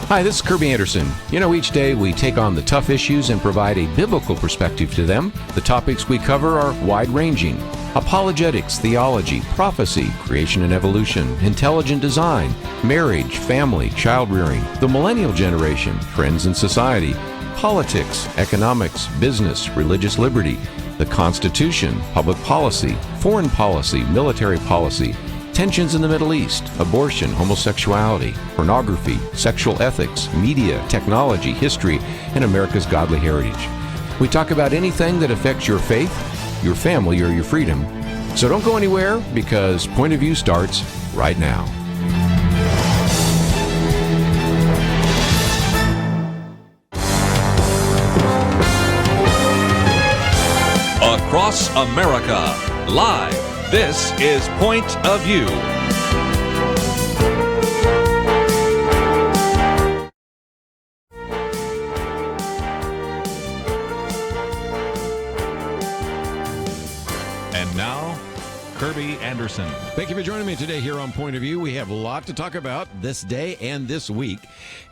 Hi, this is Kerby Anderson. Each day we take on the tough issues and provide a biblical perspective to them. The topics we cover are wide-ranging: apologetics, theology, prophecy, creation and evolution, intelligent design, marriage, family, child-rearing, the millennial generation, trends in society, politics, economics, business, religious liberty, the Constitution, public policy, foreign policy, military policy, tensions in the Middle East, abortion, homosexuality, pornography, sexual ethics, media, technology, history, and America's godly heritage. We talk about anything that affects your faith, your family, or your freedom. So don't go anywhere, because Point of View starts right now. Across America, live. This is Point of View. And now, Kerby Anderson. Thank you for joining me today here on Point of View. We have a lot to talk about this day and this week.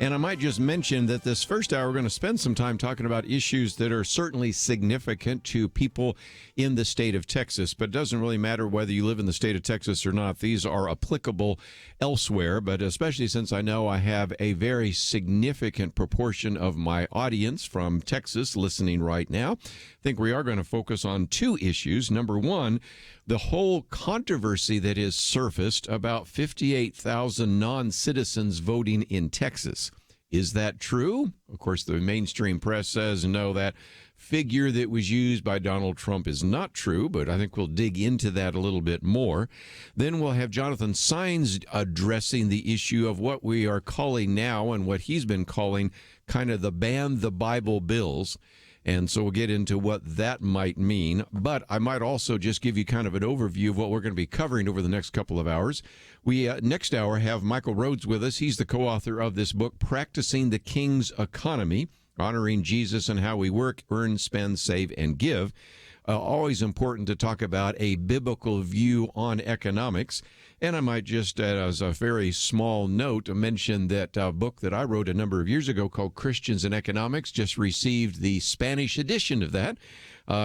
And I might just mention that this first hour, we're going to spend some time talking about issues that are certainly significant to people in the state of Texas. But it doesn't really matter whether you live in the state of Texas or not. These are applicable elsewhere, but especially since I know I have a very significant proportion of my audience from Texas listening right now. I think we are going to focus on two issues. Number one, the whole controversy that has surfaced about 58,000 non-citizens voting in Texas. Is that true? Of course, the mainstream press says no, that figure that was used by Donald Trump is not true, but I think we'll dig into that a little bit more. Then we'll have Jonathan Saenz addressing the issue of what we are calling now and what he's been calling kind of the ban the Bible bills. And so we'll get into what that might mean. But I might also just give you kind of an overview of what we're going to be covering over the next couple of hours. We next hour have Michael Rhodes with us. He's the co-author of this book, Practicing the King's Economy, Honoring Jesus and How We Work, Earn, Spend, Save, and Give. Always important to talk about a biblical view on economics. And I might just, as a very small note, mention that book that I wrote a number of years ago called Christians and Economics, just received the Spanish edition of that,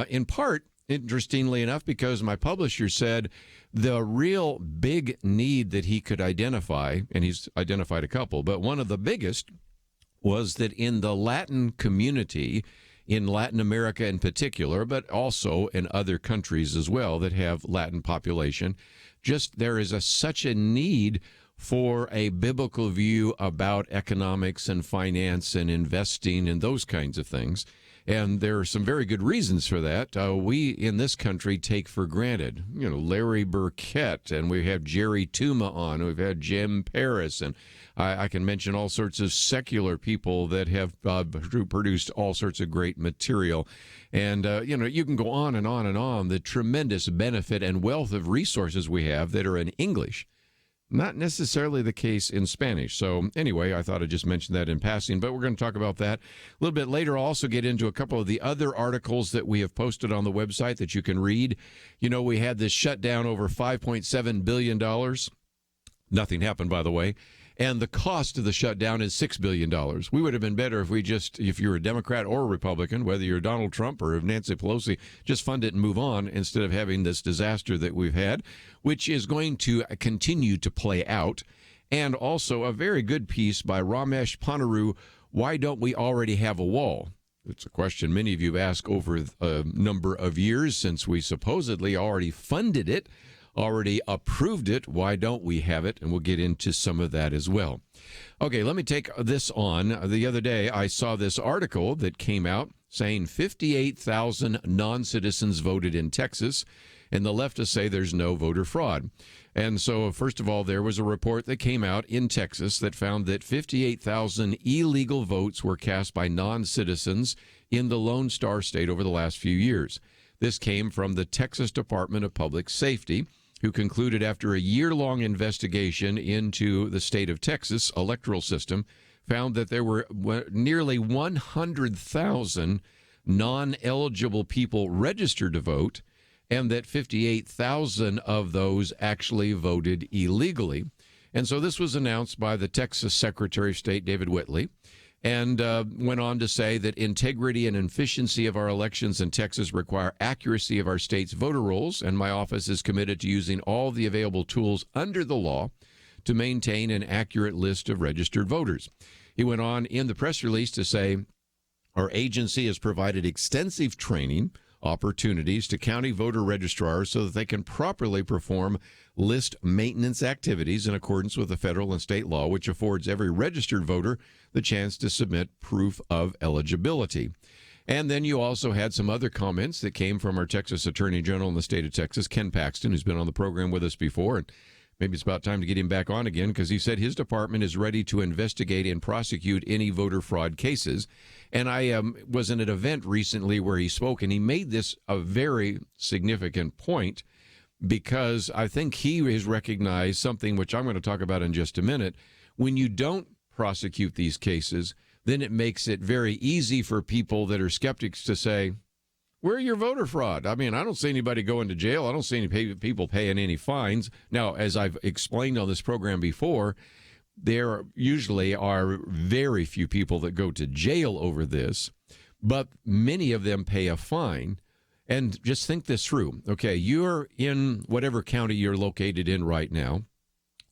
in part, interestingly enough, because my publisher said the real big need that he could identify, and he's identified a couple, but one of the biggest was that in the Latin community, in Latin America in particular, but also in other countries as well that have Latin population, just there is such a need for a biblical view about economics and finance and investing and those kinds of things. And there are some very good reasons for that. We in this country take for granted, Larry Burkett, and we have Jerry Tuma on. We've had Jim Paris, and I can mention all sorts of secular people that have produced all sorts of great material. And, you can go on and on and on, the tremendous benefit and wealth of resources we have that are in English. Not necessarily the case in Spanish. So anyway, I thought I'd just mention that in passing, but we're going to talk about that a little bit later. I'll also get into a couple of the other articles that we have posted on the website that you can read. We had this shutdown over $5.7 billion. Nothing happened, by the way. And the cost of the shutdown is $6 billion. We would have been better if you're a Democrat or a Republican, whether you're Donald Trump or if Nancy Pelosi, just fund it and move on instead of having this disaster that we've had, which is going to continue to play out. And also a very good piece by Ramesh Panaru, Why Don't We Already Have a Wall? It's a question many of you have asked over a number of years since we supposedly already funded it. Already approved it. Why don't we have it? And we'll get into some of that as well. Okay, let me take this on. The other day, I saw this article that came out saying 58,000 non-citizens voted in Texas, and the leftists say there's no voter fraud. And so, first of all, there was a report that came out in Texas that found that 58,000 illegal votes were cast by non-citizens in the Lone Star State over the last few years. This came from the Texas Department of Public Safety, who concluded after a year-long investigation into the state of Texas electoral system, found that there were nearly 100,000 non-eligible people registered to vote, and that 58,000 of those actually voted illegally. And so this was announced by the Texas Secretary of State, David Whitley, and went on to say that integrity and efficiency of our elections in Texas require accuracy of our state's voter rolls, and my office is committed to using all the available tools under the law to maintain an accurate list of registered voters. He went on in the press release to say, our agency has provided extensive training opportunities to county voter registrars so that they can properly perform list maintenance activities in accordance with the federal and state law, which affords every registered voter the chance to submit proof of eligibility. And then you also had some other comments that came from our Texas Attorney General in the state of Texas, Ken Paxton, who's been on the program with us before. And maybe it's about time to get him back on again, because he said his department is ready to investigate and prosecute any voter fraud cases. And I was in an event recently where he spoke, and he made this a very significant point, because I think he has recognized something which I'm going to talk about in just a minute. When you don't prosecute these cases, then it makes it very easy for people that are skeptics to say, where are your voter fraud? I mean, I don't see anybody going to jail. I don't see any people paying any fines. Now, as I've explained on this program before, there usually are very few people that go to jail over this, but many of them pay a fine. And just think this through. Okay, you're in whatever county you're located in right now.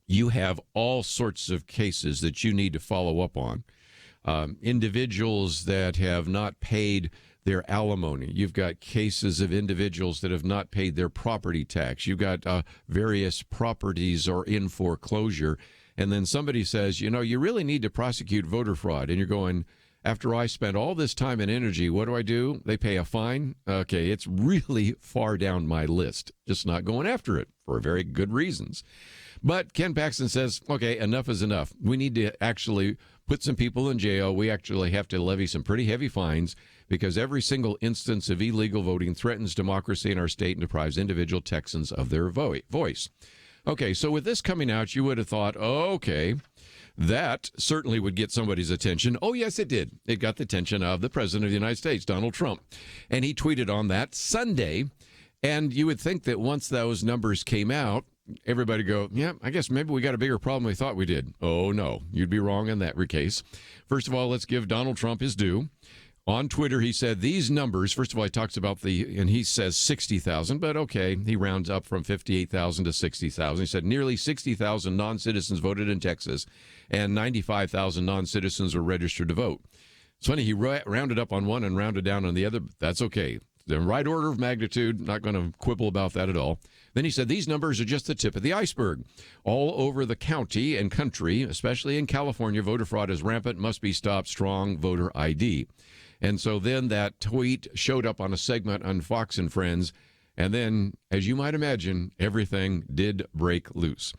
You have all sorts of cases that you need to follow up on. Individuals that have not paid their alimony. You've got cases of individuals that have not paid their property tax. You've got various properties are in foreclosure. And then somebody says, you know, you really need to prosecute voter fraud. And you're going, after I spent all this time and energy, what do? They pay a fine? Okay, it's really far down my list. Just not going after it for very good reasons. But Ken Paxton says, okay, enough is enough. We need to actually put some people in jail. We actually have to levy some pretty heavy fines, because every single instance of illegal voting threatens democracy in our state and deprives individual Texans of their voice. Okay, so with this coming out, you would have thought, okay, that certainly would get somebody's attention. Oh, yes, it did. It got the attention of the President of the United States, Donald Trump. And he tweeted on that Sunday. And you would think that once those numbers came out, everybody go, yeah, I guess maybe we got a bigger problem than we thought we did. Oh, no, you'd be wrong in that case. First of all, let's give Donald Trump his due. On Twitter, he said these numbers, first of all, he talks about and he says 60,000, but okay, he rounds up from 58,000 to 60,000. He said nearly 60,000 non-citizens voted in Texas, and 95,000 non-citizens were registered to vote. It's funny, he rounded up on one and rounded down on the other. That's okay. The right order of magnitude, not going to quibble about that at all. Then he said these numbers are just the tip of the iceberg. All over the county and country, especially in California, voter fraud is rampant, must be stopped, strong voter ID. And so then that tweet showed up on a segment on Fox and Friends. And then, as you might imagine, everything did break loose.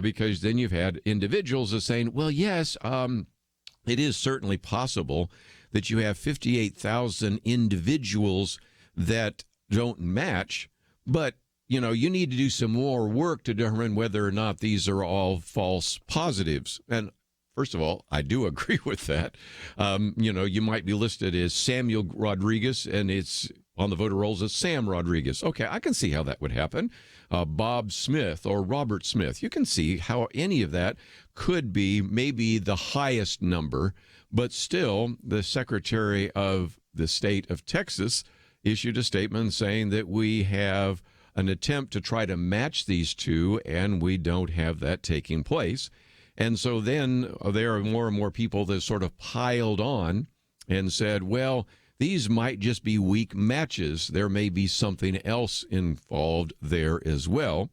Because then you've had individuals that saying, well, yes, it is certainly possible that you have 58,000 individuals that don't match, but you know, you need to do some more work to determine whether or not these are all false positives. And first of all, I do agree with that. You know, you might be listed as Samuel Rodriguez, and it's on the voter rolls as Sam Rodriguez. Okay, I can see how that would happen. Bob Smith or Robert Smith. You can see how any of that could be maybe the highest number, but still the Secretary of the state of Texas issued a statement saying that we have an attempt to try to match these two, and we don't have that taking place. And so then there are more and more people that sort of piled on and said, well, these might just be weak matches. There may be something else involved there as well.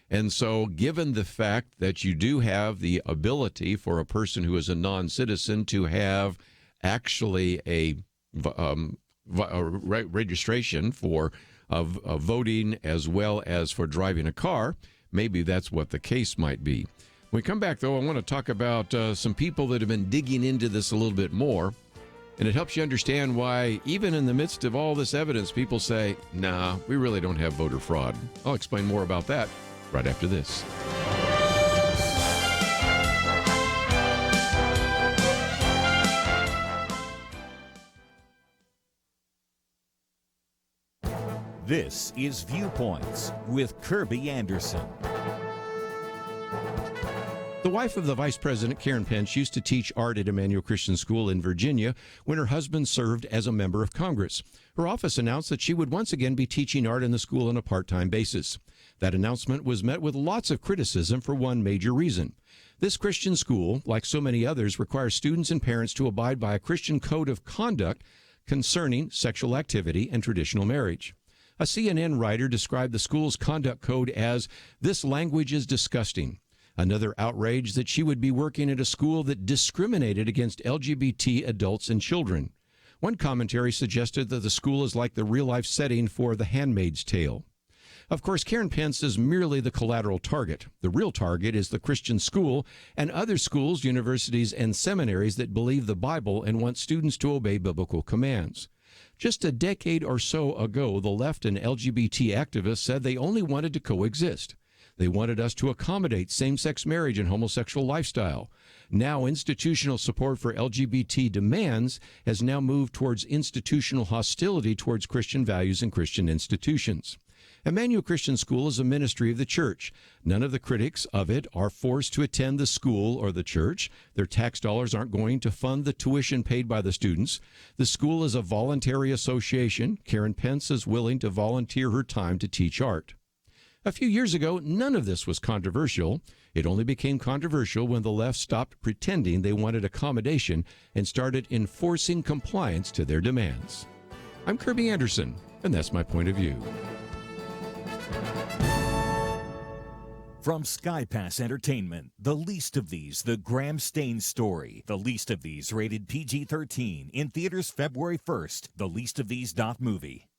And so given the fact that you do have the ability for a person who is a non-citizen to have actually a registration for voting as well as for driving a car, maybe that's what the case might be. When we come back, though, I want to talk about some people that have been digging into this a little bit more, and it helps you understand why, even in the midst of all this evidence, people say, nah, we really don't have voter fraud. I'll explain more about that right after this. This is Viewpoints with Kerby Anderson. The wife of the Vice President, Karen Pence, used to teach art at Emmanuel Christian School in Virginia when her husband served as a member of Congress. Her office announced that she would once again be teaching art in the school on a part-time basis. That announcement was met with lots of criticism for one major reason. This Christian school, like so many others, requires students and parents to abide by a Christian code of conduct concerning sexual activity and traditional marriage. A CNN writer described the school's conduct code as, "This language is disgusting." Another outrage that she would be working at a school that discriminated against LGBT adults and children. One commentary suggested that the school is like the real-life setting for The Handmaid's Tale. Of course, Karen Pence is merely the collateral target. The real target is the Christian school and other schools, universities, and seminaries that believe the Bible and want students to obey biblical commands. Just a decade or so ago, the left and LGBT activists said they only wanted to coexist. They wanted us to accommodate same-sex marriage and homosexual lifestyle. Now, institutional support for LGBT demands has now moved towards institutional hostility towards Christian values and Christian institutions. Emmanuel Christian School is a ministry of the church. None of the critics of it are forced to attend the school or the church. Their tax dollars aren't going to fund the tuition paid by the students. The school is a voluntary association. Karen Pence is willing to volunteer her time to teach art. A few years ago, none of this was controversial. It only became controversial when the left stopped pretending they wanted accommodation and started enforcing compliance to their demands. I'm Kerby Anderson, and that's my point of view. From Sky Pass Entertainment, The Least of These, The Graham Staines Story. The Least of These, rated PG-13, in theaters February 1st. TheLeastOfThese.movie.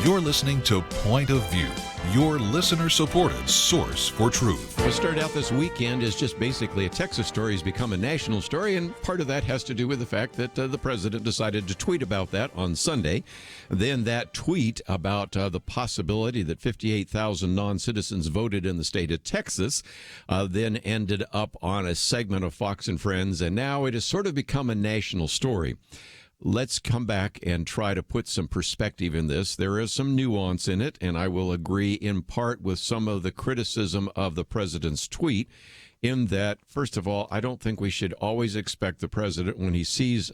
You're listening to Point of View, your listener-supported source for truth. What started out this weekend is just basically a Texas story has become a national story, and part of that has to do with the fact that the president decided to tweet about that on Sunday. Then that tweet about the possibility that 58,000 non-citizens voted in the state of Texas then ended up on a segment of Fox and Friends, and now it has sort of become a national story. Let's come back and try to put some perspective in this. There is some nuance in it, and I will agree in part with some of the criticism of the president's tweet in that, first of all, I don't think we should always expect the president, when he sees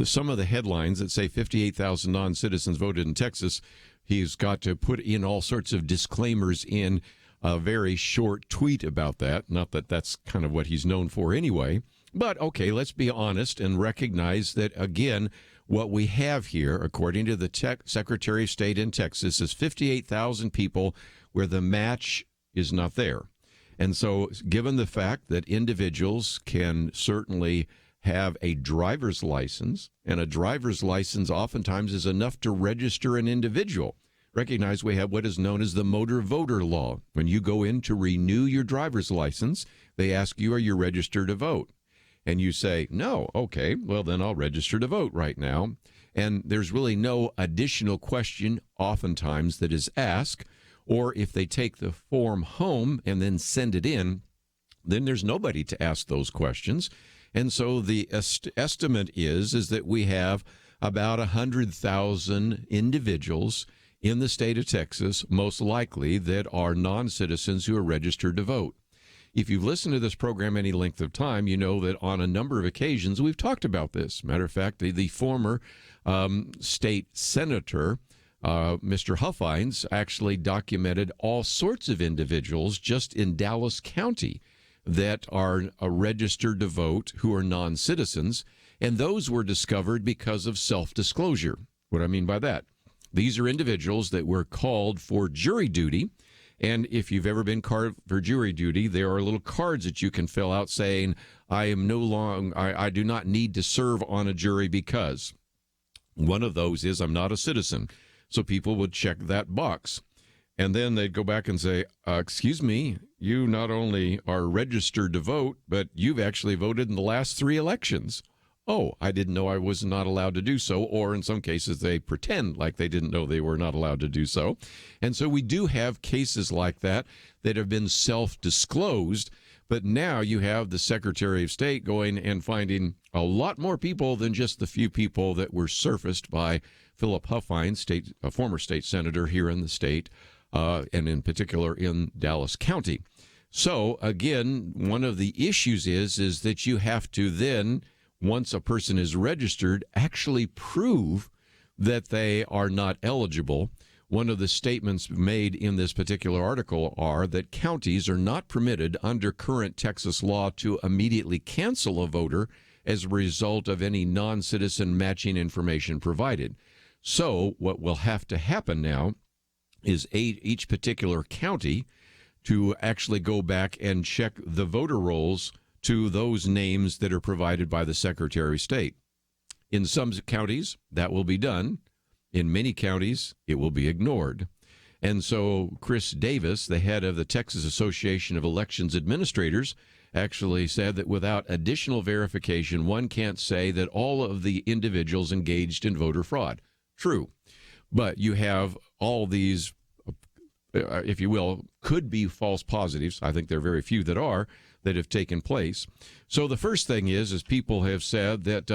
some of the headlines that say 58,000 non-citizens voted in Texas, he's got to put in all sorts of disclaimers in a very short tweet about that. Not that that's kind of what he's known for anyway. But, okay, let's be honest and recognize that, again, what we have here, according to the Secretary of State in Texas, is 58,000 people where the match is not there. And so, given the fact that individuals can certainly have a driver's license, and a driver's license oftentimes is enough to register an individual. Recognize we have what is known as the motor voter law. When you go in to renew your driver's license, they ask you, are you registered to vote? And you say, no, okay, well, then I'll register to vote right now. And there's really no additional question oftentimes that is asked. Or if they take the form home and then send it in, then there's nobody to ask those questions. And so the estimate is that we have about 100,000 individuals in the state of Texas, most likely, that are non-citizens who are registered to vote. If you've listened to this program any length of time, you know that on a number of occasions we've talked about this. Matter of fact, the former state senator Mr. Huffines actually documented all sorts of individuals just in Dallas County that are registered to vote who are non-citizens, and those were discovered because of self-disclosure. What do I mean by that? These are individuals that were called for jury duty, and if you've ever been called for jury duty, there are little cards that you can fill out saying, I do not need to serve on a jury because. One of those is I'm not a citizen. So people would check that box. And then they'd go back and say, excuse me, you not only are registered to vote, but you've actually voted in the last 3 elections. Oh, I didn't know I was not allowed to do so. Or in some cases, they pretend like they didn't know they were not allowed to do so. And so we do have cases like that that have been self-disclosed. But now you have the Secretary of State going and finding a lot more people than just the few people that were surfaced by Philip Huffines, a former state senator here in the state, and in particular in Dallas County. So, again, one of the issues is that you have to then, once a person is registered, actually prove that they are not eligible. One of the statements made in this particular article are that counties are not permitted under current Texas law to immediately cancel a voter as a result of any non-citizen matching information provided. So what will have to happen now is each particular county to actually go back and check the voter rolls to those names that are provided by the Secretary of State. In some counties, that will be done. In many counties, it will be ignored. And so Chris Davis, the head of the Texas Association of Elections Administrators, actually said that without additional verification, one can't say that all of the individuals engaged in voter fraud. True. But you have all these, if you will, could be false positives. I think there are very few that have taken place. So the first thing is people have said that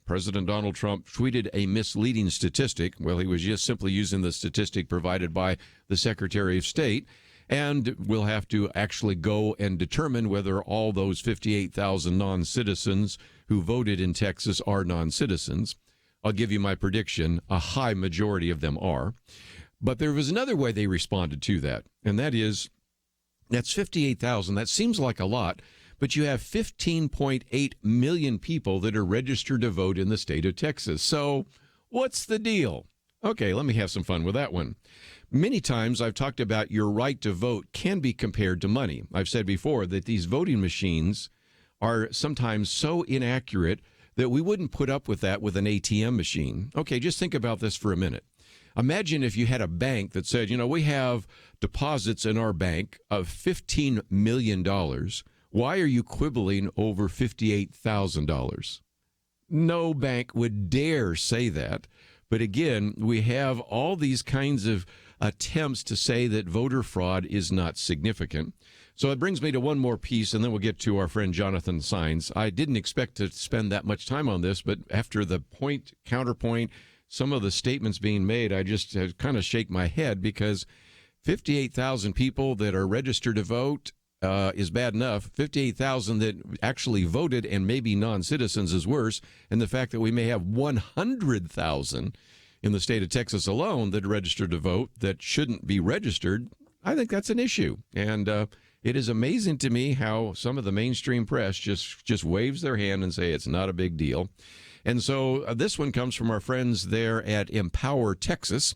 President Donald Trump tweeted a misleading statistic. Well, he was just simply using the statistic provided by the Secretary of State. And we'll have to actually go and determine whether all those 58,000 non-citizens who voted in Texas are non-citizens. I'll give you my prediction. A high majority of them are. But there was another way they responded to that, and that's 58,000. That seems like a lot, but you have 15.8 million people that are registered to vote in the state of Texas. So what's the deal? Okay, let me have some fun with that one. Many times I've talked about your right to vote can be compared to money. I've said before that these voting machines are sometimes so inaccurate that we wouldn't put up with that with an ATM machine. Okay, just think about this for a minute. Imagine if you had a bank that said, we have deposits in our bank of $15 million. Why are you quibbling over $58,000? No bank would dare say that. But again, we have all these kinds of attempts to say that voter fraud is not significant. So it brings me to one more piece, and then we'll get to our friend Jonathan Saenz. I didn't expect to spend that much time on this, but after the point, counterpoint, some of the statements being made, I just kind of shake my head because 58,000 people that are registered to vote is bad enough. 58,000 that actually voted and maybe non-citizens is worse. And the fact that we may have 100,000 in the state of Texas alone that are registered to vote that shouldn't be registered, I think that's an issue. And it is amazing to me how some of the mainstream press just waves their hand and say it's not a big deal. And so this one comes from our friends there at Empower, Texas.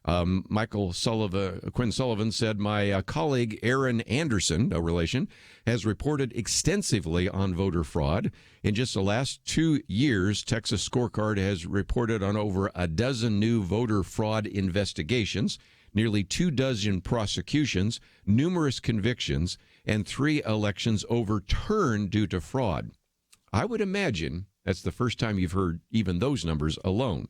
Quinn Sullivan said, my colleague Aaron Anderson, no relation, has reported extensively on voter fraud. In just the last 2 years, Texas Scorecard has reported on over a dozen new voter fraud investigations, nearly 24 prosecutions, numerous convictions, and 3 elections overturned due to fraud. I would imagine that's the first time you've heard even those numbers alone.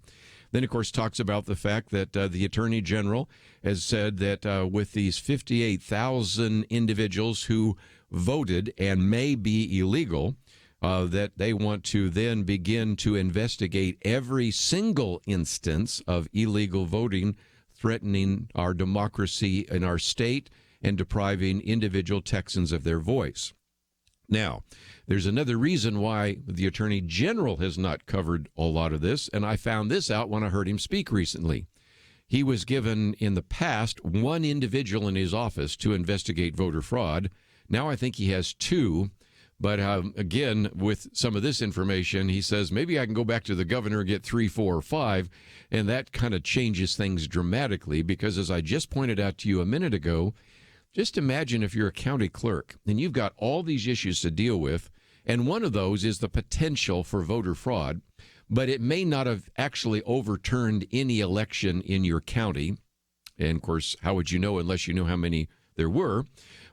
Then, of course, talks about the fact that the Attorney General has said that with these 58,000 individuals who voted and may be illegal, that they want to then begin to investigate every single instance of illegal voting threatening our democracy in our state and depriving individual Texans of their voice. Now, there's another reason why the Attorney General has not covered a lot of this, and I found this out when I heard him speak recently. He was given in the past one individual in his office to investigate voter fraud. Now I think he has two. But again, with some of this information, he says maybe I can go back to the governor and get 3, 4, or 5. And that kind of changes things dramatically because, as I just pointed out to you a minute ago, just imagine if you're a county clerk and you've got all these issues to deal with. And one of those is the potential for voter fraud. But it may not have actually overturned any election in your county. And, of course, how would you know unless you know how many there were?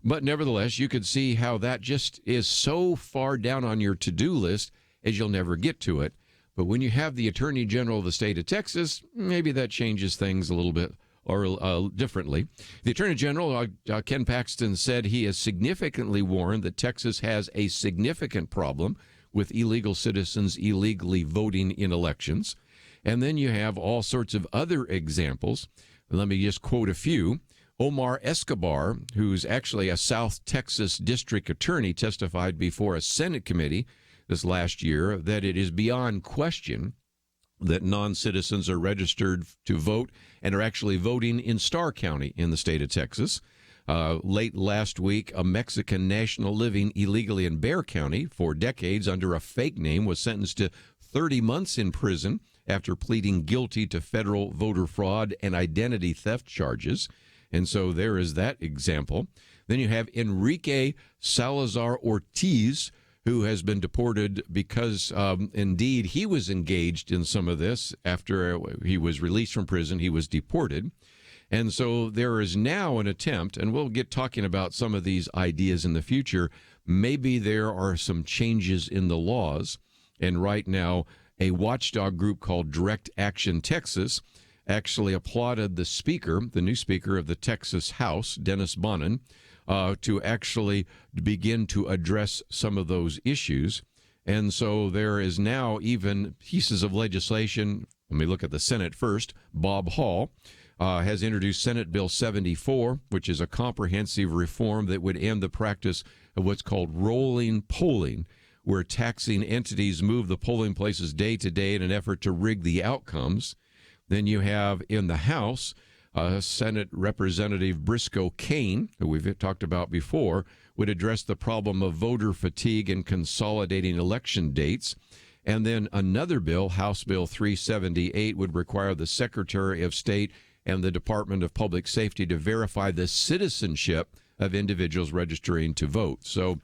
But nevertheless, you could see how that just is so far down on your to-do list as you'll never get to it. But when you have the Attorney General of the state of Texas, maybe that changes things a little bit or differently. The Attorney General, Ken Paxton, said he has significantly warned that Texas has a significant problem with illegal citizens illegally voting in elections. And then you have all sorts of other examples. Let me just quote a few. Omar Escobar, who's actually a South Texas district attorney, testified before a Senate committee this last year that it is beyond question that non-citizens are registered to vote and are actually voting in Starr County in the state of Texas. Late last week, a Mexican national living illegally in Bexar County for decades under a fake name was sentenced to 30 months in prison after pleading guilty to federal voter fraud and identity theft charges. And so there is that example. Then you have Enrique Salazar Ortiz, who has been deported because, indeed, he was engaged in some of this. After he was released from prison, he was deported. And so there is now an attempt, and we'll get talking about some of these ideas in the future. Maybe there are some changes in the laws. And right now, a watchdog group called Direct Action Texas actually applauded the speaker, the new speaker of the Texas House, Dennis Bonnen, to actually begin to address some of those issues. And so there is now even pieces of legislation. Let me look at the Senate first. Bob Hall has introduced Senate Bill 74, which is a comprehensive reform that would end the practice of what's called rolling polling, where taxing entities move the polling places day to day in an effort to rig the outcomes. Then you have in the House, Senate Representative Briscoe Cain, who we've talked about before, would address the problem of voter fatigue and consolidating election dates. And then another bill, House Bill 378, would require the Secretary of State and the Department of Public Safety to verify the citizenship of individuals registering to vote. So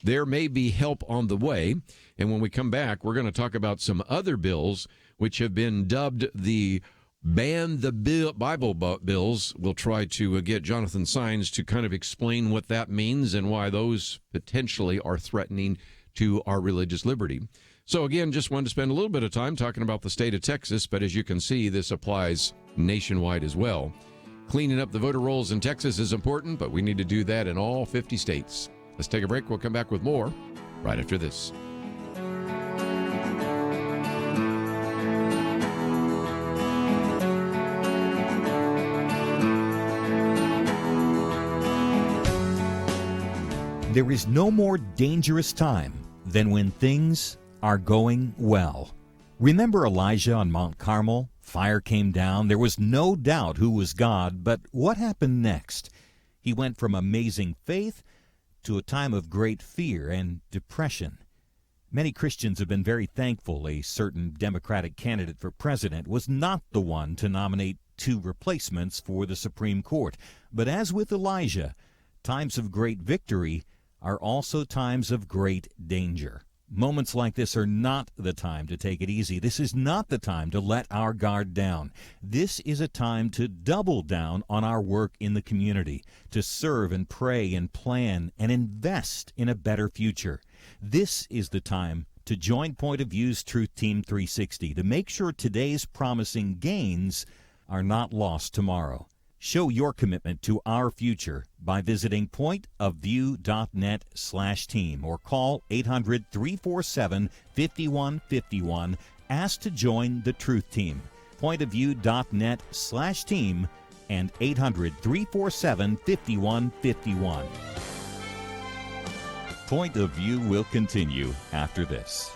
there may be help on the way. And when we come back, we're going to talk about some other bills which have been dubbed the Ban the Bible bills. We'll try to get Jonathan Saenz to kind of explain what that means and why those potentially are threatening to our religious liberty. So again, just wanted to spend a little bit of time talking about the state of Texas, but as you can see, this applies nationwide as well. Cleaning up the voter rolls in Texas is important, but we need to do that in all 50 states. Let's take a break. We'll come back with more right after this. There is no more dangerous time than when things are going well. Remember Elijah on Mount Carmel? Fire came down. There was no doubt who was God, but what happened next? He went from amazing faith to a time of great fear and depression. Many Christians have been very thankful a certain Democratic candidate for president was not the one to nominate two replacements for the Supreme Court. But as with Elijah, times of great victory are also times of great danger. Moments like this are not the time to take it easy. This is not the time to let our guard down. This is a time to double down on our work in the community, to serve and pray and plan and invest in a better future. This is the time to join Point of View's Truth Team 360 to make sure today's promising gains are not lost tomorrow. Show your commitment to our future by visiting pointofview.net/team or call 800-347-5151. Ask to join the Truth Team. Pointofview.net/team and 800-347-5151. Point of View will continue after this.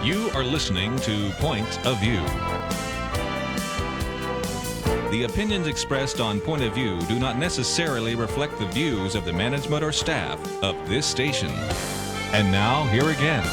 You are listening to Point of View. The opinions expressed on Point of View do not necessarily reflect the views of the management or staff of this station. And now, here again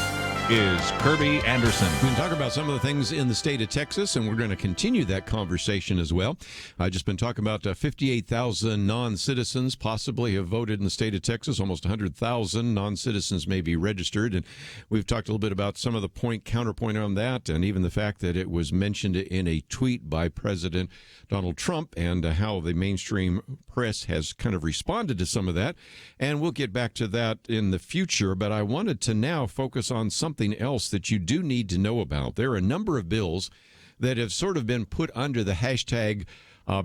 is Kerby Anderson. We can talk about some of the things in the state of Texas, and we're going to continue that conversation as well. I've just been talking about 58,000 non-citizens possibly have voted in the state of Texas. Almost 100,000 non-citizens may be registered, and we've talked a little bit about some of the counterpoint on that, and even the fact that it was mentioned in a tweet by President Donald Trump, and how the mainstream press has kind of responded to some of that. And we'll get back to that in the future, but I wanted to now focus on something else that you do need to know about. There are a number of bills that have sort of been put under the hashtag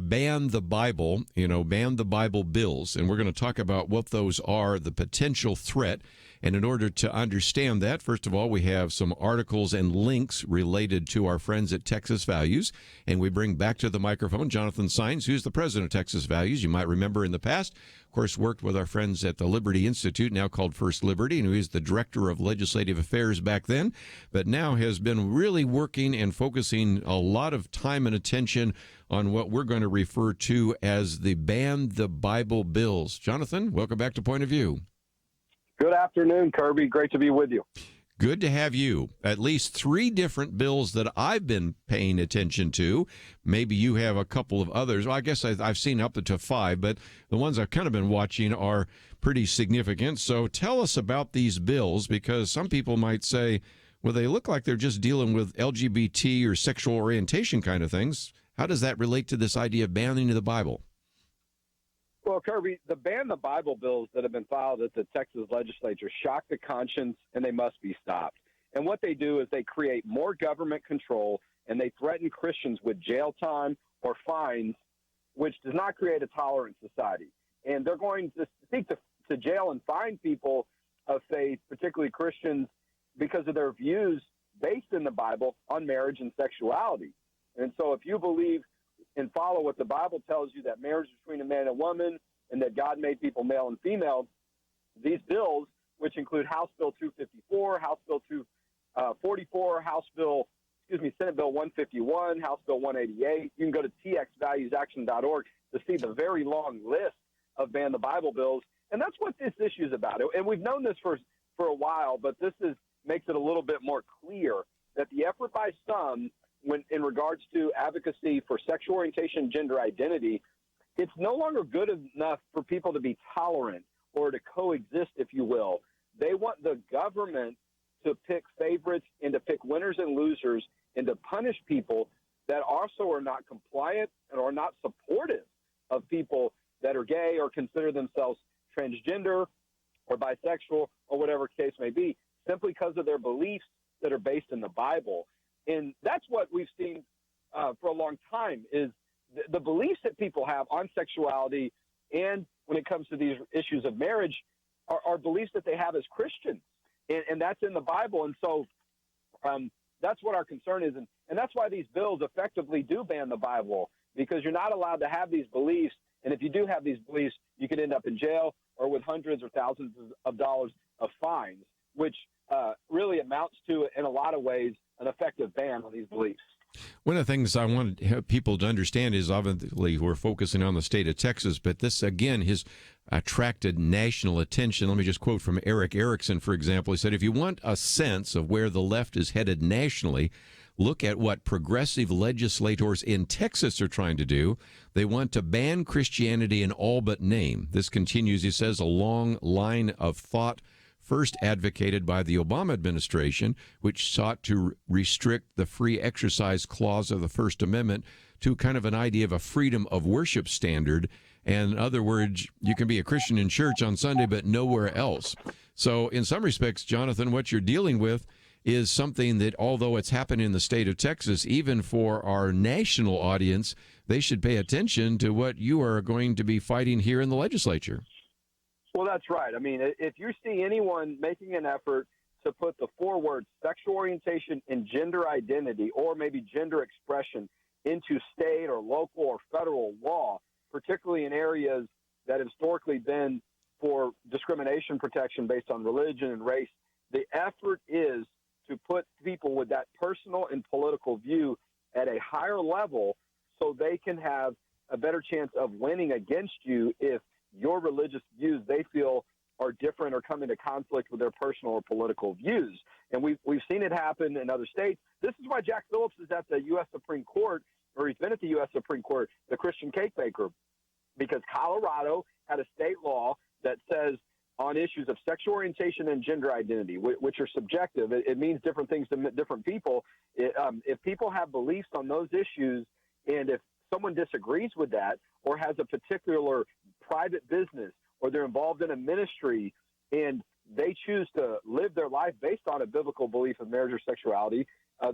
ban the Bible, ban the Bible bills. And we're going to talk about what those are, the potential threat. And in order to understand that, first of all, we have some articles and links related to our friends at Texas Values. And we bring back to the microphone Jonathan Saenz, who's the president of Texas Values. You might remember in the past, of course, worked with our friends at the Liberty Institute, now called First Liberty, and who is the director of legislative affairs back then, but now has been really working and focusing a lot of time and attention on what we're going to refer to as the Ban the Bible bills. Jonathan, welcome back to Point of View. Good afternoon, Kerby. Great to be with you. Good to have you. At least 3 different bills that I've been paying attention to. Maybe you have a couple of others. Well, I guess I've seen up to 5, but the ones I've kind of been watching are pretty significant. So tell us about these bills, because some people might say, well, they look like they're just dealing with LGBT or sexual orientation kind of things. How does that relate to this idea of banning the Bible? Well, Kerby, the Ban the Bible bills that have been filed at the Texas legislature shock the conscience, and they must be stopped. And what they do is they create more government control, and they threaten Christians with jail time or fines, which does not create a tolerant society. And they're going to seek to jail and fine people of faith, particularly Christians, because of their views based in the Bible on marriage and sexuality. And so if you believe and follow what the Bible tells you, that marriage is between a man and a woman, and that God made people male and female, these bills, which include House Bill 254, House Bill 244, Senate Bill 151, House Bill 188. You can go to txvaluesaction.org to see the very long list of Ban the Bible bills. And that's what this issue is about. And we've known this for a while, but this makes it a little bit more clear that the effort by some, when in regards to advocacy for sexual orientation, gender identity, it's no longer good enough for people to be tolerant or to coexist, if you will. They want the government to pick favorites and to pick winners and losers and to punish people that also are not compliant and are not supportive of people that are gay or consider themselves transgender or bisexual or whatever case may be, simply because of their beliefs that are based in the Bible. And that's what we've seen for a long time is the beliefs that people have on sexuality, and when it comes to these issues of marriage, are beliefs that they have as Christians. And that's in the Bible. And so that's what our concern is. And that's why these bills effectively do ban the Bible, because you're not allowed to have these beliefs. And if you do have these beliefs, you could end up in jail or with hundreds or thousands of dollars of fines, which really amounts to, in a lot of ways, an effective ban on these beliefs. One of the things I want people to understand is, obviously, we're focusing on the state of Texas, but this, again, has attracted national attention. Let me just quote from Eric Erickson, for example. He said, if you want a sense of where the left is headed nationally, look at what progressive legislators in Texas are trying to do. They want to ban Christianity in all but name. This continues, he says, a long line of thought first advocated by the Obama administration, which sought to restrict the free exercise clause of the First Amendment to kind of an idea of a freedom of worship standard. And in other words, you can be a Christian in church on Sunday, but nowhere else. So in some respects, Jonathan, what you're dealing with is something that, although it's happened in the state of Texas, even for our national audience, they should pay attention to what you are going to be fighting here in the legislature. Well, that's right. I mean, if you see anyone making an effort to put the 4 words sexual orientation and gender identity, or maybe gender expression, into state or local or federal law, particularly in areas that have historically been for discrimination protection based on religion and race, the effort is to put people with that personal and political view at a higher level so they can have a better chance of winning against you if your religious views they feel are different or come into conflict with their personal or political views. And we've seen it happen in other states. This is why Jack Phillips is at the U.S. Supreme Court, or he's been at the U.S. Supreme Court, the Christian cake baker, because Colorado had a state law that says on issues of sexual orientation and gender identity, which are subjective, it means different things to different people. If people have beliefs on those issues, and if someone disagrees with that or has a particular private business or they're involved in a ministry and they choose to live their life based on a biblical belief of marriage or sexuality,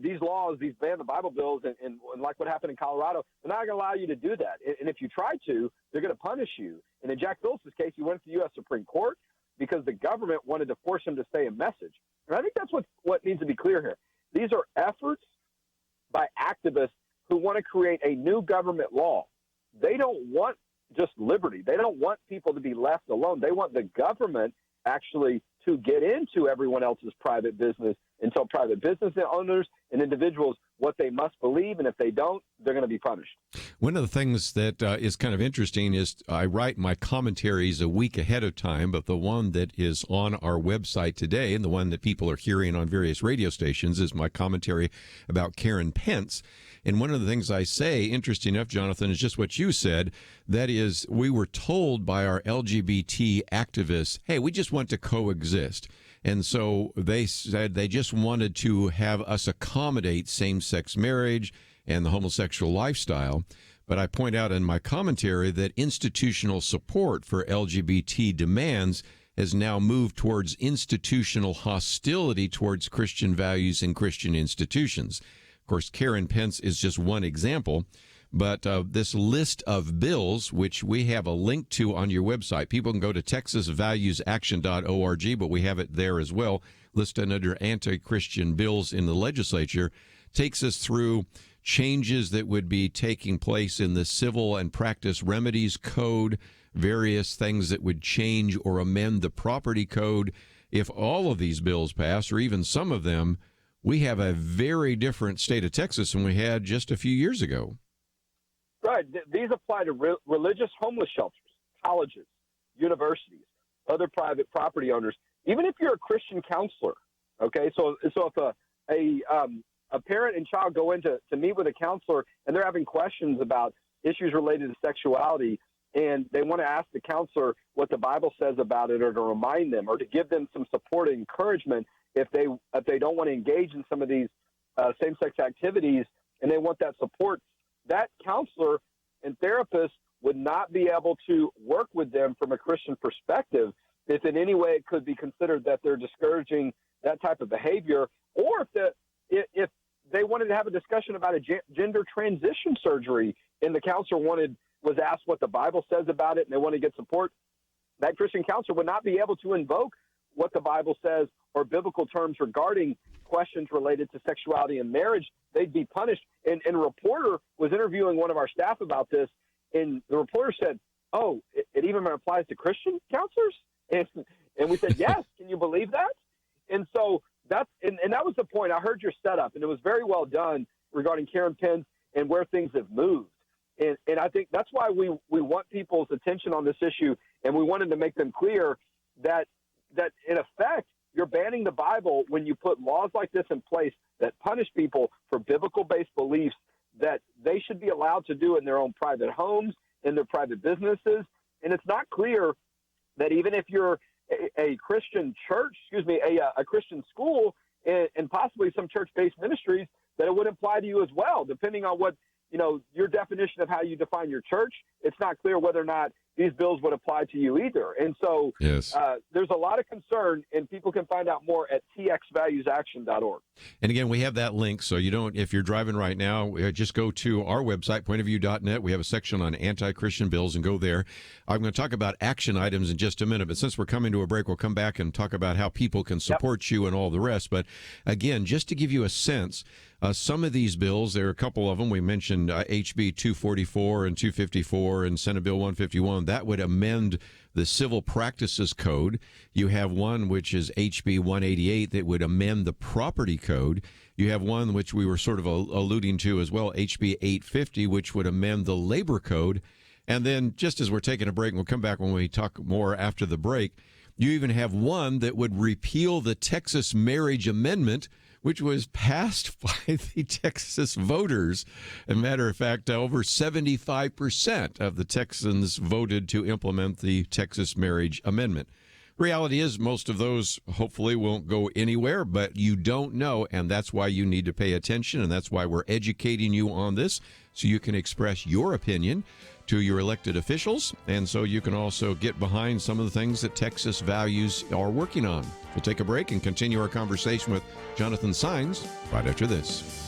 these laws, these ban the Bible bills, and like what happened in Colorado, they're not going to allow you to do that. And if you try to, they're going to punish you. And in Jack Phillips' case, he went to the U.S. Supreme Court because the government wanted to force him to say a message. And I think that's what needs to be clear here. These are efforts by activists who want to create a new government law. They don't want just liberty. They don't want people to be left alone. They want the government actually to get into everyone else's private business and tell private business owners and individuals what they must believe, and if they don't, they're going to be punished. One of the things that is kind of interesting is I write my commentaries a week ahead of time, but the one that is on our website today and the one that people are hearing on various radio stations is my commentary about Karen Pence. And one of the things I say, interesting enough, Jonathan, is just what you said. That is, we were told by our LGBT activists, hey, we just want to coexist. And so they said they just wanted to have us accommodate same-sex marriage and the homosexual lifestyle. But I point out in my commentary that institutional support for LGBT demands has now moved towards institutional hostility towards Christian values and Christian institutions. Of course, Karen Pence is just one example. But this list of bills, which we have a link to on your website, people can go to texasvaluesaction.org, but we have it there as well, listed under anti-Christian bills in the legislature, takes us through changes that would be taking place in the Civil and Practice Remedies Code, various things that would change or amend the property code. If all of these bills pass, or even some of them, we have a very different state of Texas than we had just a few years ago. Right. These apply to religious homeless shelters, colleges, universities, other private property owners, even if you're a Christian counselor. Okay, so if a parent and child go in to meet with a counselor and they're having questions about issues related to sexuality, and they want to ask the counselor what the Bible says about it, or to remind them, or to give them some support and encouragement if they don't want to engage in some of these same-sex activities, and they want that support, that counselor and therapist would not be able to work with them from a Christian perspective if in any way it could be considered that they're discouraging that type of behavior, or if they wanted to have a discussion about a gender transition surgery and the counselor was asked what the Bible says about it and they want to get support, that Christian counselor would not be able to invoke what the Bible says or biblical terms regarding questions related to sexuality and marriage. They'd be punished. And a reporter was interviewing one of our staff about this, and the reporter said, oh, it even applies to Christian counselors? And we said, yes. Can you believe that? And so that was the point. I heard your setup, and it was very well done regarding Karen Pence and where things have moved. And I think that's why we want people's attention on this issue, and we wanted to make them clear that in effect, you're banning the Bible when you put laws like this in place that punish people for biblical-based beliefs that they should be allowed to do in their own private homes, in their private businesses. And it's not clear that even if you're a Christian church, a Christian school, and possibly some church-based ministries, that it would apply to you as well, depending on what, your definition of how you define your church. It's not clear whether or not these bills would apply to you either. And so yes. There's a lot of concern, and people can find out more at txvaluesaction.org. And again, we have that link, so if you're driving right now, just go to our website, pointofview.net. We have a section on anti-Christian bills, and go there. I'm going to talk about action items in just a minute, but since we're coming to a break, we'll come back and talk about how people can support you and all the rest. But again, just to give you a sense, some of these bills, there are a couple of them. We mentioned HB 244 and 254 and Senate Bill 151. that would amend the Civil Practices Code. You have one which is HB 188 that would amend the Property Code. You have one which we were sort of alluding to as well, HB 850, which would amend the Labor Code. And then just as we're taking a break, and we'll come back when we talk more after the break, you even have one that would repeal the Texas Marriage Amendment, which was passed by the Texas voters. As a matter of fact, over 75% of the Texans voted to implement the Texas Marriage Amendment. Reality is most of those hopefully won't go anywhere, but you don't know, and that's why you need to pay attention, and that's why we're educating you on this, so you can express your opinion to your elected officials, and so you can also get behind some of the things that Texas Values are working on. We'll take a break and continue our conversation with Jonathan Saenz right after this.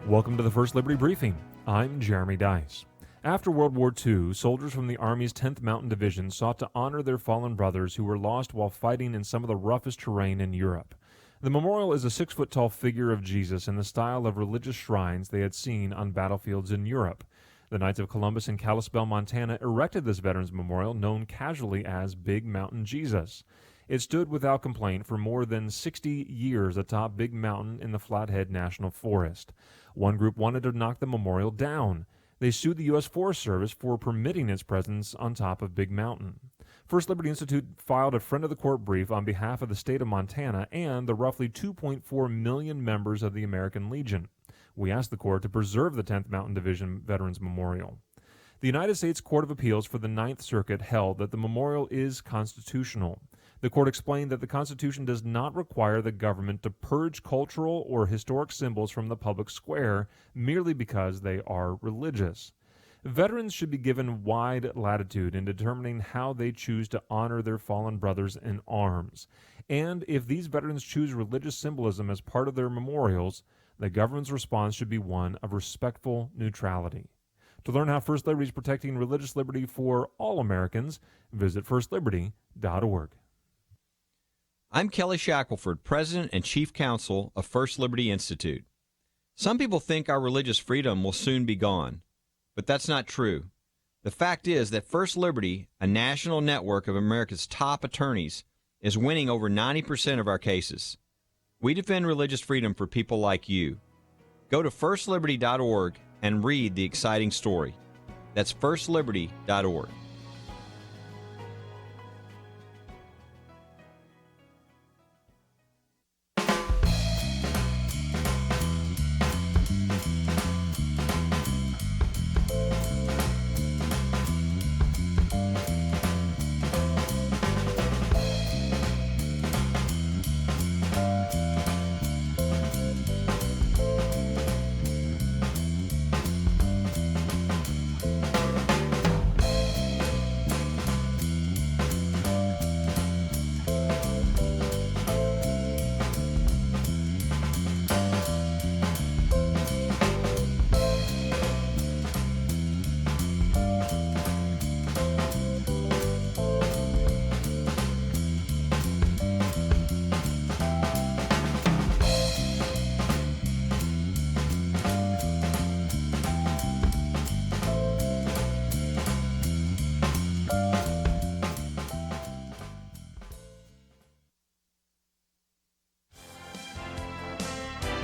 Welcome to the First Liberty Briefing. I'm Jeremy Dice. After World War II, soldiers from the Army's 10th Mountain Division sought to honor their fallen brothers who were lost while fighting in some of the roughest terrain in Europe. The memorial is a 6-foot-tall figure of Jesus in the style of religious shrines they had seen on battlefields in Europe. The Knights of Columbus in Kalispell, Montana erected this Veterans Memorial known casually as Big Mountain Jesus. It stood without complaint for more than 60 years atop Big Mountain in the Flathead National Forest. One group wanted to knock the memorial down. They sued the U.S. Forest Service for permitting its presence on top of Big Mountain. First Liberty Institute filed a friend of the court brief on behalf of the state of Montana and the roughly 2.4 million members of the American Legion. We asked the court to preserve the 10th Mountain Division Veterans Memorial. The United States Court of Appeals for the Ninth Circuit held that the memorial is constitutional. The court explained that the Constitution does not require the government to purge cultural or historic symbols from the public square merely because they are religious. Veterans should be given wide latitude in determining how they choose to honor their fallen brothers in arms. And if these veterans choose religious symbolism as part of their memorials, the government's response should be one of respectful neutrality. To learn how First Liberty is protecting religious liberty for all Americans, visit firstliberty.org. I'm Kelly Shackelford, President and Chief Counsel of First Liberty Institute. Some people think our religious freedom will soon be gone, but that's not true. The fact is that First Liberty, a national network of America's top attorneys, is winning over 90% of our cases. We defend religious freedom for people like you. Go to firstliberty.org and read the exciting story. That's firstliberty.org.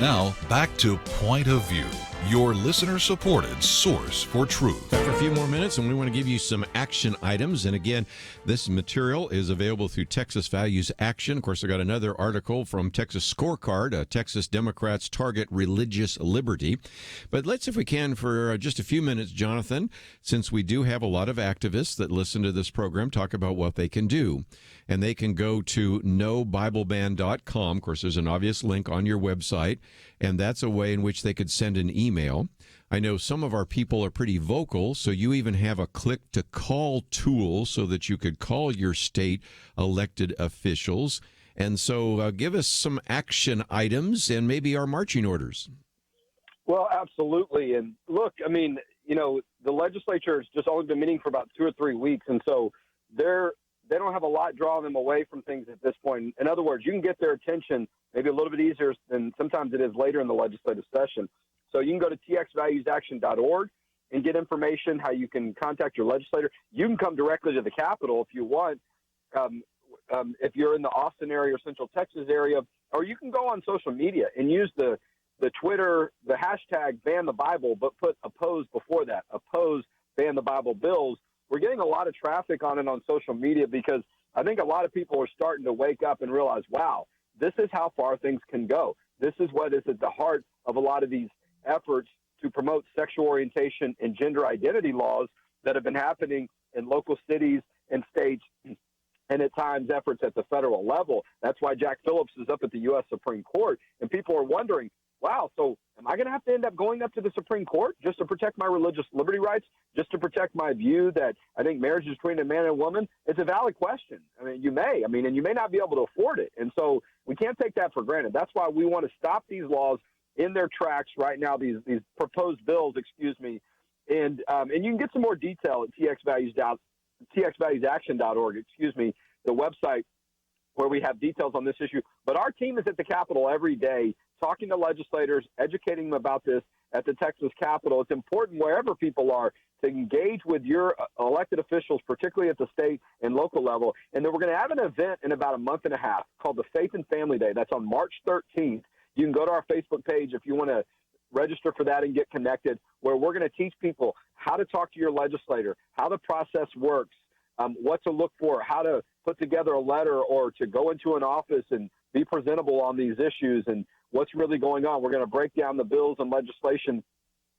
Now, back to Point of View, your listener-supported source for truth. For a few more minutes, and we want to give you some action items. And again, this material is available through Texas Values Action. Of course, I got another article from Texas Scorecard, Texas Democrats Target Religious Liberty. But let's, if we can, for just a few minutes, Jonathan, since we do have a lot of activists that listen to this program, talk about what they can do. And they can go to nobibleban.com. Of course, there's an obvious link on your website, and that's a way in which they could send an email. I know some of our people are pretty vocal, so you even have a click-to-call tool so that you could call your state elected officials. And so give us some action items and maybe our marching orders. Well, absolutely. And look, I mean, the legislature has just only been meeting for about 2 or 3 weeks, and so they don't have a lot drawing them away from things at this point. In other words, you can get their attention maybe a little bit easier than sometimes it is later in the legislative session. So you can go to txvaluesaction.org and get information how you can contact your legislator. You can come directly to the Capitol if you want, if you're in the Austin area or Central Texas area, or you can go on social media and use the Twitter, the hashtag ban the Bible, but put oppose before that, oppose ban the Bible bills. We're getting a lot of traffic on it on social media because I think a lot of people are starting to wake up and realize, wow, this is how far things can go. This is what is at the heart of a lot of these efforts to promote sexual orientation and gender identity laws that have been happening in local cities and states, and at times efforts at the federal level. That's why Jack Phillips is up at the U.S. Supreme Court, and people are wondering, wow, so am I going to have to end up going up to the Supreme Court just to protect my religious liberty rights, just to protect my view that I think marriage is between a man and a woman? It's a valid question. And you may not be able to afford it. And so we can't take that for granted. That's why we want to stop these laws in their tracks right now, these proposed bills, and you can get some more detail at txvaluesaction.org, the website where we have details on this issue. But our team is at the Capitol every day talking to legislators, educating them about this at the Texas Capitol. It's important wherever people are to engage with your elected officials, particularly at the state and local level. And then we're going to have an event in about a month and a half called the Faith and Family Day. That's on March 13th. You can go to our Facebook page if you want to register for that and get connected, where we're going to teach people how to talk to your legislator, how the process works, what to look for, how to put together a letter or to go into an office and be presentable on these issues and what's really going on. We're going to break down the bills and legislation,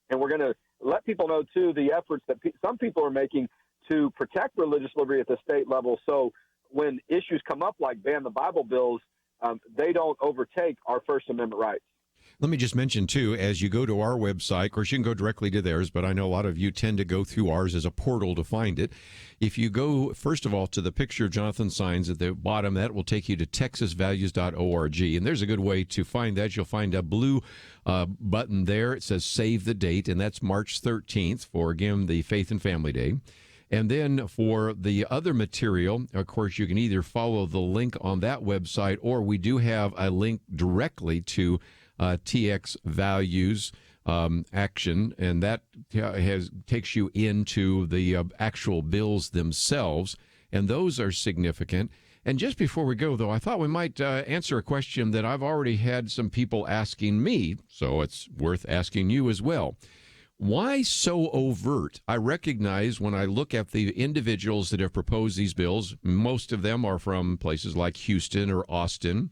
and we're going to let people know, too, the efforts that some people are making to protect religious liberty at the state level. So when issues come up like ban the Bible bills, they don't overtake our First Amendment rights. Let me just mention, too, as you go to our website, of course, you can go directly to theirs, but I know a lot of you tend to go through ours as a portal to find it. If you go, first of all, to the picture of Jonathan Saenz at the bottom, that will take you to texasvalues.org, and there's a good way to find that. You'll find a blue button there. It says Save the Date, and that's March 13th for, again, the Faith and Family Day. And then for the other material, of course, you can either follow the link on that website, or we do have a link directly to TX Values Action, and that takes you into the actual bills themselves, and those are significant. And just before we go, though, I thought we might answer a question that I've already had some people asking me, so it's worth asking you as well. Why so overt? I recognize when I look at the individuals that have proposed these bills, most of them are from places like Houston or Austin,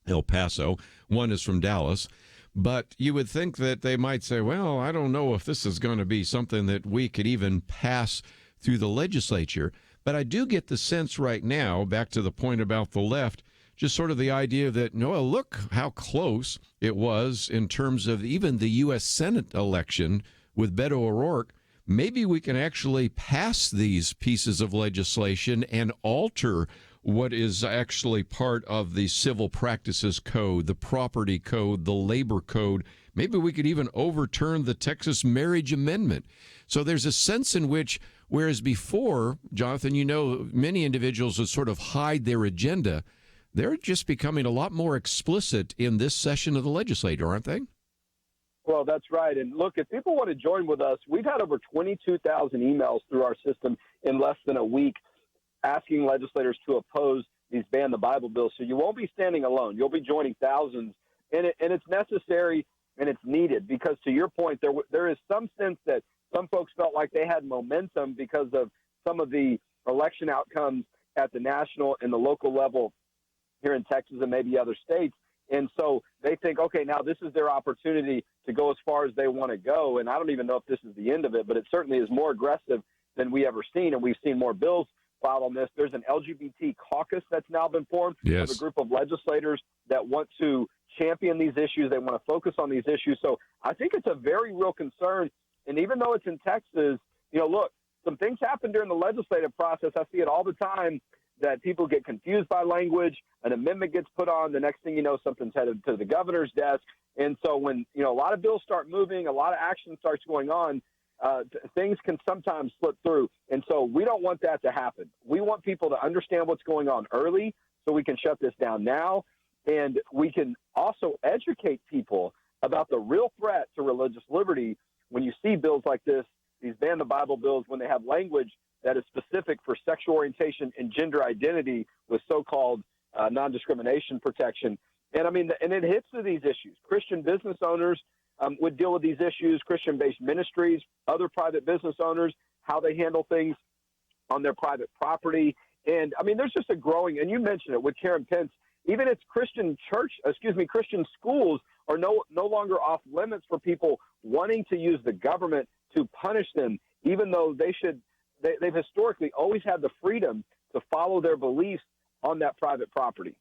El Paso. One is from Dallas. But you would think that they might say, well, I don't know if this is going to be something that we could even pass through the legislature. But I do get the sense right now, back to the point about the left, just sort of the idea that, no, look how close it was in terms of even the U.S. Senate election with Beto O'Rourke. Maybe we can actually pass these pieces of legislation and alter what is actually part of the Civil Practices Code, the Property Code, the Labor Code. Maybe we could even overturn the Texas Marriage Amendment. So there's a sense in which, whereas before, Jonathan, many individuals would sort of hide their agenda, they're just becoming a lot more explicit in this session of the legislature, aren't they? Well, that's right. And look, if people want to join with us, we've had over 22,000 emails through our system in less than a week asking legislators to oppose these ban the Bible bills. So you won't be standing alone. You'll be joining thousands. And it's necessary and it's needed because, to your point, there is some sense that some folks felt like they had momentum because of some of the election outcomes at the national and the local level here in Texas and maybe other states. And so they think, okay, now this is their opportunity to go as far as they want to go. And I don't even know if this is the end of it, but it certainly is more aggressive than we ever seen. And we've seen more bills filed on this. There's an LGBT caucus that's now been formed of a group of legislators that want to champion these issues. They want to focus on these issues. So I think it's a very real concern. And even though it's in Texas, look, some things happen during the legislative process. I see it all the time that people get confused by language. An amendment gets put on. The next thing you know, something's headed to the governor's desk. And so when, a lot of bills start moving, a lot of action starts going on, things can sometimes slip through. And so we don't want that to happen. We want people to understand what's going on early so we can shut this down now. And we can also educate people about the real threat to religious liberty when you see bills like this, these ban the Bible bills, when they have language that is specific for sexual orientation and gender identity with so-called non-discrimination protection. And I mean, and it hits to these issues. Christian business owners would deal with these issues, Christian-based ministries, other private business owners, how they handle things on their private property. And I mean, there's just a growing, and you mentioned it with Karen Pence, even its Christian schools are no longer off limits for people wanting to use the government to punish them, even though they've historically always had the freedom to follow their beliefs on that private property.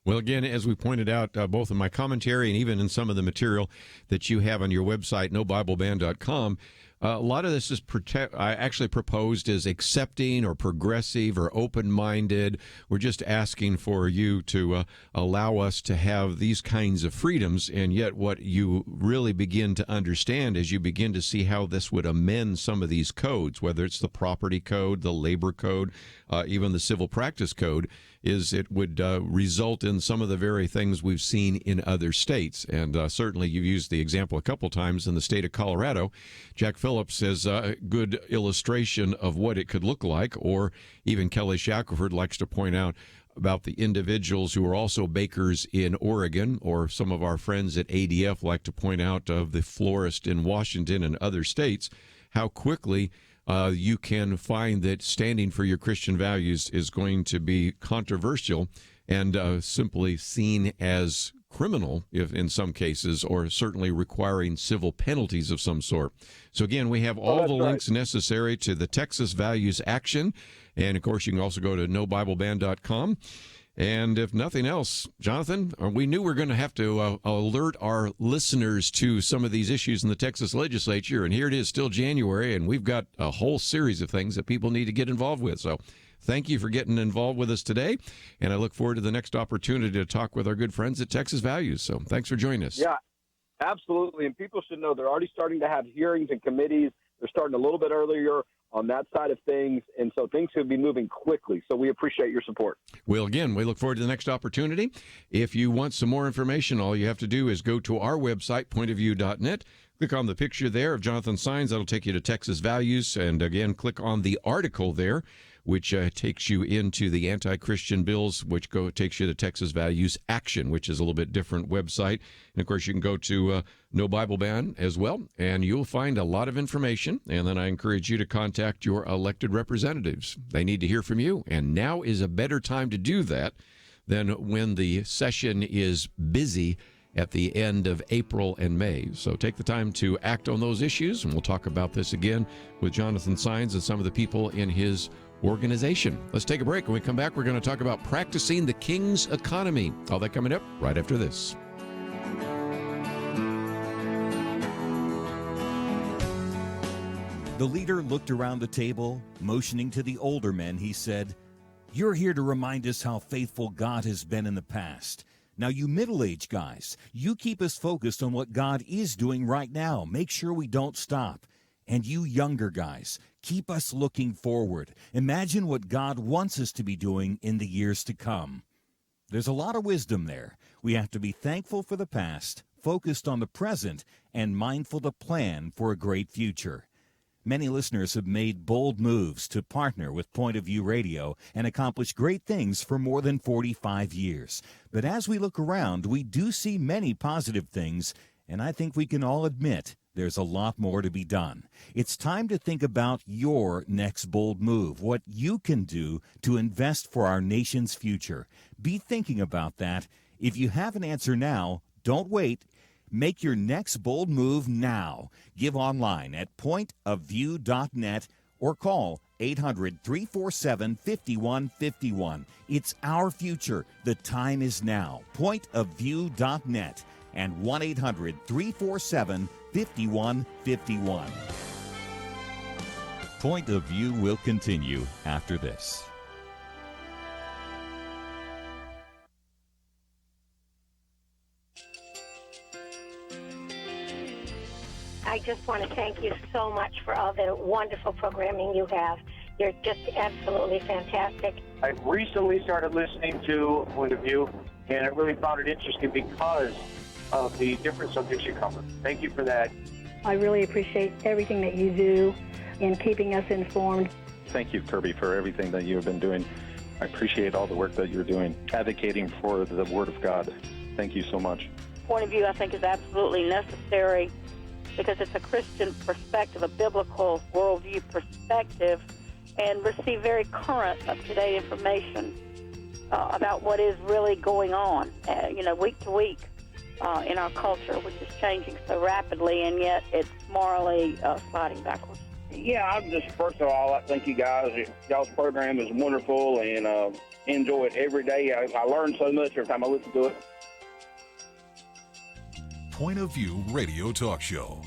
Well, again, as we pointed out, both in my commentary and even in some of the material that you have on your website, nobibleban.com, a lot of this is actually proposed as accepting or progressive or open-minded. We're just asking for you to allow us to have these kinds of freedoms, and yet what you really begin to understand as you begin to see how this would amend some of these codes, whether it's the property code, the labor code, even the civil practice code, is it would result in some of the very things we've seen in other states. And certainly you've used the example a couple times in the state of Colorado. Jack Phillips is a good illustration of what it could look like, or even Kelly Shackelford likes to point out about the individuals who are also bakers in Oregon, or some of our friends at ADF like to point out of the florist in Washington and other states, how quickly you can find that standing for your Christian values is going to be controversial and simply seen as criminal if in some cases, or certainly requiring civil penalties of some sort. So again, we have all the links necessary to the Texas Values Action. And of course, you can also go to nobibleban.com. And if nothing else, Jonathan, we knew we were going to have to alert our listeners to some of these issues in the Texas legislature. And here it is, still January, and we've got a whole series of things that people need to get involved with. So thank you for getting involved with us today. And I look forward to the next opportunity to talk with our good friends at Texas Values. So thanks for joining us. Yeah, absolutely. And people should know they're already starting to have hearings and committees. They're starting a little bit earlier on that side of things, and so things could be moving quickly. So we appreciate your support. Well, again, we look forward to the next opportunity. If you want some more information, all you have to do is go to our website, pointofview.net. Click on the picture there of Jonathan Saenz. That'll take you to Texas Values. And again, click on the article there, which takes you into the anti-Christian bills, which takes you to Texas Values Action, which is a little bit different website. And, of course, you can go to No Bible Ban as well, and you'll find a lot of information. And then I encourage you to contact your elected representatives. They need to hear from you, and now is a better time to do that than when the session is busy at the end of April and May. So take the time to act on those issues, and we'll talk about this again with Jonathan Saenz and some of the people in his organization. Let's take a break. When we come back, we're going to talk about practicing the king's economy. All that coming up right after this. The leader looked around the table, motioning to the older men. He said, "You're here to remind us how faithful God has been in the past. Now, you middle-aged guys, you keep us focused on what God is doing right now. Make sure we don't stop. And you younger guys, keep us looking forward. Imagine what God wants us to be doing in the years to come." There's a lot of wisdom there. We have to be thankful for the past, focused on the present, and mindful to plan for a great future. Many listeners have made bold moves to partner with Point of View Radio and accomplish great things for more than 45 years. But as we look around, we do see many positive things, and I think we can all admit there's a lot more to be done. It's time to think about your next bold move, what you can do to invest for our nation's future. Be thinking about that. If you have an answer now, don't wait. Make your next bold move now. Give online at pointofview.net or call 800-347-5151. It's our future. The time is now. Pointofview.net and 1-800-347-5151. Point of View will continue after this. I just want to thank you so much for all the wonderful programming you have. You're just absolutely fantastic. I recently started listening to Point of View, and I really found it interesting because of the different subjects you cover. Thank you for that. I really appreciate everything that you do in keeping us informed. Thank you, Kerby, for everything that you have been doing. I appreciate all the work that you're doing, advocating for the Word of God. Thank you so much. Point of View, I think, is absolutely necessary because it's a Christian perspective, a biblical worldview perspective, and receive very current, up-to-date information about what is really going on, week to week in our culture, which is changing so rapidly, and yet it's morally sliding backwards. Yeah, first of all, I thank you guys. Y'all's program is wonderful, and enjoy it every day. I learn so much every time I listen to it. Point of View Radio Talk Show.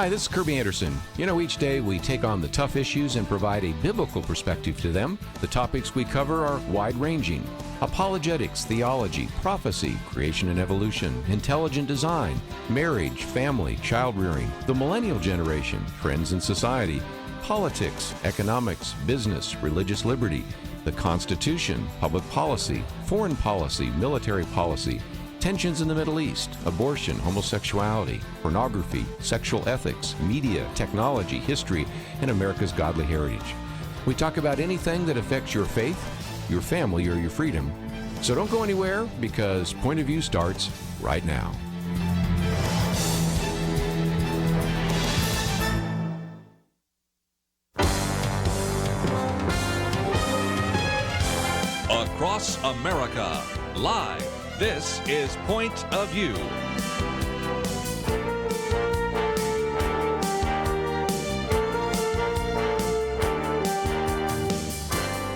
Hi, this is Kerby Anderson. You know, each day we take on the tough issues and provide a biblical perspective to them. The topics we cover are wide-ranging: apologetics, theology, prophecy, creation and evolution, intelligent design, marriage, family, child-rearing, the millennial generation, trends in society, politics, economics, business, religious liberty, the Constitution, public policy, foreign policy, military policy, tensions in the Middle East, abortion, homosexuality, pornography, sexual ethics, media, technology, history, and America's godly heritage. We talk about anything that affects your faith, your family, or your freedom. So don't go anywhere, because Point of View starts right now. Across America, live. This is Point of View.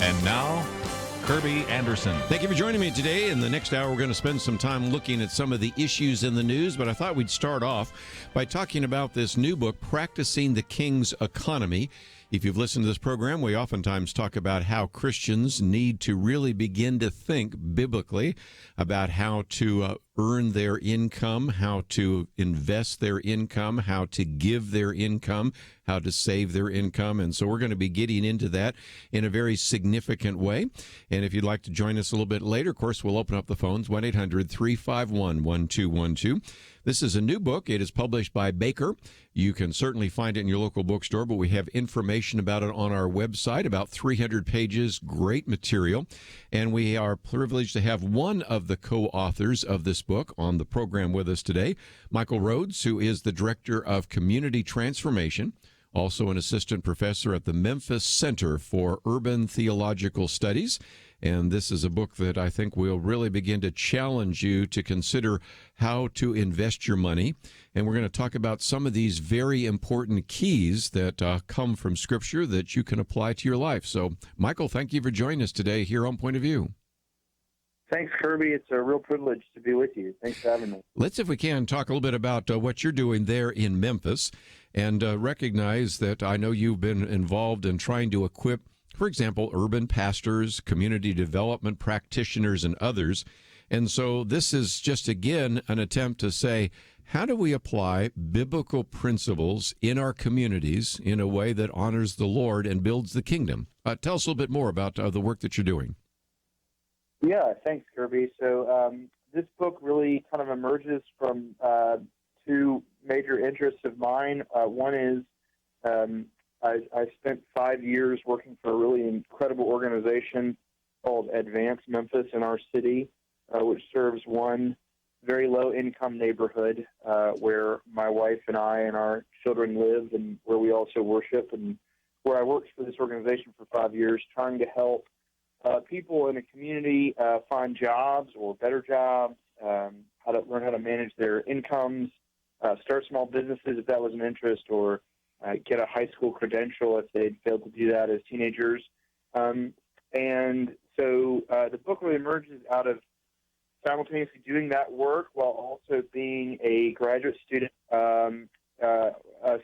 And now, Kerby Anderson. Thank you for joining me today. In the next hour, we're going to spend some time looking at some of the issues in the news, but I thought we'd start off by talking about this new book, Practicing the King's Economy. If you've listened to this program, we oftentimes talk about how Christians need to really begin to think biblically about how to earn their income, how to invest their income, how to give their income, how to save their income. And so we're going to be getting into that in a very significant way. And if you'd like to join us a little bit later, of course, we'll open up the phones, 1-800-351-1212. This is a new book. It is published by Baker. You can certainly find it in your local bookstore, but we have information about it on our website, about 300 pages, great material. And we are privileged to have one of the co-authors of this book on the program with us today, Michael Rhodes, who is the Director of Community Transformation, also an assistant professor at the Memphis Center for Urban Theological Studies. And this is a book that I think will really begin to challenge you to consider how to invest your money. And we're going to talk about some of these very important keys that come from Scripture that you can apply to your life. So, Michael, thank you for joining us today here on Point of View. Thanks, Kerby. It's a real privilege to be with you. Thanks for having me. Let's, if we can, talk a little bit about what you're doing there in Memphis, and recognize that I know you've been involved in trying to equip, for example, urban pastors, community development practitioners, and others. And so this is just, again, an attempt to say, how do we apply biblical principles in our communities in a way that honors the Lord and builds the kingdom? Tell us a little bit more about the work that you're doing. Yeah, thanks, Kerby. So this book really kind of emerges from two major interests of mine. One is I spent 5 years working for a really incredible organization called Advance Memphis in our city, which serves one very low-income neighborhood where my wife and I and our children live, and where we also worship, and where I worked for this organization for 5 years, trying to help people in a community find jobs or better jobs, how to learn how to manage their incomes, start small businesses if that was an interest, or get a high school credential if they'd failed to do that as teenagers. And so the book really emerges out of simultaneously doing that work while also being a graduate student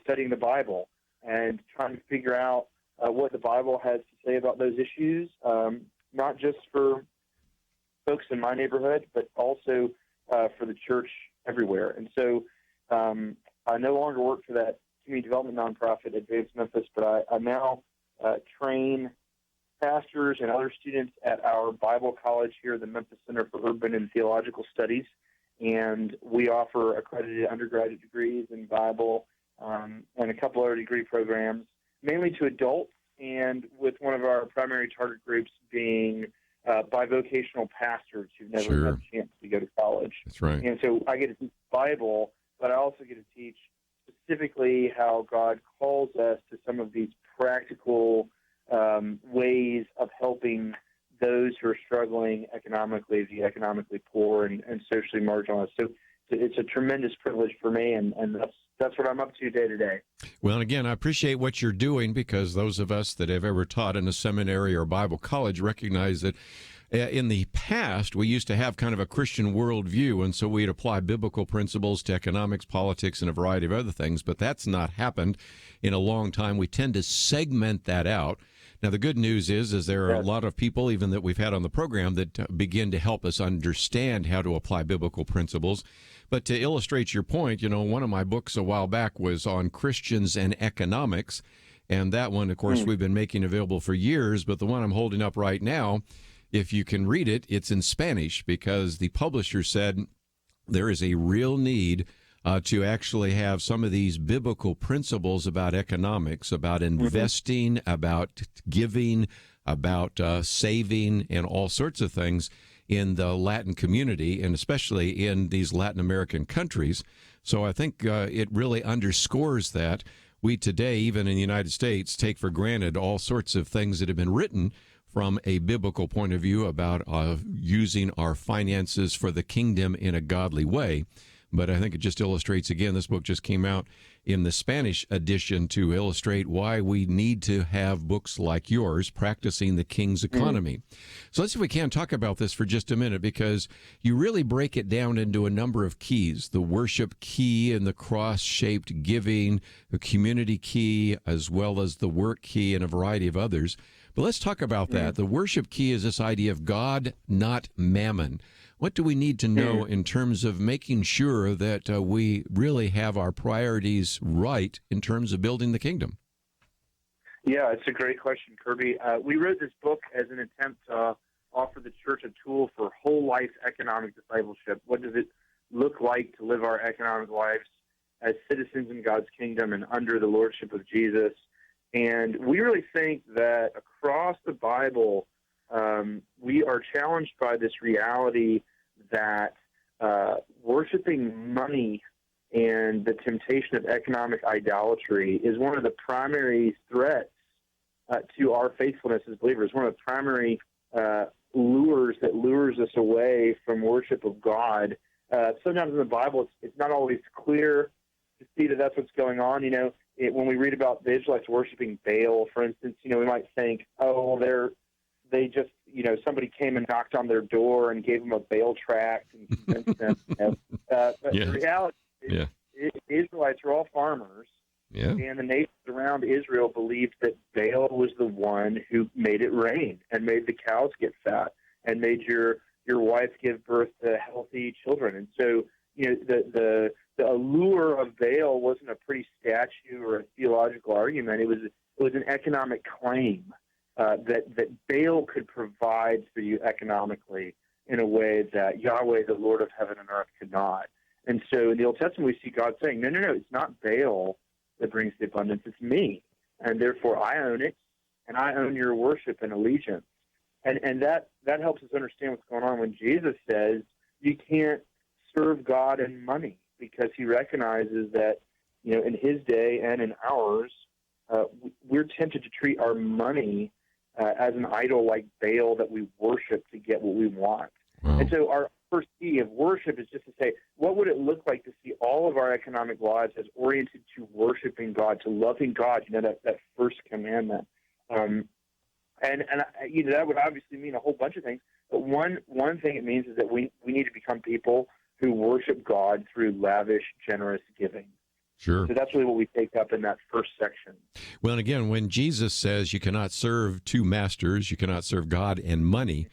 studying the Bible and trying to figure out what the Bible has to say about those issues, not just for folks in my neighborhood, but also for the church everywhere. And so I no longer work for that community development nonprofit, Advance Memphis, but I now train pastors and other students at our Bible college here, the Memphis Center for Urban and Theological Studies, and we offer accredited undergraduate degrees in Bible and a couple other degree programs, mainly to adults, and with one of our primary target groups being bivocational pastors who've never had a chance to go to college. That's right. And so I get to teach Bible, but I also get to teach specifically how God calls us to some of these practical ways of helping those who are struggling economically, the economically poor and socially marginalized. So it's a tremendous privilege for me, and that's what I'm up to day to day. Well, and again, I appreciate what you're doing, because those of us that have ever taught in a seminary or Bible college recognize that in the past, we used to have kind of a Christian worldview, and so we'd apply biblical principles to economics, politics, and a variety of other things, but that's not happened in a long time. We tend to segment that out. Now, the good news is there are a lot of people, even that we've had on the program, that begin to help us understand how to apply biblical principles. But to illustrate your point, one of my books a while back was on Christians and economics, and that one, of course, we've been making available for years, but the one I'm holding up right now, if you can read it, it's in Spanish, because the publisher said there is a real need to actually have some of these biblical principles about economics, about investing, about giving, about saving, and all sorts of things in the Latin community, and especially in these Latin American countries. So I think it really underscores that we today, even in the United States, take for granted all sorts of things that have been written from a biblical point of view about using our finances for the kingdom in a godly way. But I think it just illustrates, again, this book just came out in the Spanish edition to illustrate why we need to have books like yours, Practicing the King's Economy. So let's see if we can talk about this for just a minute, because you really break it down into a number of keys: the worship key and the cross-shaped giving, the community key, as well as the work key, and a variety of others. But let's talk about that. The worship key is this idea of God, not mammon. What do we need to know in terms of making sure that we really have our priorities right in terms of building the kingdom? Yeah, it's a great question, Kerby. We wrote this book as an attempt to offer the church a tool for whole life economic discipleship. What does it look like to live our economic lives as citizens in God's kingdom and under the lordship of Jesus? And we really think that across the Bible, we are challenged by this reality that worshiping money and the temptation of economic idolatry is one of the primary threats to our faithfulness as believers, one of the primary lures that lures us away from worship of God. Sometimes in the Bible, it's not always clear to see that that's what's going on. When we read about the Israelites worshiping Baal, for instance, we might think, they just, somebody came and knocked on their door and gave them a Baal tract and convinced them. But the reality is, Israelites are all farmers, and the nations around Israel believed that Baal was the one who made it rain and made the cows get fat and made your wife give birth to healthy children. And so, the allure of Baal wasn't a pretty statue or a theological argument. It was an economic claim that Baal could provide for you economically in a way that Yahweh, the Lord of heaven and earth, could not. And so in the Old Testament, we see God saying, no, it's not Baal that brings the abundance, it's me. And therefore I own it, and I own your worship and allegiance. And that helps us understand what's going on when Jesus says you can't serve God and money, because he recognizes that, in his day and in ours, we're tempted to treat our money as an idol like Baal that we worship to get what we want. Wow. And so our first key of worship is just to say, what would it look like to see all of our economic lives as oriented to worshiping God, to loving God, that first commandment. And that would obviously mean a whole bunch of things. But one thing it means is that we need to become people who worship God through lavish, generous giving. Sure. So that's really what we take up in that first section. Well, and again, when Jesus says you cannot serve two masters, you cannot serve God and money,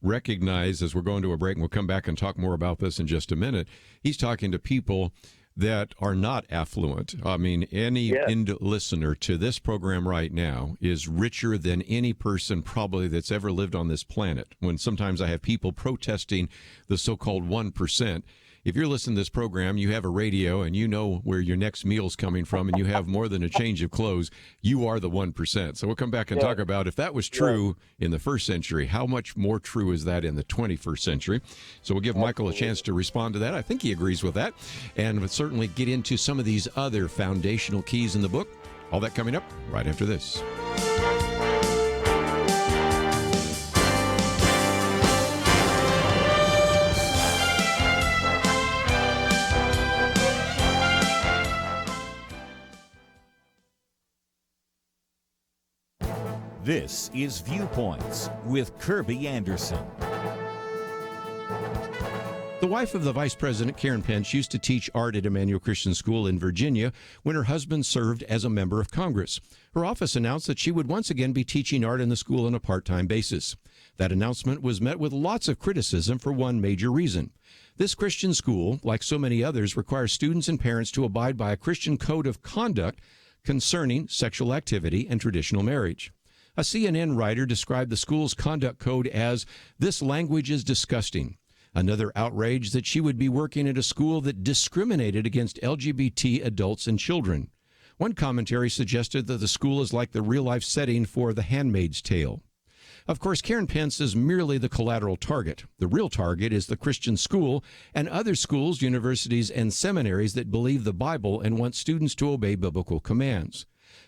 recognize, as we're going to a break, and we'll come back and talk more about this in just a minute, he's talking to people that are not affluent. I mean, any listener to this program right now is richer than any person probably that's ever lived on this planet. When sometimes I have people protesting the so-called 1%, if you're listening to this program, you have a radio, and you know where your next meal's coming from, and you have more than a change of clothes, you are the 1%. So we'll come back and talk about if that was true in the first century, how much more true is that in the 21st century? So we'll give Michael a chance to respond to that. I think he agrees with that. And we'll certainly get into some of these other foundational keys in the book. All that coming up right after this. This is Viewpoints with Kerby Anderson. The wife of the Vice President, Karen Pence, used to teach art at Emmanuel Christian School in Virginia when her husband served as a member of Congress. Her office announced that she would once again be teaching art in the school on a part-time basis. That announcement was met with lots of criticism for one major reason. This Christian school, like so many others, requires students and parents to abide by a Christian code of conduct concerning sexual activity and traditional marriage. A CNN writer described the school's conduct code as, "This language is disgusting." Another outrage that she would be working at a school that discriminated against LGBT adults and children. One commentary suggested that the school is like the real-life setting for The Handmaid's Tale. Of course, Karen Pence is merely the collateral target. The real target is the Christian school and other schools, universities, and seminaries that believe the Bible and want students to obey biblical commands.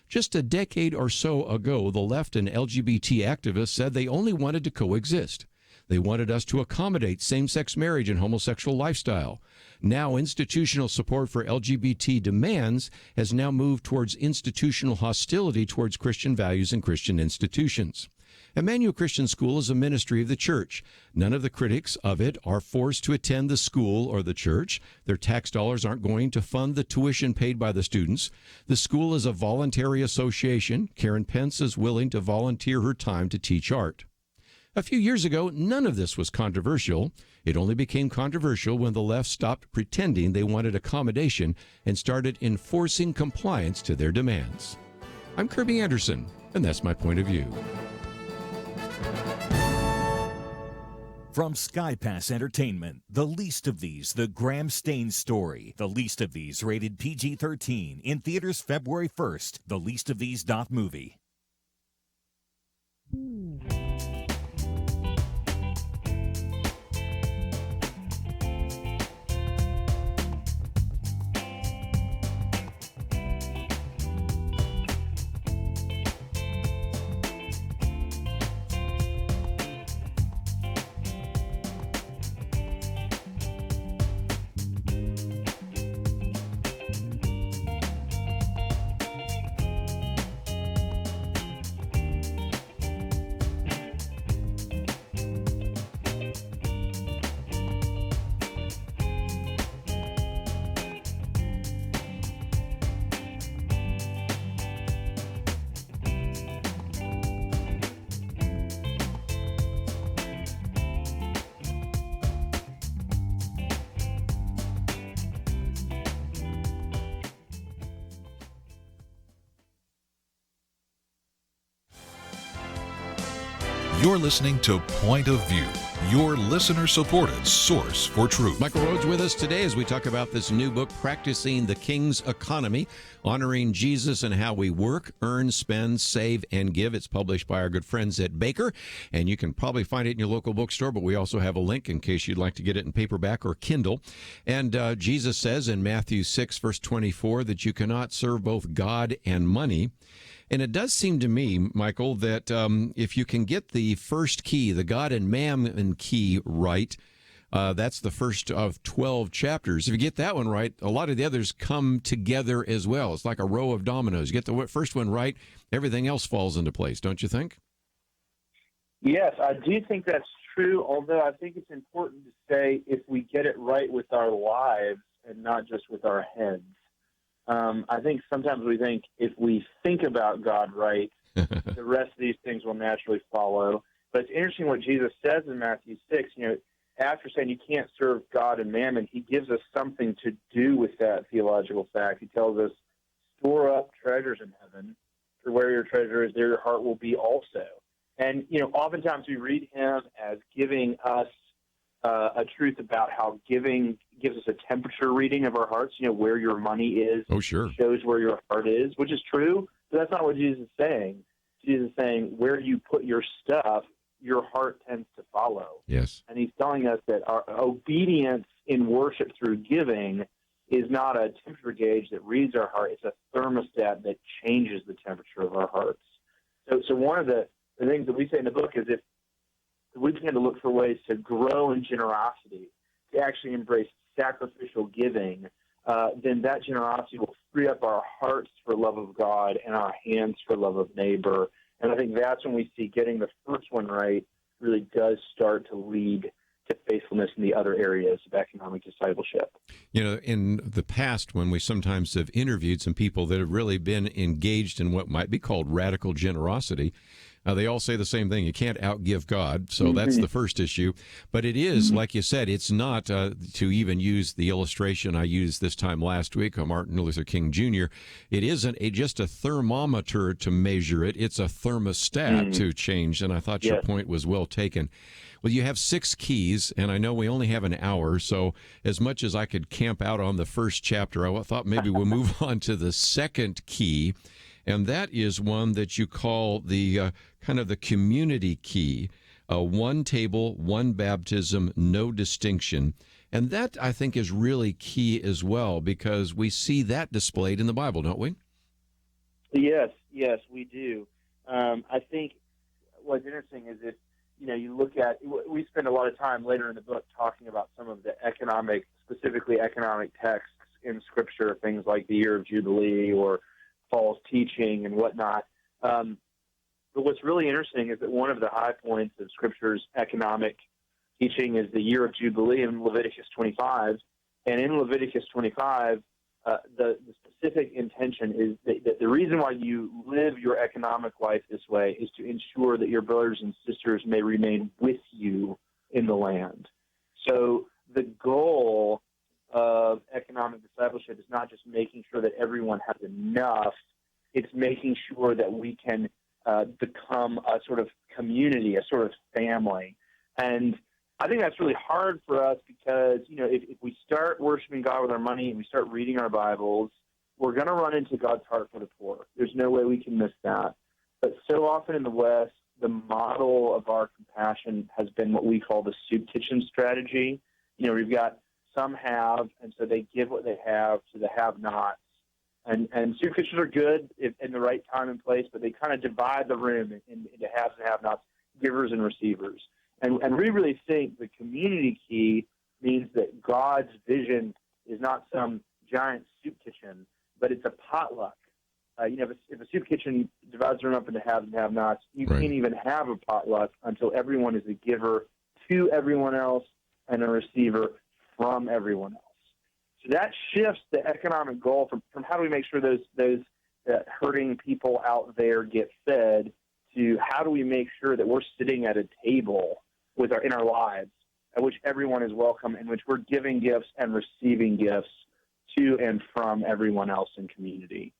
Just a decade or so ago, the left and LGBT activists said they only wanted to coexist. They wanted us to accommodate same-sex marriage and homosexual lifestyle. Now, institutional support for LGBT demands has now moved towards institutional hostility towards Christian values and Christian institutions. Emmanuel Christian School is a ministry of the church. None of the critics of it are forced to attend the school or the church. Their tax dollars aren't going to fund the tuition paid by the students. The school is a voluntary association. Karen Pence is willing to volunteer her time to teach art. A few years ago, none of this was controversial. It only became controversial when the left stopped pretending they wanted accommodation and started enforcing compliance to their demands. I'm Kerby Anderson, and that's my point of view. From Sky Pass Entertainment, The Least of These, The Graham Staines Story. The Least of These, rated PG-13, in theaters February 1st. TheLeastOfThese.movie. You're listening to Point of View, your listener-supported source for truth. Michael Rhodes with us today as we talk about this new book, Practicing the King's Economy, Honoring Jesus and How We Work, Earn, Spend, Save, and Give. It's published by our good friends at Baker, and you can probably find it in your local bookstore, but we also have a link in case you'd like to get it in paperback or Kindle. And Jesus says in Matthew 6, verse 24, that you cannot serve both God and money. And it does seem to me, Michael, that if you can get the first key, the God and Mammon key right, that's the first of 12 chapters. If you get that one right, a lot of the others come together as well. It's like a row of dominoes. You get the first one right, everything else falls into place, don't you think? Yes, I do think that's true, although I think it's important to say if we get it right with our lives and not just with our heads. I think sometimes we think if we think about God right, the rest of these things will naturally follow. But it's interesting what Jesus says in Matthew 6. After saying you can't serve God and mammon, he gives us something to do with that theological fact. He tells us, store up treasures in heaven, for where your treasure is, there your heart will be also. And, oftentimes we read him as giving us a truth about how giving gives us a temperature reading of our hearts, where your money is. Oh, sure. Shows where your heart is, which is true, but that's not what Jesus is saying. Jesus is saying where you put your stuff, your heart tends to follow. Yes. And he's telling us that our obedience in worship through giving is not a temperature gauge that reads our heart. It's a thermostat that changes the temperature of our hearts. So one of the things that we say in the book is if we begin to look for ways to grow in generosity, to actually embrace sacrificial giving, then that generosity will free up our hearts for love of God and our hands for love of neighbor. And I think that's when we see getting the first one right really does start to lead to faithfulness in the other areas of economic discipleship. You know, in the past, when we sometimes have interviewed some people that have really been engaged in what might be called radical generosity, they all say the same thing. You can't outgive God, so that's the first issue. But it is, like you said, it's not, to even use the illustration I used this time last week on Martin Luther King Jr., it isn't just a thermometer to measure it. It's a thermostat to change, and I thought your point was well taken. Well, you have 6 keys, and I know we only have an hour, so as much as I could camp out on the first chapter, I thought maybe we'll move on to the second key, and that is one that you call the kind of the community key, one table, one baptism, no distinction. And that, I think, is really key as well, because we see that displayed in the Bible, don't we? Yes, we do. I think what's interesting is if, you look at, we spend a lot of time later in the book talking about some of the specifically economic texts in Scripture, things like the year of Jubilee or Paul's teaching and whatnot. But what's really interesting is that one of the high points of Scripture's economic teaching is the year of Jubilee in Leviticus 25. And in Leviticus 25, the specific intention is that the reason why you live your economic life this way is to ensure that your brothers and sisters may remain with you in the land. So the goal of economic discipleship is not just making sure that everyone has enough, it's making sure that we can become a sort of community, a sort of family. And I think that's really hard for us because, if we start worshiping God with our money and we start reading our Bibles, we're going to run into God's heart for the poor. There's no way we can miss that. But so often in the West, the model of our compassion has been what we call the soup kitchen strategy. We've got some have, and so they give what they have to the have-nots. And soup kitchens are good in the right time and place, but they kind of divide the room into haves and have-nots, givers and receivers. And we really think the community key means that God's vision is not some giant soup kitchen, but it's a potluck. If a soup kitchen divides the room up into haves and have-nots, you can't even have a potluck until everyone is a giver to everyone else and a receiver from everyone else. So that shifts the economic goal from how do we make sure those hurting people out there get fed to how do we make sure that we're sitting at a table in our lives at which everyone is welcome, in which we're giving gifts and receiving gifts to and from everyone else in community.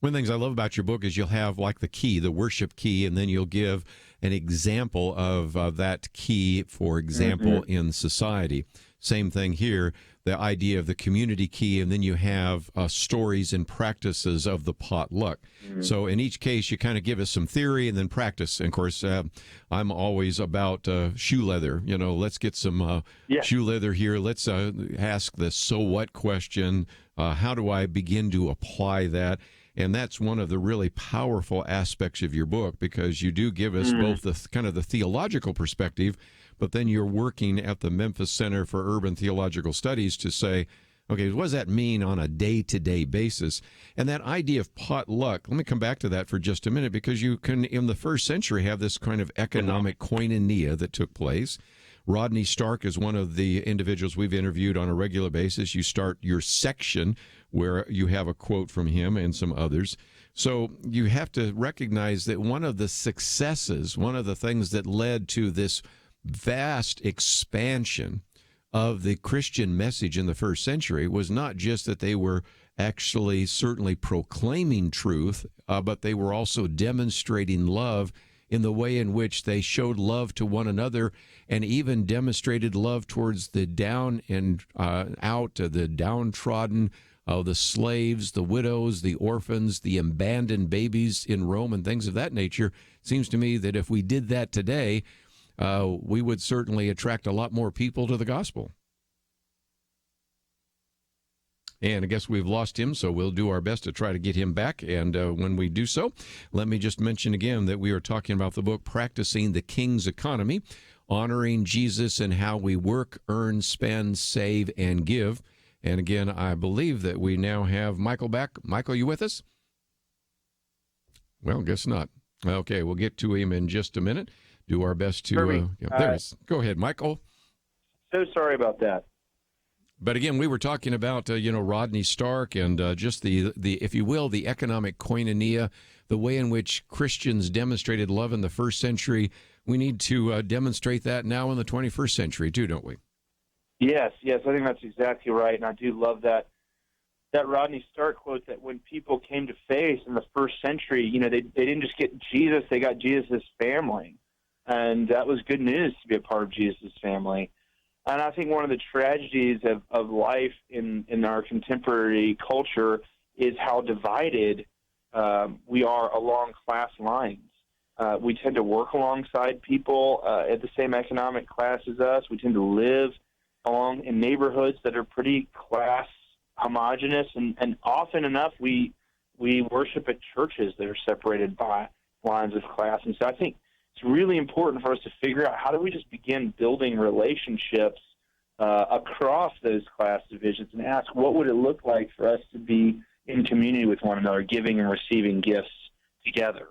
One of the things I love about your book is you'll have like the key, the worship key, and then you'll give an example of that key, for example, in society. Same thing here, the idea of the community key, and then you have stories and practices of the potluck. So in each case, you kind of give us some theory and then practice. And of course, I'm always about shoe leather. Let's get some shoe leather here. Let's ask the so what question. How do I begin to apply that? And that's one of the really powerful aspects of your book, because you do give us both the kind of the theological perspective, but then you're working at the Memphis Center for Urban Theological Studies to say, okay, what does that mean on a day-to-day basis? And that idea of potluck, let me come back to that for just a minute, because you can, in the first century, have this kind of economic koinonia that took place. Rodney Stark is one of the individuals we've interviewed on a regular basis. You start your section where you have a quote from him and some others. So you have to recognize that one of the successes, one of the things that led to this vast expansion of the Christian message in the first century was not just that they were actually certainly proclaiming truth, but they were also demonstrating love in the way in which they showed love to one another and even demonstrated love towards the down and out, the downtrodden, the slaves, the widows, the orphans, the abandoned babies in Rome and things of that nature. It seems to me that if we did that today, we would certainly attract a lot more people to the gospel. And I guess we've lost him, so we'll do our best to try to get him back. And when we do so, let me just mention again that we are talking about the book, Practicing the King's Economy, Honoring Jesus and How We Work, Earn, Spend, Save, and Give. And again, I believe that we now have Michael back. Michael, you with us? Well, guess not. Okay, we'll get to him in just a minute. Do our best to... Go ahead, Michael. So sorry about that. But again, we were talking about, Rodney Stark and just the, if you will, the economic koinonia, the way in which Christians demonstrated love in the first century. We need to demonstrate that now in the 21st century, too, don't we? Yes, I think that's exactly right, and I do love that Rodney Stark quote that when people came to faith in the first century, they didn't just get Jesus, they got Jesus' family, and that was good news to be a part of Jesus' family. And I think one of the tragedies of life in our contemporary culture is how divided we are along class lines. We tend to work alongside people at the same economic class as us. We tend to live along in neighborhoods that are pretty class homogenous, and often enough we worship at churches that are separated by lines of class. And so I think it's really important for us to figure out how do we just begin building relationships across those class divisions and ask what would it look like for us to be in community with one another, giving and receiving gifts together.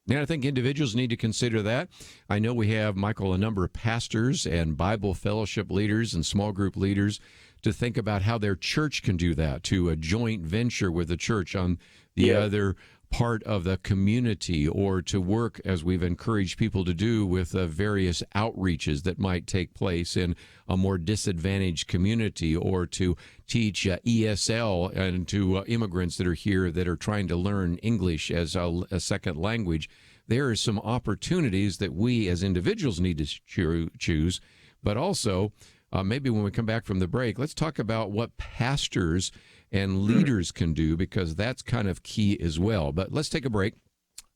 Yeah, I think individuals need to consider that. I know we have, Michael, a number of pastors and Bible fellowship leaders and small group leaders to think about how their church can do that, to a joint venture with the church on the other part of the community, or to work, as we've encouraged people to do, with various outreaches that might take place in a more disadvantaged community, or to teach ESL and to immigrants that are here that are trying to learn English as a second language. There are some opportunities that we as individuals need to choose, but also maybe when we come back from the break, let's talk about what pastors and leaders can do, because that's kind of key as well. But let's take a break.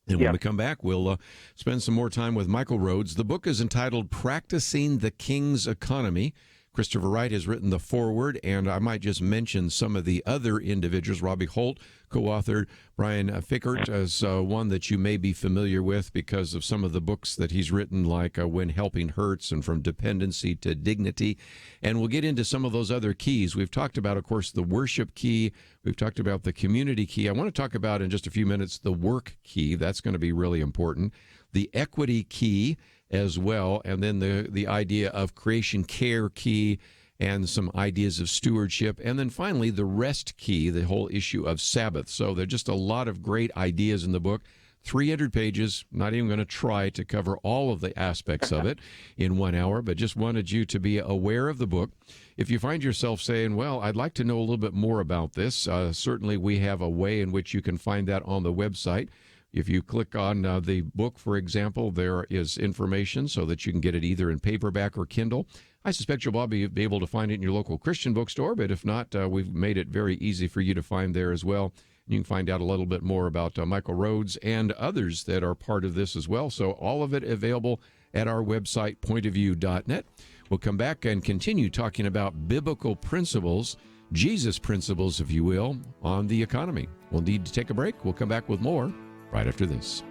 And when we come back, we'll spend some more time with Michael Rhodes. The book is entitled Practicing the King's Economy. Christopher Wright has written the foreword, and I might just mention some of the other individuals. Robbie Holt co-authored. Brian Fickert is one that you may be familiar with because of some of the books that he's written, like When Helping Hurts and From Dependency to Dignity. And we'll get into some of those other keys. We've talked about, of course, the worship key. We've talked about the community key. I want to talk about in just a few minutes the work key. That's going to be really important. The equity key as well, and then the idea of creation care key and some ideas of stewardship, and then finally the rest key, the whole issue of Sabbath. So there's just a lot of great ideas in the book. 300 pages, not even going to try to cover all of the aspects of it in 1 hour, but just wanted you to be aware of the book. If you find yourself saying, well, I'd like to know a little bit more about this, certainly we have a way in which you can find that on the website. If you click on the book, for example, there is information so that you can get it either in paperback or Kindle. I suspect you'll probably be able to find it in your local Christian bookstore, but if not, we've made it very easy for you to find there as well. You can find out a little bit more about Michael Rhodes and others that are part of this as well. So all of it available at our website, pointofview.net. We'll come back and continue talking about biblical principles, Jesus principles, if you will, on the economy. We'll need to take a break. We'll come back with more right after this.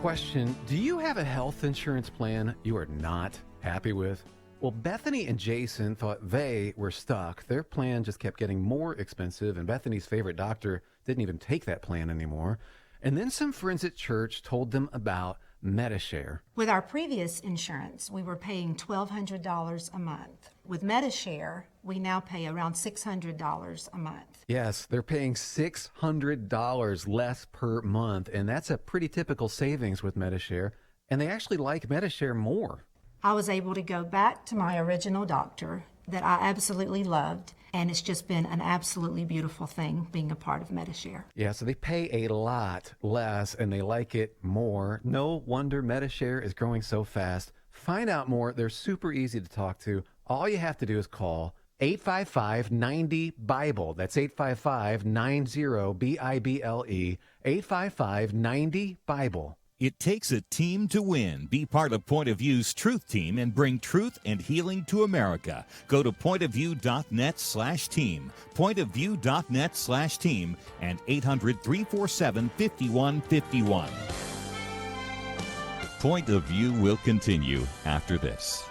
Question: do you have a health insurance plan you are not happy with? Well, Bethany and Jason thought they were stuck. Their plan just kept getting more expensive, and Bethany's favorite doctor didn't even take that plan anymore. And then some friends at church told them about MediShare. With our previous insurance, we were paying $1,200 a month. With MediShare, we now pay around $600 a month. Yes, they're paying $600 less per month, and that's a pretty typical savings with MediShare. And they actually like MediShare more. I was able to go back to my original doctor that I absolutely loved, and it's just been an absolutely beautiful thing being a part of MediShare. Yeah, so they pay a lot less and they like it more. No wonder MediShare is growing so fast. Find out more. They're super easy to talk to. All you have to do is call 855-90-BIBLE. That's 855-90-BIBLE. 855-90-BIBLE. It takes a team to win. Be part of Point of View's Truth Team and bring truth and healing to America. Go to pointofview.net/team, pointofview.net/team, and 800-347-5151. Point of View will continue after this.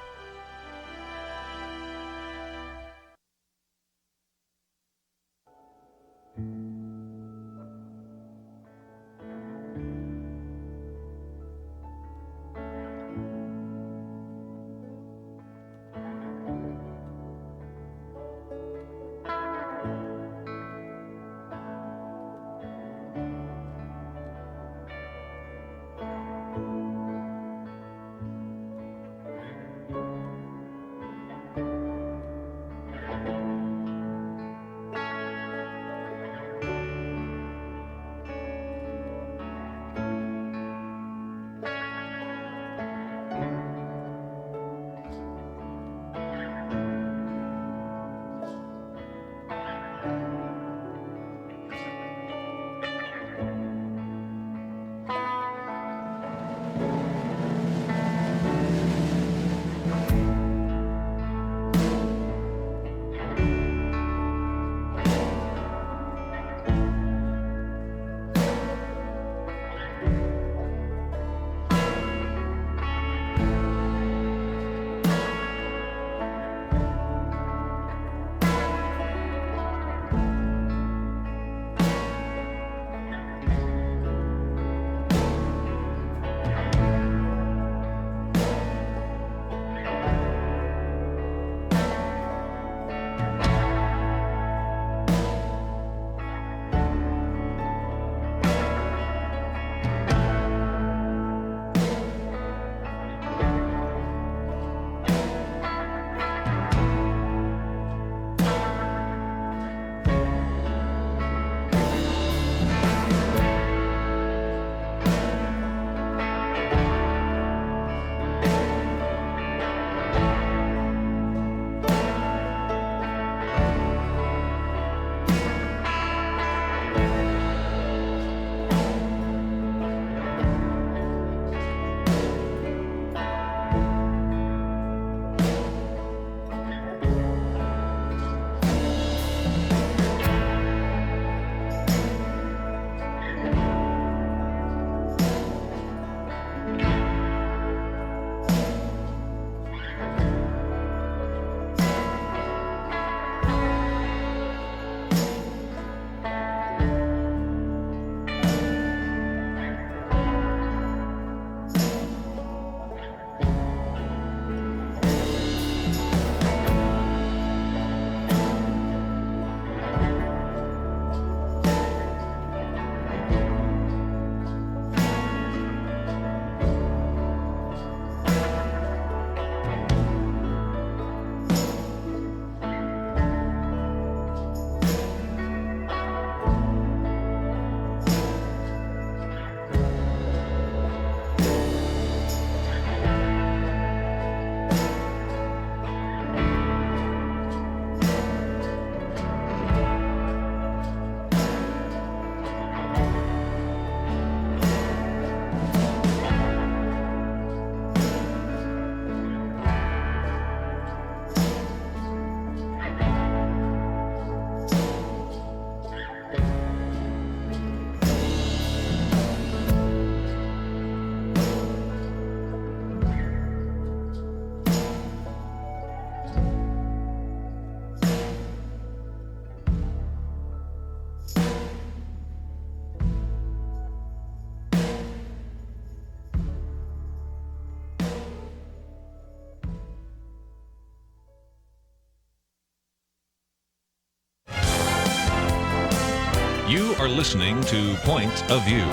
You are listening to Point of View.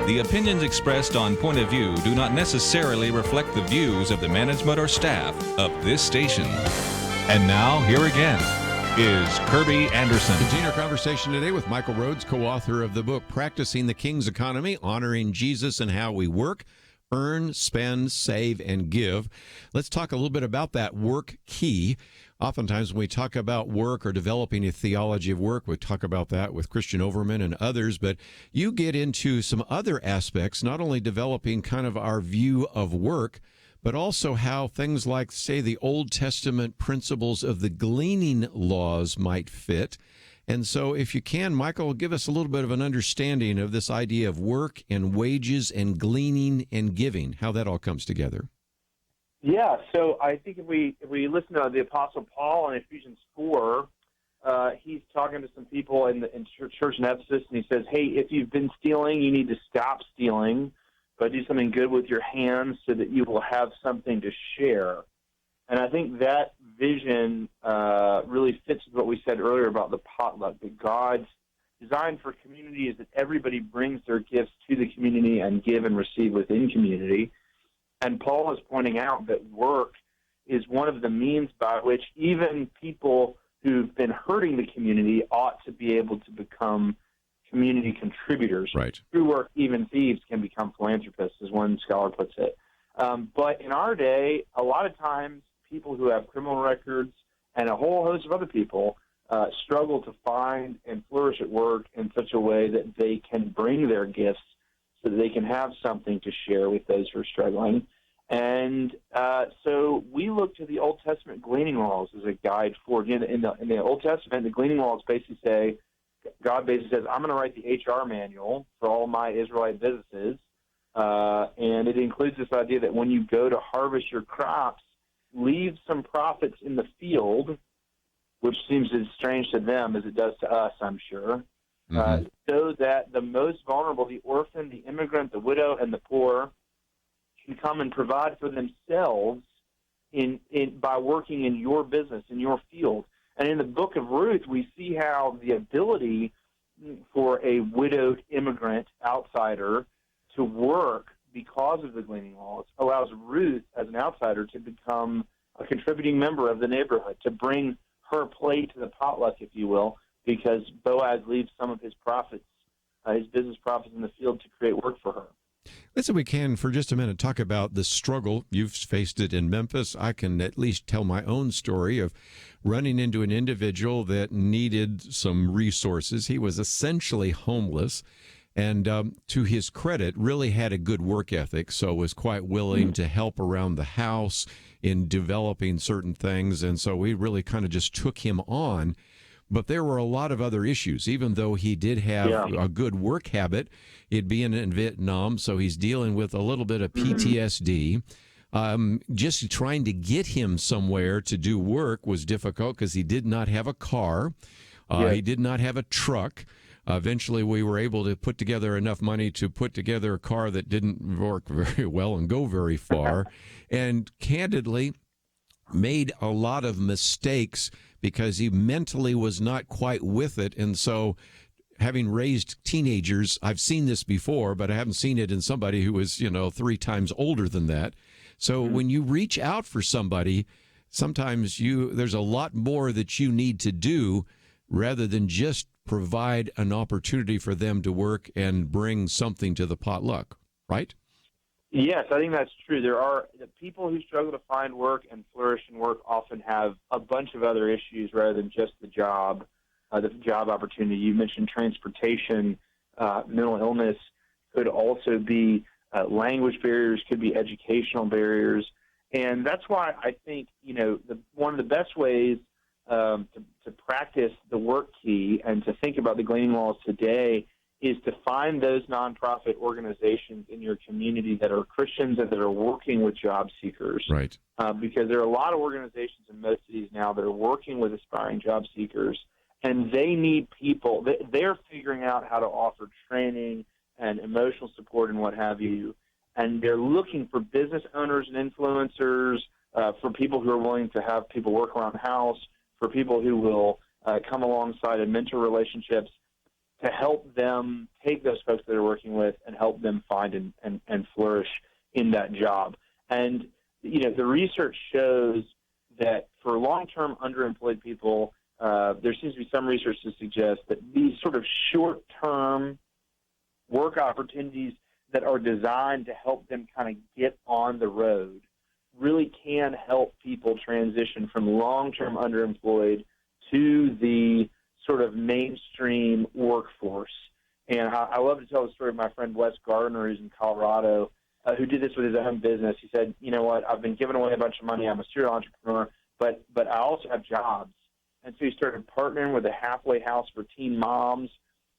The opinions expressed on Point of View do not necessarily reflect the views of the management or staff of this station. And now, here again is Kerby Anderson. Continue our conversation today with Michael Rhodes, co-author of the book Practicing the King's Economy, Honoring Jesus and How We Work, Earn, Spend, Save, and Give. Let's talk a little bit about that work key. Oftentimes when we talk about work or developing a theology of work, we talk about that with Christian Overman and others, but you get into some other aspects, not only developing kind of our view of work, but also how things like, say, the Old Testament principles of the gleaning laws might fit. And so if you can, Michael, give us a little bit of an understanding of this idea of work and wages and gleaning and giving, how that all comes together. Yeah, so I think if we listen to the Apostle Paul in Ephesians 4, he's talking to some people in church in Ephesus, and he says, hey, if you've been stealing, you need to stop stealing, but do something good with your hands so that you will have something to share. And I think that vision really fits with what we said earlier about the potluck, that God's design for community is that everybody brings their gifts to the community and give and receive within community. And Paul is pointing out that work is one of the means by which even people who've been hurting the community ought to be able to become community contributors. Right. Through work, even thieves can become philanthropists, as one scholar puts it. But in our day, a lot of times people who have criminal records and a whole host of other people struggle to find and flourish at work in such a way that they can bring their gifts so that they can have something to share with those who are struggling. And so we look to the Old Testament gleaning laws as a guide for it. In the Old Testament, the gleaning laws basically say, God basically says, I'm going to write the HR manual for all my Israelite businesses. And it includes this idea that when you go to harvest your crops, leave some profits in the field, which seems as strange to them as it does to us, I'm sure. So that the most vulnerable, the orphan, the immigrant, the widow, and the poor can come and provide for themselves by working in your business, in your field. And in the book of Ruth, we see how the ability for a widowed immigrant outsider to work because of the gleaning laws allows Ruth, as an outsider, to become a contributing member of the neighborhood, to bring her plate to the potluck, if you will, because Boaz leaves some of his profits, his business profits in the field to create work for her. Let's, if we can, for just a minute, talk about the struggle. You've faced it in Memphis. I can at least tell my own story of running into an individual that needed some resources. He was essentially homeless and, to his credit, really had a good work ethic, so was quite willing to help around the house in developing certain things. And so we really kind of just took him on. But there were a lot of other issues, even though he did have a good work habit. He'd been in Vietnam, so he's dealing with a little bit of PTSD. Just trying to get him somewhere to do work was difficult because he did not have a car. He did not have a truck. Eventually, we were able to put together enough money to put together a car that didn't work very well and go very far. And candidly, made a lot of mistakes because he mentally was not quite with it. And so, having raised teenagers, I've seen this before, but I haven't seen it in somebody who was, 3 times older than that. So when you reach out for somebody, sometimes there's a lot more that you need to do rather than just provide an opportunity for them to work and bring something to the potluck, right? Yes, I think that's true. There are the people who struggle to find work and flourish in work often have a bunch of other issues rather than just the job opportunity. You mentioned transportation, mental illness could also be language barriers, could be educational barriers. And that's why I think, one of the best ways to practice the work key and to think about the gleaning laws today is to find those nonprofit organizations in your community that are Christians and that are working with job seekers. Right. Because there are a lot of organizations in most cities now that are working with aspiring job seekers, and they need people. They're figuring out how to offer training and emotional support and what have you, and they're looking for business owners and influencers, for people who are willing to have people work around the house, for people who will come alongside and mentor relationships to help them take those folks that they're working with and help them find and flourish in that job. And, the research shows that for long-term underemployed people, there seems to be some research to suggest that these sort of short-term work opportunities that are designed to help them kind of get on the road really can help people transition from long-term underemployed to the sort of mainstream workforce. And I love to tell the story of my friend Wes Gardner, who's in Colorado, who did this with his own business. He said, you know what, I've been giving away a bunch of money. I'm a serial entrepreneur, but I also have jobs. And so he started partnering with a halfway house for teen moms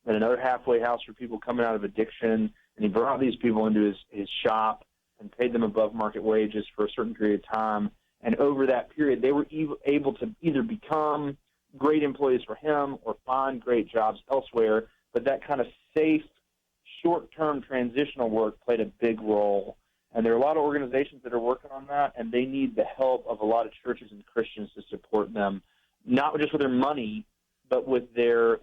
and another halfway house for people coming out of addiction. And he brought these people into his shop and paid them above market wages for a certain period of time. And over that period, they were able to either become great employees for him or find great jobs elsewhere. But that kind of safe, short-term transitional work played a big role. And there are a lot of organizations that are working on that, and they need the help of a lot of churches and Christians to support them, not just with their money, but with their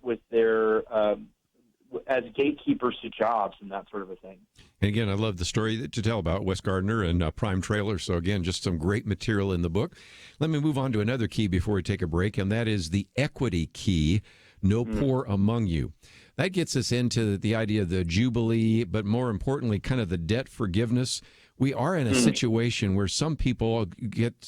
as gatekeepers to jobs and that sort of a thing. And again, I love the story to tell about Wes Gardner and Prime Trailer. So again, just some great material in the book. Let me move on to another key before we take a break, and that is the equity key, no poor among you. That gets us into the idea of the Jubilee, but more importantly, kind of the debt forgiveness. We are in a situation where some people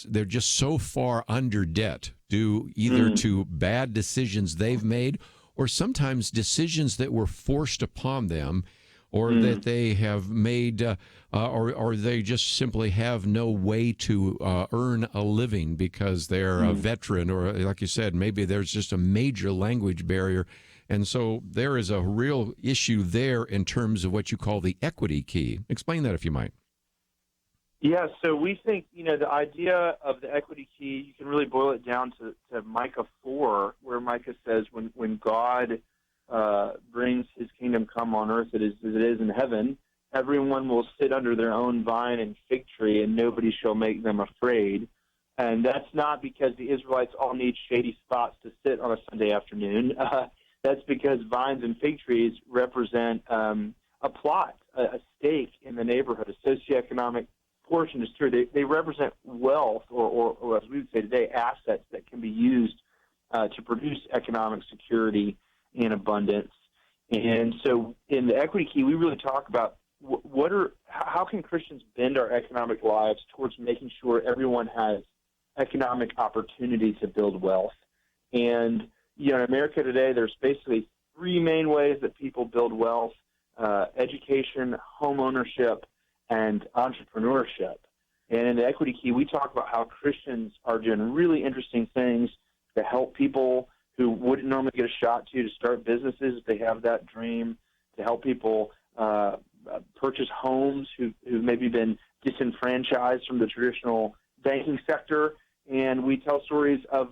they're just so far under debt due either to bad decisions they've made or sometimes decisions that were forced upon them or that they have made or they just simply have no way to earn a living because they're a veteran or, like you said, maybe there's just a major language barrier. And so there is a real issue there in terms of what you call the equity key. Explain that if you might. Yeah, so we think, the idea of the equity key, you can really boil it down to Micah 4, where Micah says when God brings his kingdom come on earth as it is in heaven, everyone will sit under their own vine and fig tree, and nobody shall make them afraid. And that's not because the Israelites all need shady spots to sit on a Sunday afternoon. That's because vines and fig trees represent a plot, a stake in the neighborhood, a socioeconomic portion is true. They represent wealth, or as we would say today, assets that can be used to produce economic security and abundance. And so in the equity key, we really talk about how can Christians bend our economic lives towards making sure everyone has economic opportunity to build wealth. And, in America today, there's basically three main ways that people build wealth: education, home ownership, and entrepreneurship. And in the equity key, we talk about how Christians are doing really interesting things to help people who wouldn't normally get a shot to start businesses if they have that dream, to help people purchase homes who've maybe been disenfranchised from the traditional banking sector. And we tell stories of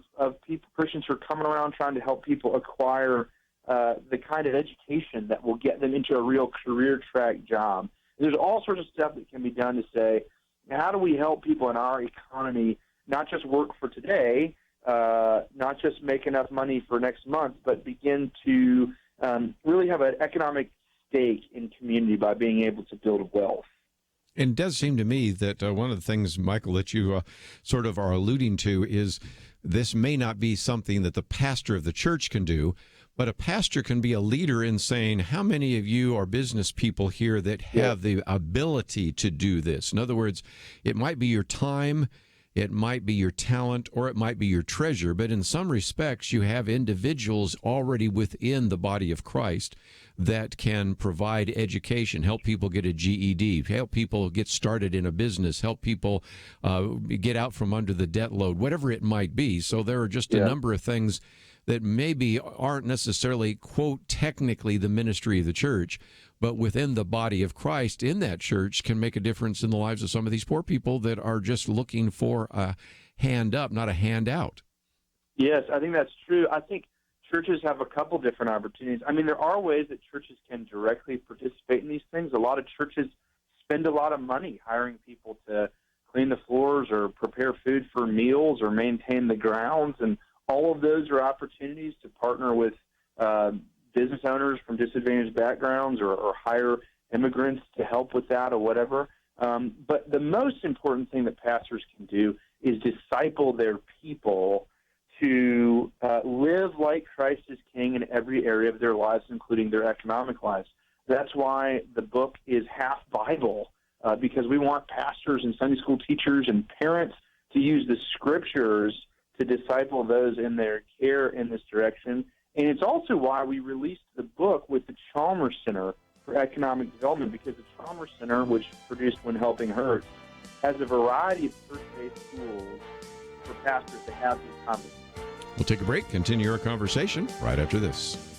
people, Christians who are coming around trying to help people acquire the kind of education that will get them into a real career track job. There's all sorts of stuff that can be done to say, how do we help people in our economy not just work for today, not just make enough money for next month, but begin to really have an economic stake in community by being able to build wealth. And it does seem to me that one of the things, Michael, that you sort of are alluding to is this may not be something that the pastor of the church can do, but a pastor can be a leader in saying, how many of you are business people here that have the ability to do this? In other words, it might be your time, it might be your talent, or it might be your treasure, but in some respects, you have individuals already within the body of Christ that can provide education, help people get a GED, help people get started in a business, help people get out from under the debt load, whatever it might be. So there are just a number of things that maybe aren't necessarily, quote, technically the ministry of the church, but within the body of Christ in that church can make a difference in the lives of some of these poor people that are just looking for a hand up, not a handout. Yes, I think that's true. I think churches have a couple different opportunities. I mean, there are ways that churches can directly participate in these things. A lot of churches spend a lot of money hiring people to clean the floors or prepare food for meals or maintain the grounds, and all of those are opportunities to partner with business owners from disadvantaged backgrounds or hire immigrants to help with that or whatever. But the most important thing that pastors can do is disciple their people to live like Christ is King in every area of their lives, including their economic lives. That's why the book is half Bible, because we want pastors and Sunday school teachers and parents to use the scriptures to disciple those in their care in this direction. And it's also why we released the book with the Chalmers Center for Economic Development, because the Chalmers Center, which produced When Helping Hurts, has a variety of church-based tools for pastors to have these conversations. We'll take a break, continue our conversation right after this.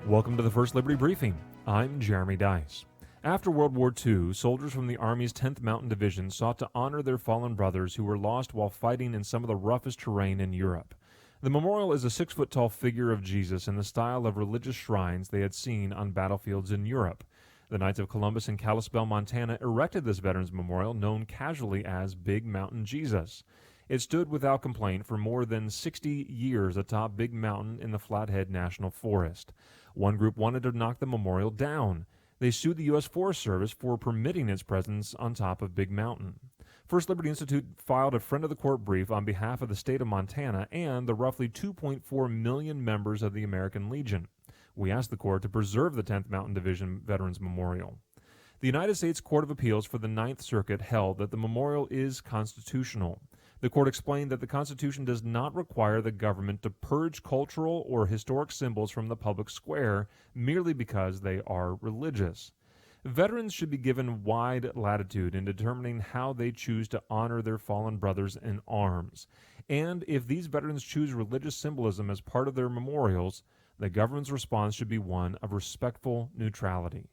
Welcome to the First Liberty Briefing. I'm Jeremy Dice. After World War II, soldiers from the Army's 10th Mountain Division sought to honor their fallen brothers who were lost while fighting in some of the roughest terrain in Europe. The memorial is a 6-foot-tall figure of Jesus in the style of religious shrines they had seen on battlefields in Europe. The Knights of Columbus in Kalispell, Montana erected this Veterans Memorial known casually as Big Mountain Jesus. It stood without complaint for more than 60 years atop Big Mountain in the Flathead National Forest. One group wanted to knock the memorial down. They sued the U.S. Forest Service for permitting its presence on top of Big Mountain. First Liberty Institute filed a friend of the court brief on behalf of the state of Montana and the roughly 2.4 million members of the American Legion. We asked the court to preserve the 10th Mountain Division Veterans Memorial. The United States Court of Appeals for the Ninth Circuit held that the memorial is constitutional. The court explained that the Constitution does not require the government to purge cultural or historic symbols from the public square merely because they are religious. Veterans should be given wide latitude in determining how they choose to honor their fallen brothers in arms. And if these veterans choose religious symbolism as part of their memorials, the government's response should be one of respectful neutrality.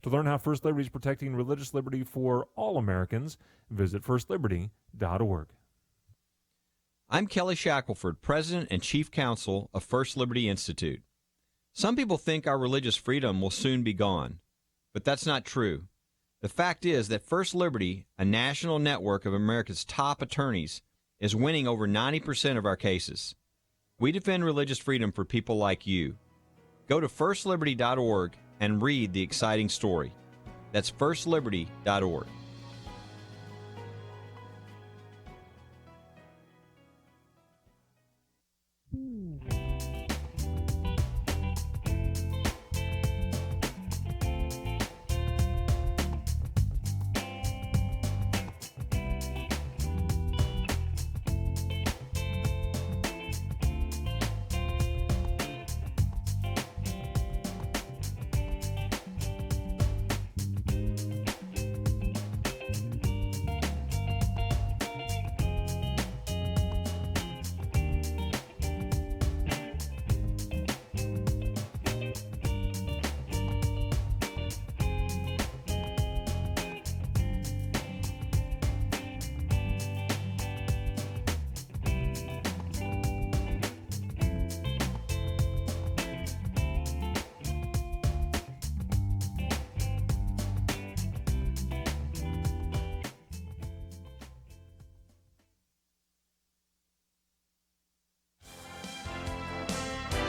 To learn how First Liberty is protecting religious liberty for all Americans, visit firstliberty.org. I'm Kelly Shackelford, President and Chief Counsel of First Liberty Institute. Some people think our religious freedom will soon be gone, but that's not true. The fact is that First Liberty, a national network of America's top attorneys, is winning over 90% of our cases. We defend religious freedom for people like you. Go to firstliberty.org and read the exciting story. That's firstliberty.org.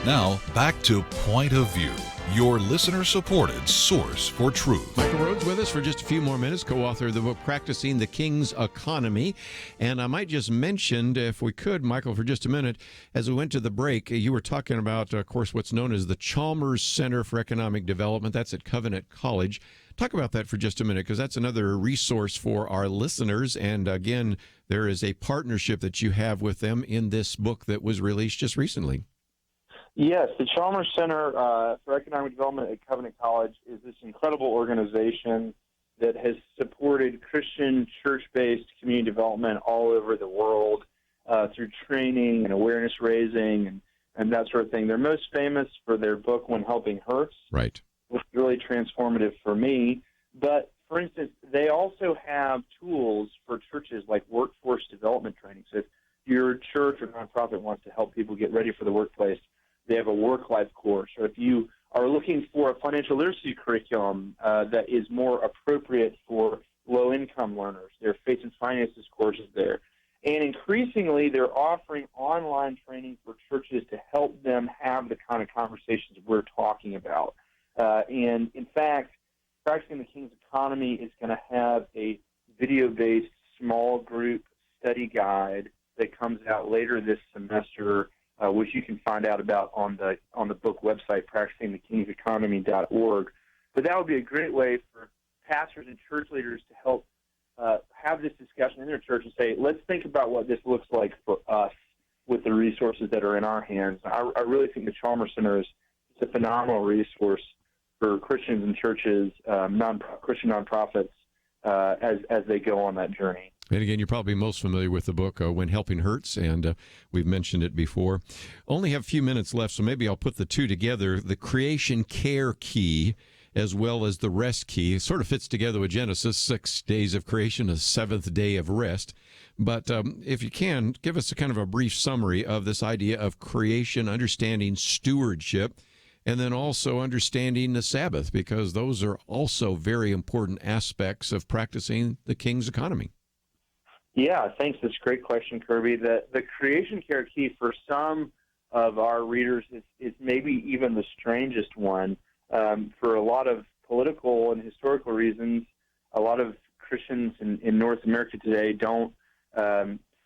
Now, back to Point of View, your listener-supported source for truth. Michael Rhodes with us for just a few more minutes, co-author of the book Practicing the King's Economy. And I might just mention, if we could, Michael, for just a minute, as we went to the break, you were talking about, of course, what's known as the Chalmers Center for Economic Development. That's at Covenant College. Talk about that for just a minute, because that's another resource for our listeners. And again, there is a partnership that you have with them in this book that was released just recently. Yes, the Chalmers Center for Economic Development at Covenant College is this incredible organization that has supported Christian church-based community development all over the world through training and awareness raising and that sort of thing. They're most famous for their book, When Helping Hurts, right, which is really transformative for me. But, for instance, they also have tools for churches like workforce development training. So your church or nonprofit wants to help people get ready for the workplace, they have a work-life course. Or if you are looking for a financial literacy curriculum that is more appropriate for low-income learners, there are faith and finances courses there. And increasingly, they're offering online training for churches to help them have the kind of conversations we're talking about. And in fact, Practicing the King's Economy is going to have a video-based small group study guide that comes out later this semester, which you can find out about on the book website, practicingthekingseconomy.org. But that would be a great way for pastors and church leaders to help have this discussion in their church and say, let's think about what this looks like for us with the resources that are in our hands. I really think the Chalmers Center is a phenomenal resource for Christians and churches, Christian nonprofits, as they go on that journey. And again, you're probably most familiar with the book, When Helping Hurts, and we've mentioned it before. Only have a few minutes left, so maybe I'll put the two together. The creation care key as well as the rest key. It sort of fits together with Genesis, 6 days of creation, a seventh day of rest. But if you can, give us a kind of a brief summary of this idea of creation, understanding stewardship, and then also understanding the Sabbath, because those are also very important aspects of practicing the King's economy. Yeah, thanks. That's a great question, Kirby. The creation care key for some of our readers is maybe even the strangest one. For a lot of political and historical reasons, a lot of Christians in North America today don't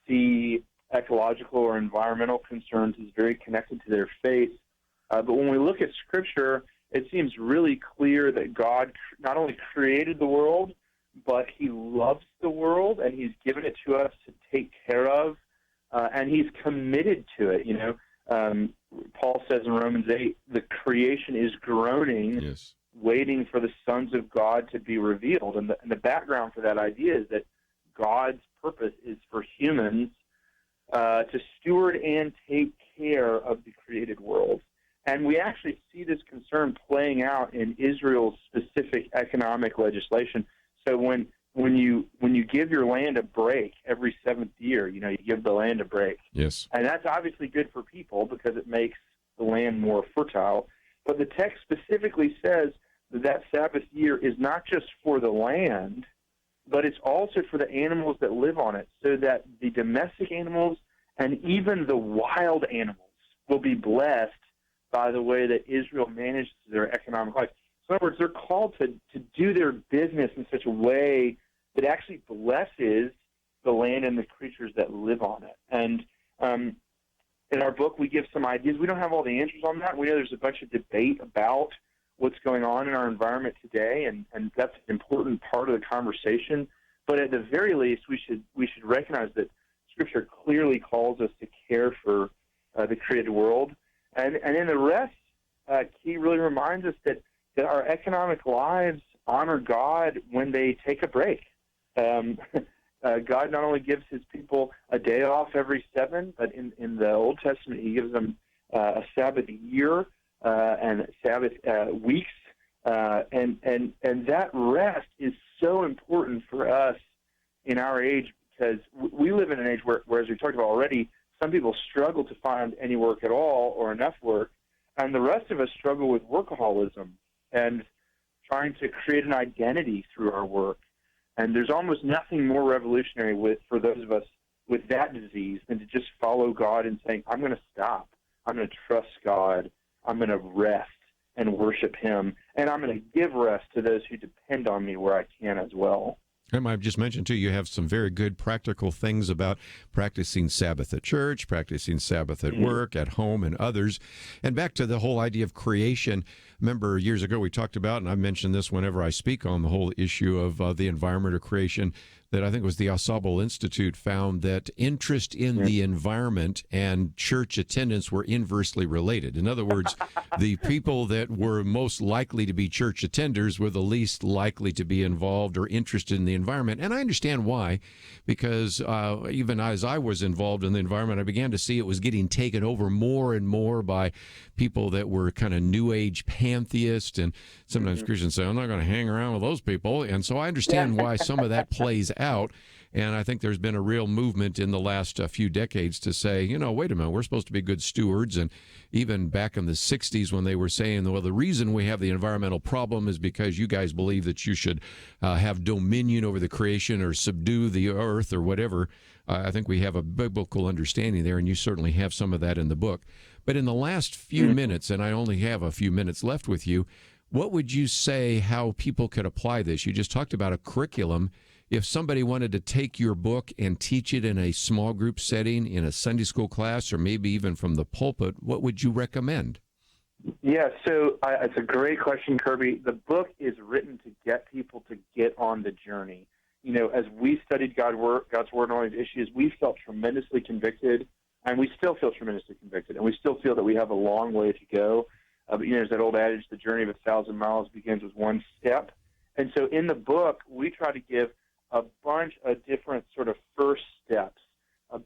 see ecological or environmental concerns as very connected to their faith. But when we look at Scripture, it seems really clear that God not only created the world, but he loves the world, and he's given it to us to take care of, and he's committed to it. You know, Paul says in Romans 8, the creation is groaning, yes, waiting for the sons of God to be revealed. And the background for that idea is that God's purpose is for humans to steward and take care of the created world. And we actually see this concern playing out in Israel's specific economic legislation. So when you give your land a break every seventh year, you give the land a break. Yes. And that's obviously good for people because it makes the land more fertile. But the text specifically says that Sabbath year is not just for the land, but it's also for the animals that live on it, so that the domestic animals and even the wild animals will be blessed by the way that Israel manages their economic life. So in other words, they're called to do their business in such a way that actually blesses the land and the creatures that live on it. And in our book, we give some ideas. We don't have all the answers on that. We know there's a bunch of debate about what's going on in our environment today, and that's an important part of the conversation. But at the very least, we should recognize that Scripture clearly calls us to care for the created world. And in the rest, he really reminds us that our economic lives honor God when they take a break. God not only gives his people a day off every 7, but in the Old Testament, he gives them a Sabbath year and Sabbath weeks. And that rest is so important for us in our age, because we live in an age where, as we talked about already, some people struggle to find any work at all or enough work, and the rest of us struggle with workaholism and trying to create an identity through our work. And there's almost nothing more revolutionary for those of us with that disease than to just follow God and saying, I'm going to stop. I'm going to trust God. I'm going to rest and worship him. And I'm going to give rest to those who depend on me where I can as well. And I've just mentioned, too, you have some very good practical things about practicing Sabbath at church, practicing Sabbath at work, at home, and others. And back to the whole idea of creation. Remember, years ago we talked about, and I mentioned this whenever I speak on the whole issue of the environment or creation, that I think it was the Ensemble Institute found that interest in the environment and church attendance were inversely related. In other words, the people that were most likely to be church attenders were the least likely to be involved or interested in the environment. And I understand why, because even as I was involved in the environment, I began to see it was getting taken over more and more by people that were kind of New Age pantheists. And sometimes Christians say, I'm not going to hang around with those people. And so I understand why some of that plays out. And I think there's been a real movement in the last few decades to say, wait a minute, we're supposed to be good stewards. And even back in the 60s when they were saying, well, the reason we have the environmental problem is because you guys believe that you should have dominion over the creation or subdue the earth or whatever. I think we have a biblical understanding there, and you certainly have some of that in the book. But in the last few minutes, and I only have a few minutes left with you, what would you say how people could apply this? You just talked about a curriculum. If somebody wanted to take your book and teach it in a small group setting, in a Sunday school class, or maybe even from the pulpit, what would you recommend? Yeah, so it's a great question, Kerby. The book is written to get people to get on the journey. As we studied God's Word on all these issues, we felt tremendously convicted, and we still feel tremendously convicted, and we still feel that we have a long way to go. But there's that old adage, the journey of 1,000 miles begins with one step. And so in the book, we try to give a bunch of different sort of first steps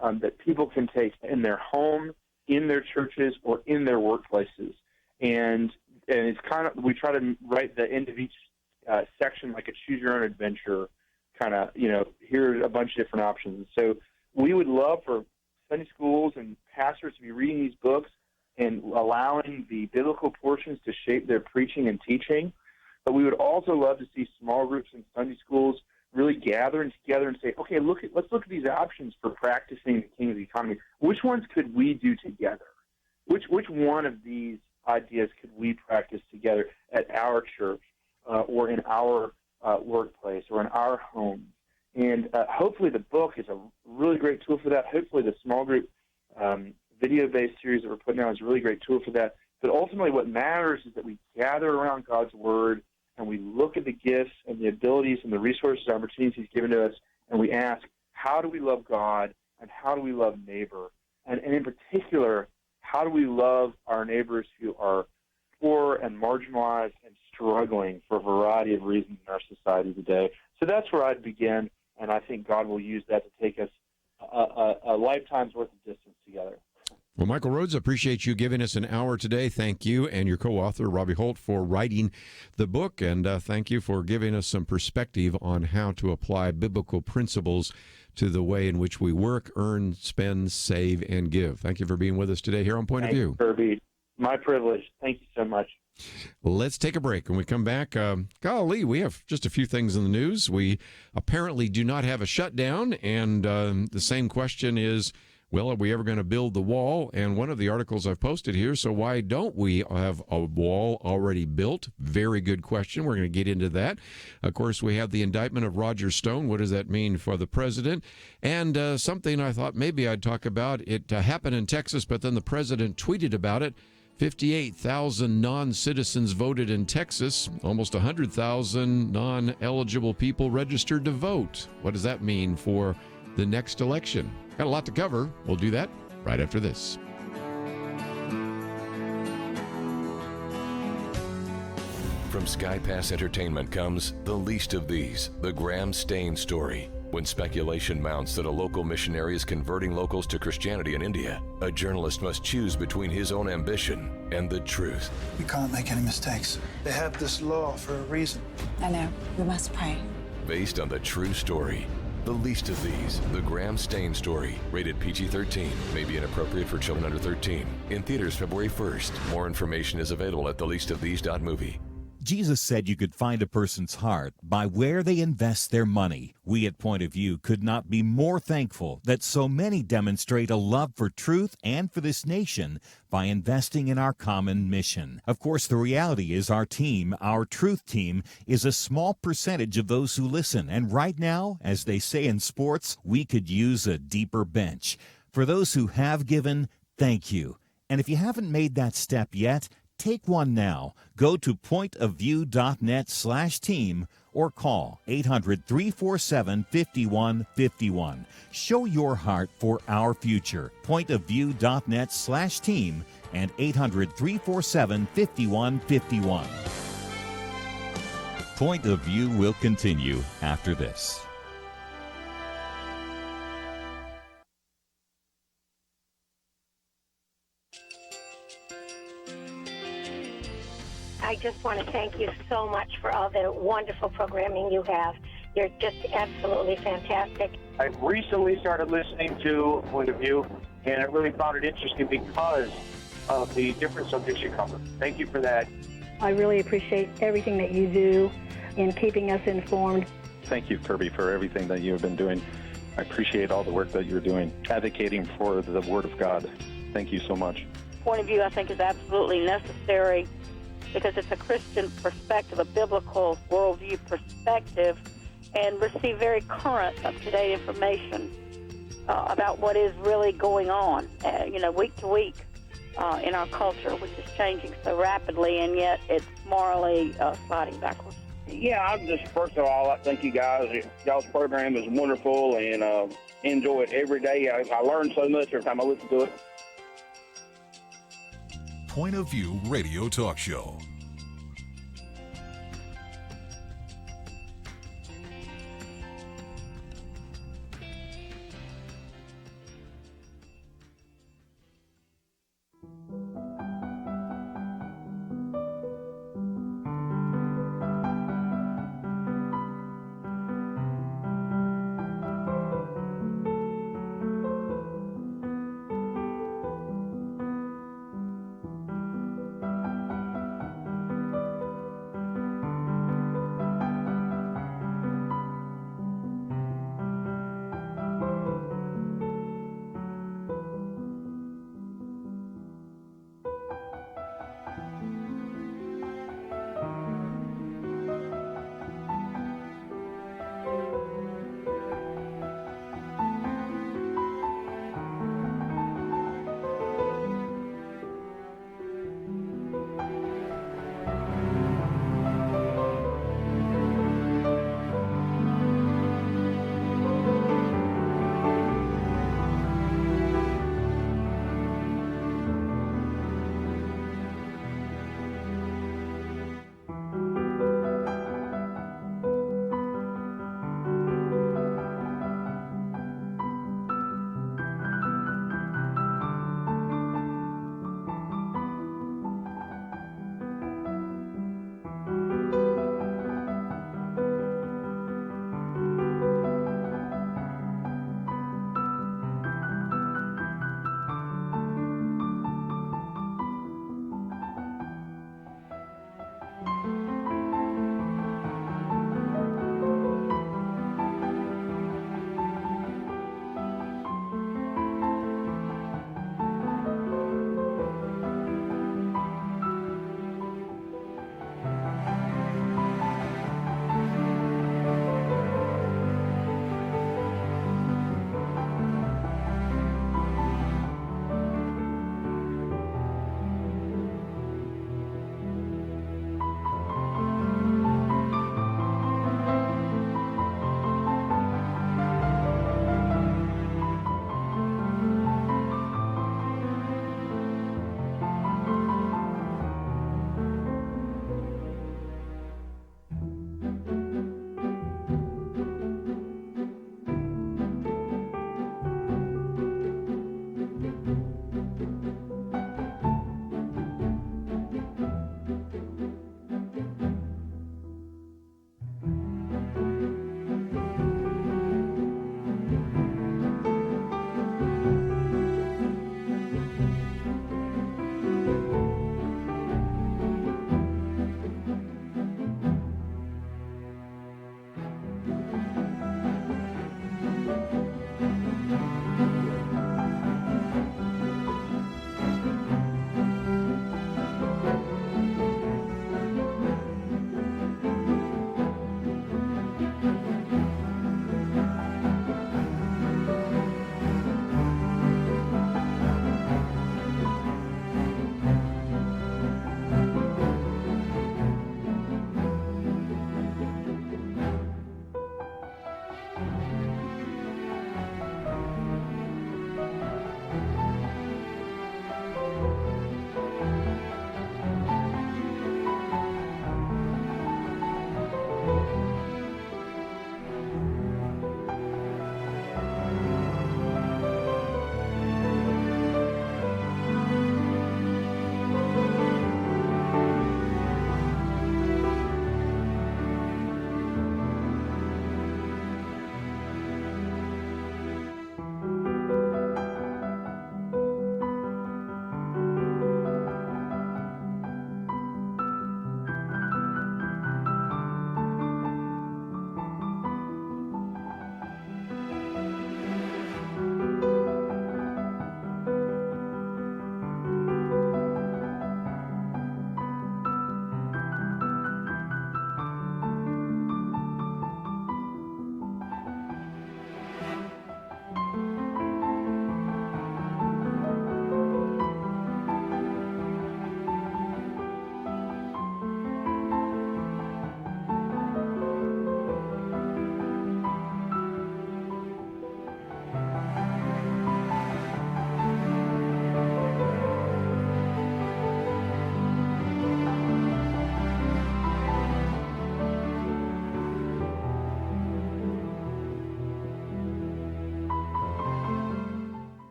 that people can take in their home, in their churches, or in their workplaces. And it's kind of, we try to write the end of each section like a choose your own adventure kind of, here's a bunch of different options. So we would love for Sunday schools and pastors to be reading these books and allowing the biblical portions to shape their preaching and teaching. But we would also love to see small groups in Sunday schools really gathering together and say, okay, let's look at these options for practicing the kingdom economy. Which ones could we do together? Which one of these ideas could we practice together at our church or in our workplace or in our homes? And hopefully the book is a really great tool for that. Hopefully the small group video-based series that we're putting out is a really great tool for that. But ultimately what matters is that we gather around God's Word and we look at the gifts and the abilities and the resources and opportunities He's given to us, and we ask, how do we love God and how do we love neighbor? And in particular, how do we love our neighbors who are poor and marginalized and struggling for a variety of reasons in our society today? So that's where I'd begin, and I think God will use that to take us a lifetime's worth of distance together. Well, Michael Rhodes, appreciate you giving us an hour today. Thank you and your co-author, Robbie Holt, for writing the book, and thank you for giving us some perspective on how to apply biblical principles to the way in which we work, earn, spend, save, and give. Thank you for being with us today here on Point of View. Kerby. My privilege. Thank you so much. Let's take a break. When we come back, golly, we have just a few things in the news. We apparently do not have a shutdown, and the same question is, well, are we ever going to build the wall? And one of the articles I've posted here, so why don't we have a wall already built? Very good question. We're going to get into that. Of course, we have the indictment of Roger Stone. What does that mean for the president? And something I thought maybe I'd talk about. It happened in Texas, but then the president tweeted about it. 58,000 non-citizens voted in Texas. Almost 100,000 non-eligible people registered to vote. What does that mean for the next election? Got a lot to cover. We'll do that right after this. From Sky Pass Entertainment comes The Least of These, the Graham Stain story. When speculation mounts that a local missionary is converting locals to Christianity in India, a journalist must choose between his own ambition and the truth. We can't make any mistakes. They have this law for a reason. I know. We must pray. Based on the true story. The Least of These, the Graham Stain story. Rated PG-13. May be inappropriate for children under 13. In theaters February 1st. More information is available at theleastofthese.movie. Jesus said you could find a person's heart by where they invest their money. We at Point of View could not be more thankful that so many demonstrate a love for truth and for this nation by investing in our common mission. Of course, the reality is our team, our truth team, is a small percentage of those who listen. And right now, as they say in sports, we could use a deeper bench. For those who have given, thank you. And if you haven't made that step yet, take one now. Go to pointofview.net/team or call 800-347-5151. Show your heart for our future. Pointofview.net/team and 800-347-5151. Point of View will continue after this. I just want to thank you so much for all the wonderful programming you have. You're just absolutely fantastic. I recently started listening to Point of View, and I really found it interesting because of the different subjects you cover. Thank you for that. I really appreciate everything that you do in keeping us informed. Thank you, Kerby, for everything that you have been doing. I appreciate all the work that you're doing, advocating for the Word of God. Thank you so much. Point of view, I think, is absolutely necessary because it's a Christian perspective, a biblical worldview perspective, and receive very current, up-to-date information about what is really going on, week to week in our culture, which is changing so rapidly, and yet it's morally sliding backwards. Yeah, I'm just, first of all, I thank you guys. Y'all's program is wonderful, and enjoy it every day. I learn so much every time I listen to it. Point of View Radio Talk Show.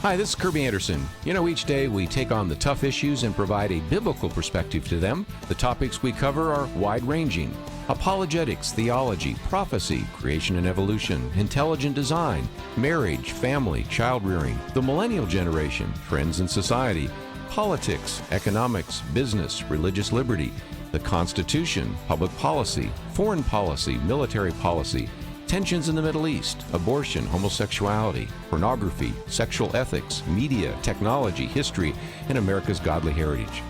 Hi, this is Kerby Anderson. Each day we take on the tough issues and provide a biblical perspective to them. The topics we cover are wide-ranging. Apologetics, theology, prophecy, creation and evolution, intelligent design, marriage, family, child-rearing, the millennial generation, trends in society, politics, economics, business, religious liberty, the Constitution, public policy, foreign policy, military policy, tensions in the Middle East, abortion, homosexuality, pornography, sexual ethics, media, technology, history, and America's godly heritage.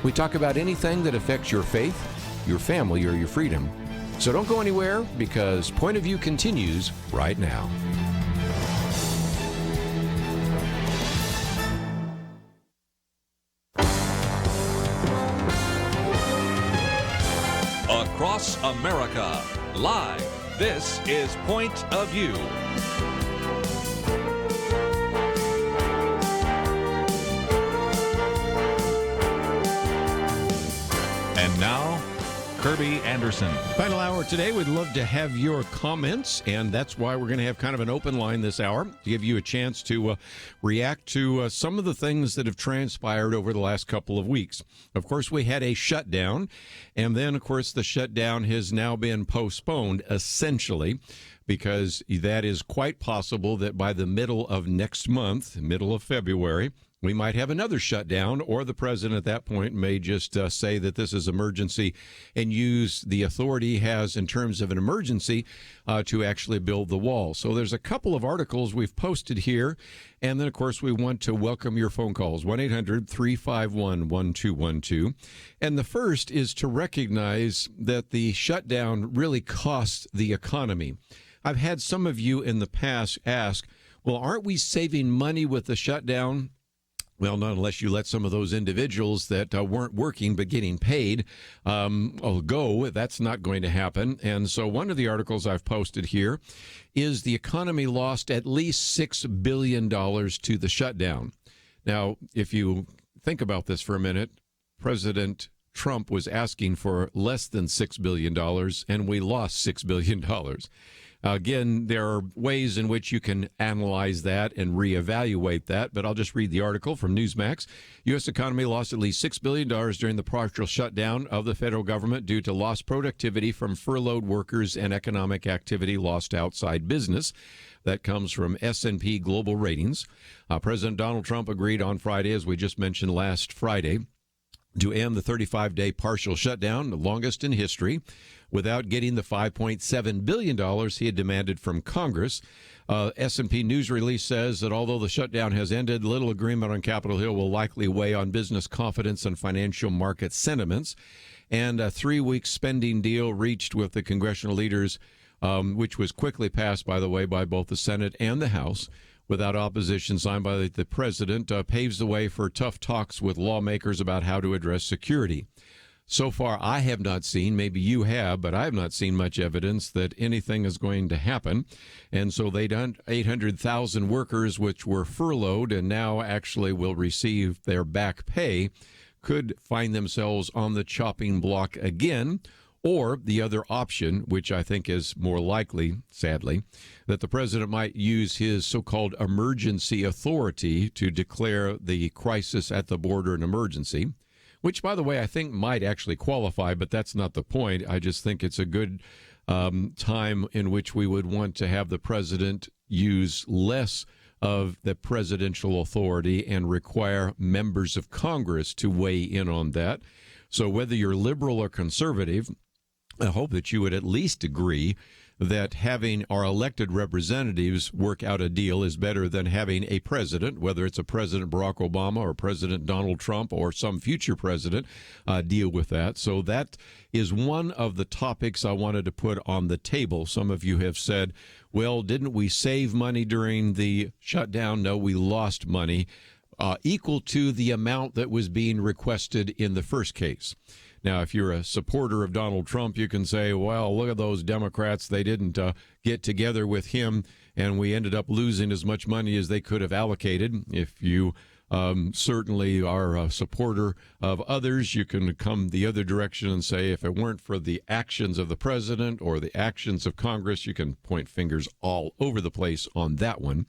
We talk about anything that affects your faith, your family, or your freedom. So don't go anywhere, because Point of View continues right now. Across America, live. This is Point of View. And now, Kerby Anderson. Final hour today. We'd love to have your comments, and that's why we're going to have kind of an open line this hour to give you a chance to react to some of the things that have transpired over the last couple of weeks. Of course, we had a shutdown, and then, of course, the shutdown has now been postponed, essentially, because that is quite possible that by the middle of next month, middle of February, we might have another shutdown, or the president at that point may just say that this is emergency and use the authority he has in terms of an emergency to actually build the wall. So there's a couple of articles we've posted here, and then, of course, we want to welcome your phone calls, 1-800-351-1212. And the first is to recognize that the shutdown really costs the economy. I've had some of you in the past ask, well, aren't we saving money with the shutdown? Well, not unless you let some of those individuals that weren't working but getting paid go. That's not going to happen. And so one of the articles I've posted here is the economy lost at least $6 billion to the shutdown. Now, if you think about this for a minute, President Trump was asking for less than $6 billion, and we lost $6 billion. Again, there are ways in which you can analyze that and reevaluate that, but I'll just read the article from Newsmax. U.S. economy lost at least $6 billion during the partial shutdown of the federal government due to lost productivity from furloughed workers and economic activity lost outside business. That comes from S&P Global Ratings. President Donald Trump agreed on Friday, as we just mentioned last Friday, to end the 35-day partial shutdown, the longest in history, without getting the $5.7 billion he had demanded from Congress. S&P News release says that although the shutdown has ended, little agreement on Capitol Hill will likely weigh on business confidence and financial market sentiments. And a 3-week spending deal reached with the congressional leaders, which was quickly passed, by the way, by both the Senate and the House, without opposition, signed by the president, paves the way for tough talks with lawmakers about how to address security. So far, I have not seen, maybe you have, but I have not seen much evidence that anything is going to happen. And so they done 800,000 workers, which were furloughed and now actually will receive their back pay, could find themselves on the chopping block again. Or the other option, which I think is more likely, sadly, that the president might use his so-called emergency authority to declare the crisis at the border an emergency, which, by the way, I think might actually qualify, but that's not the point. I just think it's a good time in which we would want to have the president use less of the presidential authority and require members of Congress to weigh in on that. So whether you're liberal or conservative, I hope that you would at least agree that having our elected representatives work out a deal is better than having a president, whether it's a President Barack Obama or President Donald Trump or some future president, deal with that. So that is one of the topics I wanted to put on the table. Some of you have said, well, didn't we save money during the shutdown? No, we lost money equal to the amount that was being requested in the first case. Now, if you're a supporter of Donald Trump, you can say, well, look at those Democrats. They didn't get together with him, and we ended up losing as much money as they could have allocated. If you certainly are a supporter of others. You can come the other direction and say, if it weren't for the actions of the president or the actions of Congress, you can point fingers all over the place on that one.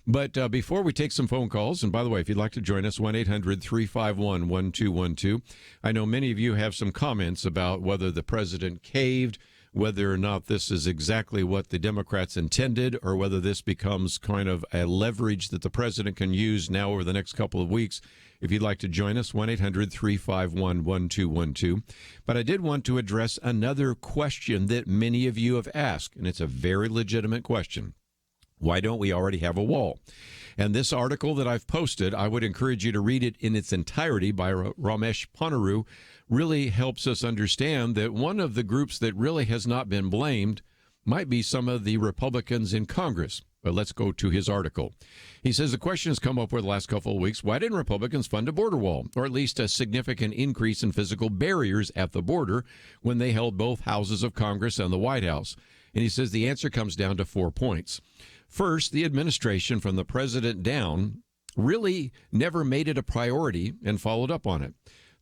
But before we take some phone calls, and by the way, if you'd like to join us, 1-800-351-1212. I know many of you have some comments about whether the president caved, whether or not this is exactly what the Democrats intended, or whether this becomes kind of a leverage that the president can use now over the next couple of weeks. If you'd like to join us, 1-800-351-1212. But I did want to address another question that many of you have asked, and it's a very legitimate question. Why don't we already have a wall? And this article that I've posted, I would encourage you to read it in its entirety by Ramesh Ponnuru, really helps us understand that one of the groups that really has not been blamed might be some of the Republicans in Congress. But let's go to his article. He says the question has come up over the last couple of weeks. Why didn't Republicans fund a border wall, or at least a significant increase in physical barriers at the border when they held both houses of Congress and the White House? And he says the answer comes down to 4 points. First, the administration from the president down really never made it a priority and followed up on it.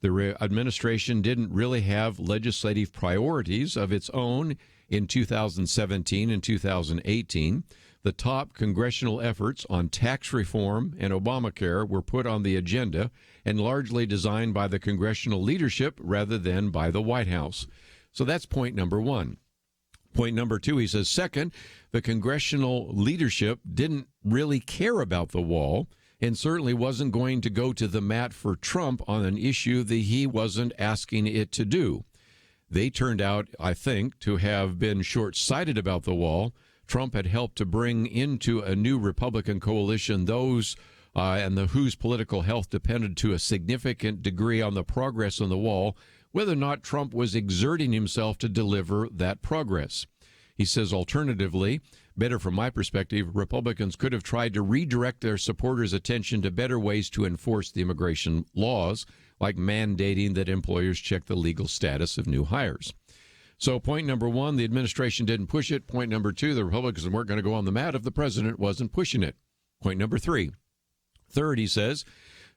The administration didn't really have legislative priorities of its own in 2017 and 2018. The top congressional efforts on tax reform and Obamacare were put on the agenda and largely designed by the congressional leadership rather than by the White House. So that's point number one. Point number two, he says, second, the congressional leadership didn't really care about the wall and certainly wasn't going to go to the mat for Trump on an issue that he wasn't asking it to do. They turned out, I think, to have been short-sighted about the wall. Trump had helped to bring into a new Republican coalition those whose political health depended to a significant degree on the progress on the wall, whether or not Trump was exerting himself to deliver that progress. He says, alternatively, better from my perspective, Republicans could have tried to redirect their supporters' attention to better ways to enforce the immigration laws, like mandating that employers check the legal status of new hires. So point number one, the administration didn't push it. Point number two, the Republicans weren't going to go on the mat if the president wasn't pushing it. Point number three. Third, he says,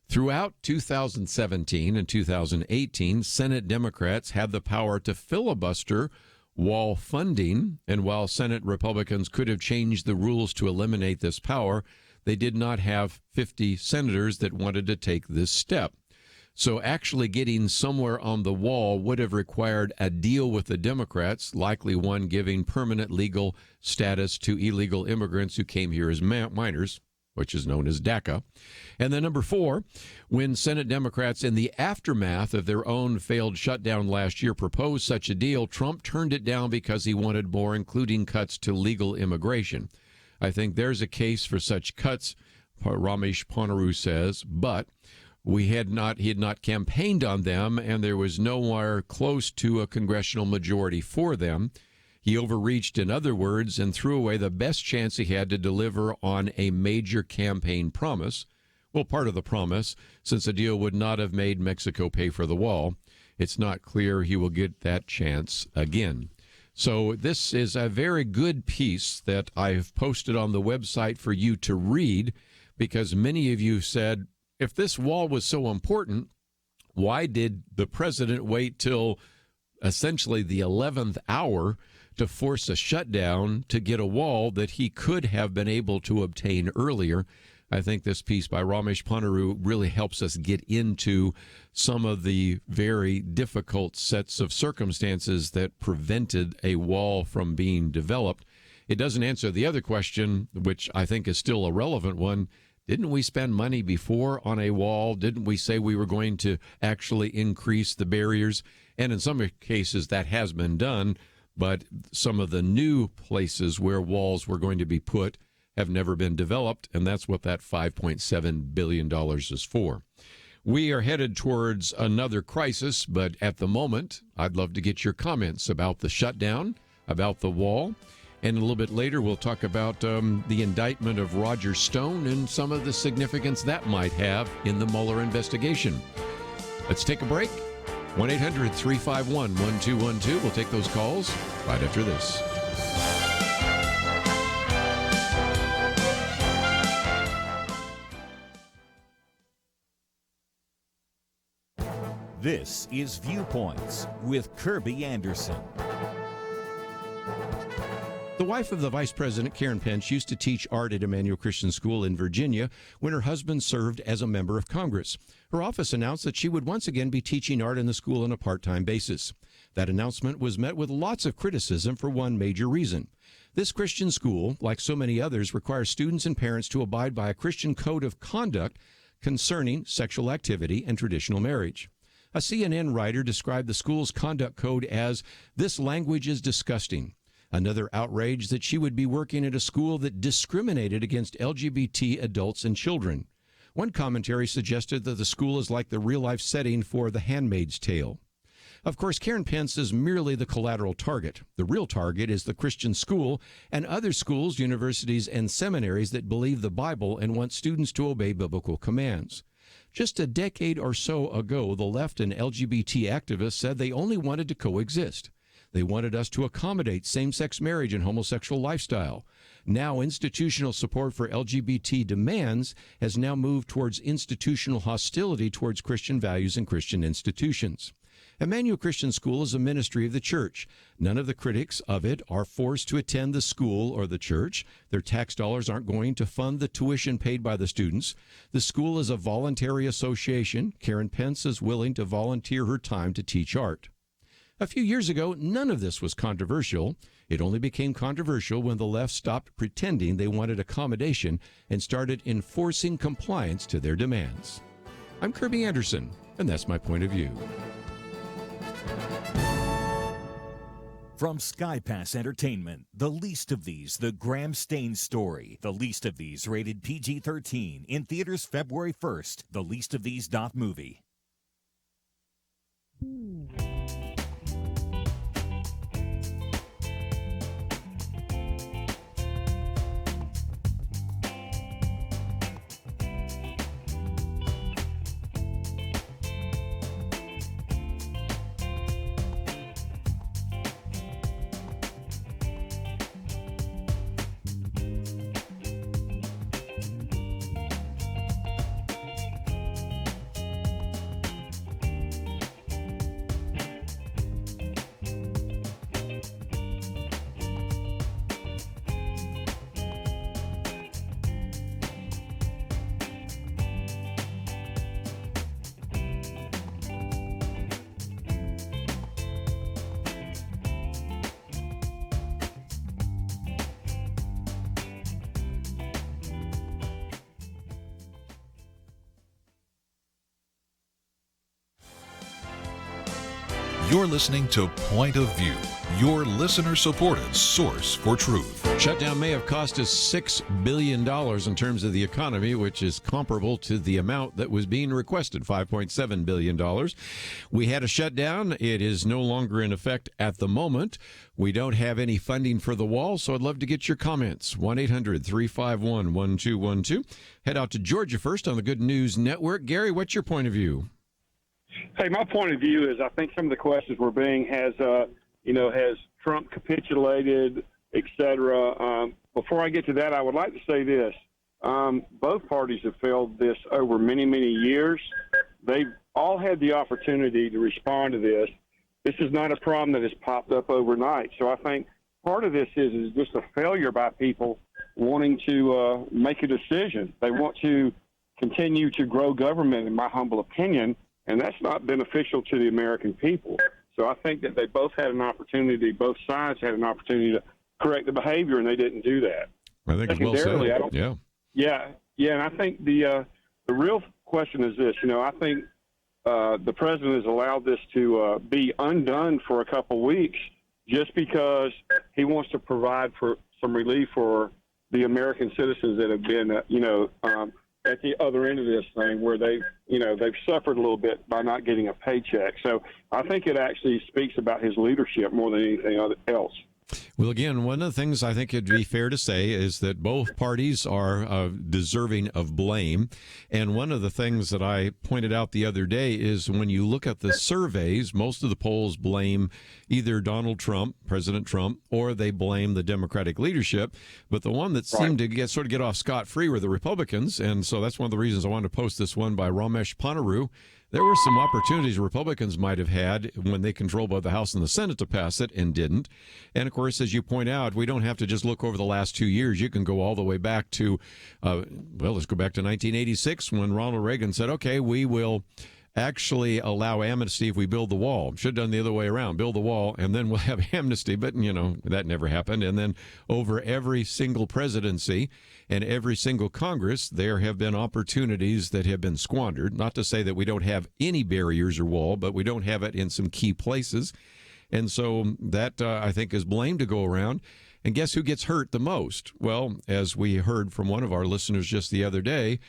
throughout 2017 and 2018, Senate Democrats had the power to filibuster wall funding, and while Senate Republicans could have changed the rules to eliminate this power, they did not have 50 senators that wanted to take this step. So actually getting somewhere on the wall would have required a deal with the Democrats, likely one giving permanent legal status to illegal immigrants who came here as minors, which is known as DACA. And then number four, when Senate Democrats in the aftermath of their own failed shutdown last year proposed such a deal, Trump turned it down because he wanted more, including cuts to legal immigration. I think there's a case for such cuts, Ramesh Ponnuru says, but he had not campaigned on them, and there was nowhere close to a congressional majority for them. He overreached, in other words, and threw away the best chance he had to deliver on a major campaign promise. Well, part of the promise, since the deal would not have made Mexico pay for the wall, it's not clear he will get that chance again. So this is a very good piece that I've posted on the website for you to read, because many of you said, if this wall was so important, why did the president wait till essentially the 11th hour to force a shutdown to get a wall that he could have been able to obtain earlier? I think this piece by Ramesh Ponnuru really helps us get into some of the very difficult sets of circumstances that prevented a wall from being developed. It doesn't answer the other question, which I think is still a relevant one. Didn't we spend money before on a wall? Didn't we say we were going to actually increase the barriers? And in some cases that has been done, but some of the new places where walls were going to be put have never been developed, and that's what that $5.7 billion is for. We are headed towards another crisis, but at the moment, I'd love to get your comments about the shutdown, about the wall, and a little bit later we'll talk about the indictment of Roger Stone and some of the significance that might have in the Mueller investigation. Let's take a break. 1-800-351-1212. We'll take those calls right after this. This is Viewpoints with Kerby Anderson. The wife of the vice president, Karen Pence, used to teach art at Emmanuel Christian School in Virginia when her husband served as a member of Congress. Her office announced that she would once again be teaching art in the school on a part-time basis. That announcement was met with lots of criticism for one major reason. This Christian school, like so many others, requires students and parents to abide by a Christian code of conduct concerning sexual activity and traditional marriage. A CNN writer described the school's conduct code as, "This language is disgusting." Another outrage that she would be working at a school that discriminated against LGBT adults and children. One commentary suggested that the school is like the real-life setting for The Handmaid's Tale. Of course, Karen Pence is merely the collateral target. The real target is the Christian school and other schools, universities, and seminaries that believe the Bible and want students to obey biblical commands. Just a decade or so ago, the left and LGBT activists said they only wanted to coexist. They wanted us to accommodate same-sex marriage and homosexual lifestyle. Now, institutional support for LGBT demands has now moved towards institutional hostility towards Christian values and Christian institutions. Emmanuel Christian School is a ministry of the church. None of the critics of it are forced to attend the school or the church. Their tax dollars aren't going to fund the tuition paid by the students. The school is a voluntary association. Karen Pence is willing to volunteer her time to teach art. A few years ago, none of this was controversial. It only became controversial when the left stopped pretending they wanted accommodation and started enforcing compliance to their demands. I'm Kerby Anderson, and that's my point of view. From Sky Pass Entertainment, The Least of These, The Graham Staines Story. The Least of These, rated PG-13, in theaters February 1st. TheLeastOfThese.movie. You're listening to Point of View, your listener-supported source for truth. Shutdown may have cost us $6 billion in terms of the economy, which is comparable to the amount that was being requested, $5.7 billion. We had a shutdown. It is no longer in effect at the moment. We don't have any funding for the wall, so I'd love to get your comments. 1-800-351-1212. Head out to Georgia first on the Good News Network. Gary, what's your point of view? Hey, my point of view is I think some of the questions we're being has Trump capitulated, et cetera. Before I get to that, I would like to say this. Both parties have failed this over many, many years. They've all had the opportunity to respond to this. This is not a problem that has popped up overnight. So I think part of this is just a failure by people wanting to make a decision. They want to continue to grow government, in my humble opinion, and that's not beneficial to the American people. So I think that they both had an opportunity, both sides had an opportunity to correct the behavior, and they didn't do that. I think it's well said. Yeah, and I think the real question is this. I think the president has allowed this to be undone for a couple weeks just because he wants to provide for some relief for the American citizens that have been, at the other end of this thing, where they've suffered a little bit by not getting a paycheck. So I think it actually speaks about his leadership more than anything else. Well, again, one of the things I think it'd be fair to say is that both parties are deserving of blame. And one of the things that I pointed out the other day is when you look at the surveys, most of the polls blame either Donald Trump, President Trump, or they blame the Democratic leadership. But the one that seemed to get off scot-free were the Republicans. And so that's one of the reasons I wanted to post this one by Ramesh Panaru. there were some opportunities Republicans might have had when they controlled both the House and the Senate to pass it and didn't. And, of course, as you point out, we don't have to just look over the last 2 years. You can go all the way back to, let's go back to 1986 when Ronald Reagan said, okay, we will actually allow amnesty if we build the wall. Should have done the other way around, build the wall, and then we'll have amnesty. But, that never happened. And then over every single presidency and every single Congress, there have been opportunities that have been squandered. Not to say that we don't have any barriers or wall, but we don't have it in some key places. And so that, I think, is blame to go around. And guess who gets hurt the most? Well, as we heard from one of our listeners just the other day,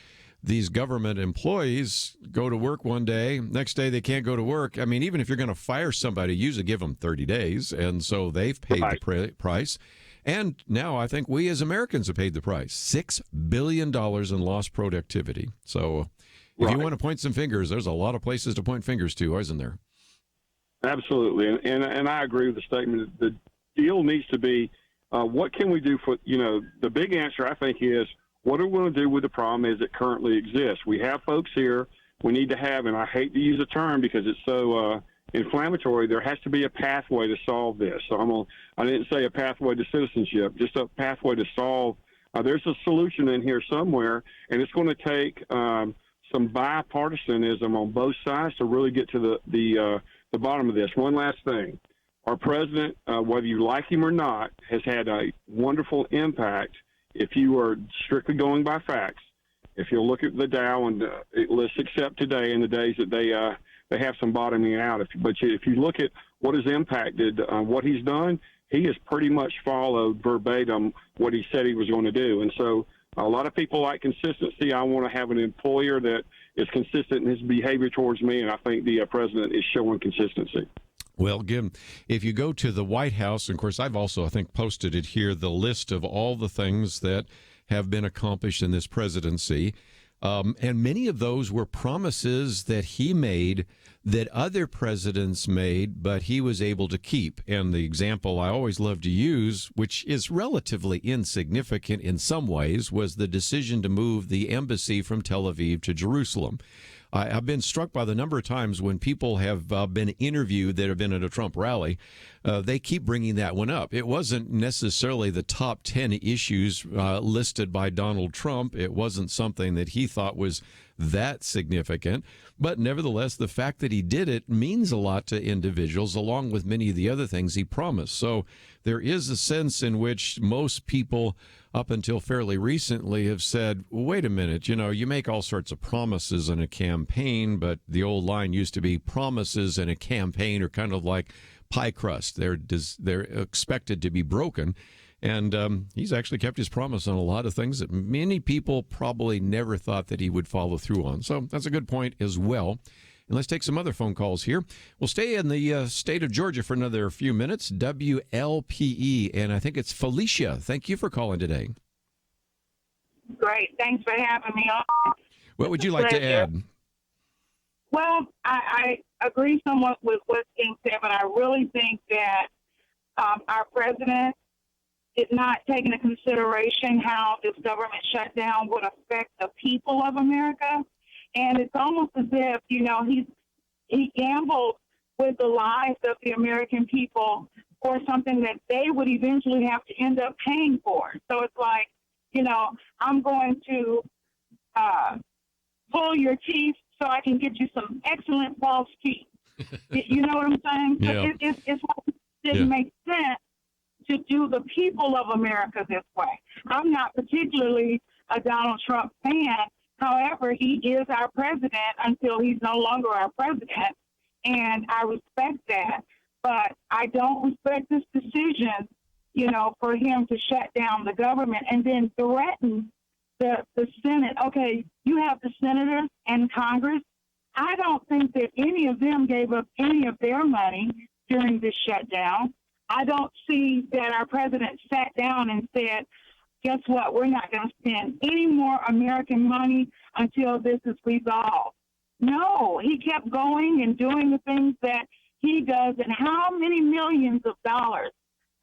these government employees go to work one day, next day they can't go to work. I mean, even if you're going to fire somebody, you usually give them 30 days. And so they've paid the price. And now I think we as Americans have paid the price, $6 billion in lost productivity. So if you want to point some fingers, there's a lot of places to point fingers to, isn't there? Absolutely. And I agree with the statement. The deal needs to be, what can we do for, the big answer, I think, is, what are we going to do with the problem as it currently exists? We have folks here we need to have, and I hate to use the term because it's so inflammatory, there has to be a pathway to solve this. So I didn't say a pathway to citizenship, just a pathway to solve. There's a solution in here somewhere, and it's going to take some bipartisanism on both sides to really get to the bottom of this. One last thing. Our president, whether you like him or not, has had a wonderful impact. If you are strictly going by facts, if you look at the Dow and let's accept today and the days that they have some bottoming out. But if you look at what has impacted what he's done, he has pretty much followed verbatim what he said he was going to do. And so a lot of people like consistency. I want to have an employer that is consistent in his behavior towards me, and I think the president is showing consistency. Well, Jim, if you go to the White House, and of course, I've also, I think, posted it here, the list of all the things that have been accomplished in this presidency. And many of those were promises that he made that other presidents made, but he was able to keep. And the example I always love to use, which is relatively insignificant in some ways, was the decision to move the embassy from Tel Aviv to Jerusalem. I've been struck by the number of times when people have been interviewed that have been at a Trump rally, they keep bringing that one up. It wasn't necessarily the top 10 issues listed by Donald Trump. It wasn't something that he thought was that significant. But nevertheless, the fact that he did it means a lot to individuals, along with many of the other things he promised. So there is a sense in which most people up until fairly recently have said, well, wait a minute, you make all sorts of promises in a campaign, but the old line used to be promises in a campaign are kind of like pie crust. They're expected to be broken. And he's actually kept his promise on a lot of things that many people probably never thought that he would follow through on. So that's a good point as well. And let's take some other phone calls here. We'll stay in the state of Georgia for another few minutes. WLPE, and I think it's Felicia. Thank you for calling today. Great. Thanks for having me on. What would you like to add? Well, I agree somewhat with what's being said, but I really think that our president did not take into consideration how this government shutdown would affect the people of America. And it's almost as if, he gambled with the lives of the American people for something that they would eventually have to end up paying for. So it's like, I'm going to pull your teeth so I can get you some excellent false teeth. You know what I'm saying? Yeah. It's like it didn't make sense to do the people of America this way. I'm not particularly a Donald Trump fan. However, he is our president until he's no longer our president, and I respect that. But I don't respect this decision, for him to shut down the government and then threaten the Senate. Okay, you have the senators and Congress. I don't think that any of them gave up any of their money during this shutdown. I don't see that our president sat down and said, guess what? We're not going to spend any more American money until this is resolved. No, he kept going and doing the things that he does. And how many millions of dollars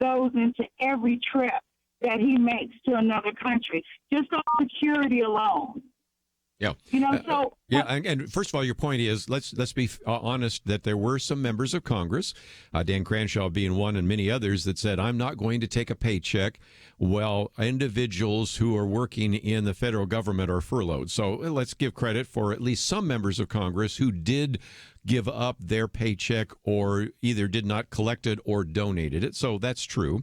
goes into every trip that he makes to another country, just on security alone? Yeah. And first of all, your point is let's be honest that there were some members of Congress, Dan Cranshaw being one, and many others that said, "I'm not going to take a paycheck." Well, individuals who are working in the federal government are furloughed. So let's give credit for at least some members of Congress who did give up their paycheck or either did not collect it or donated it. So that's true.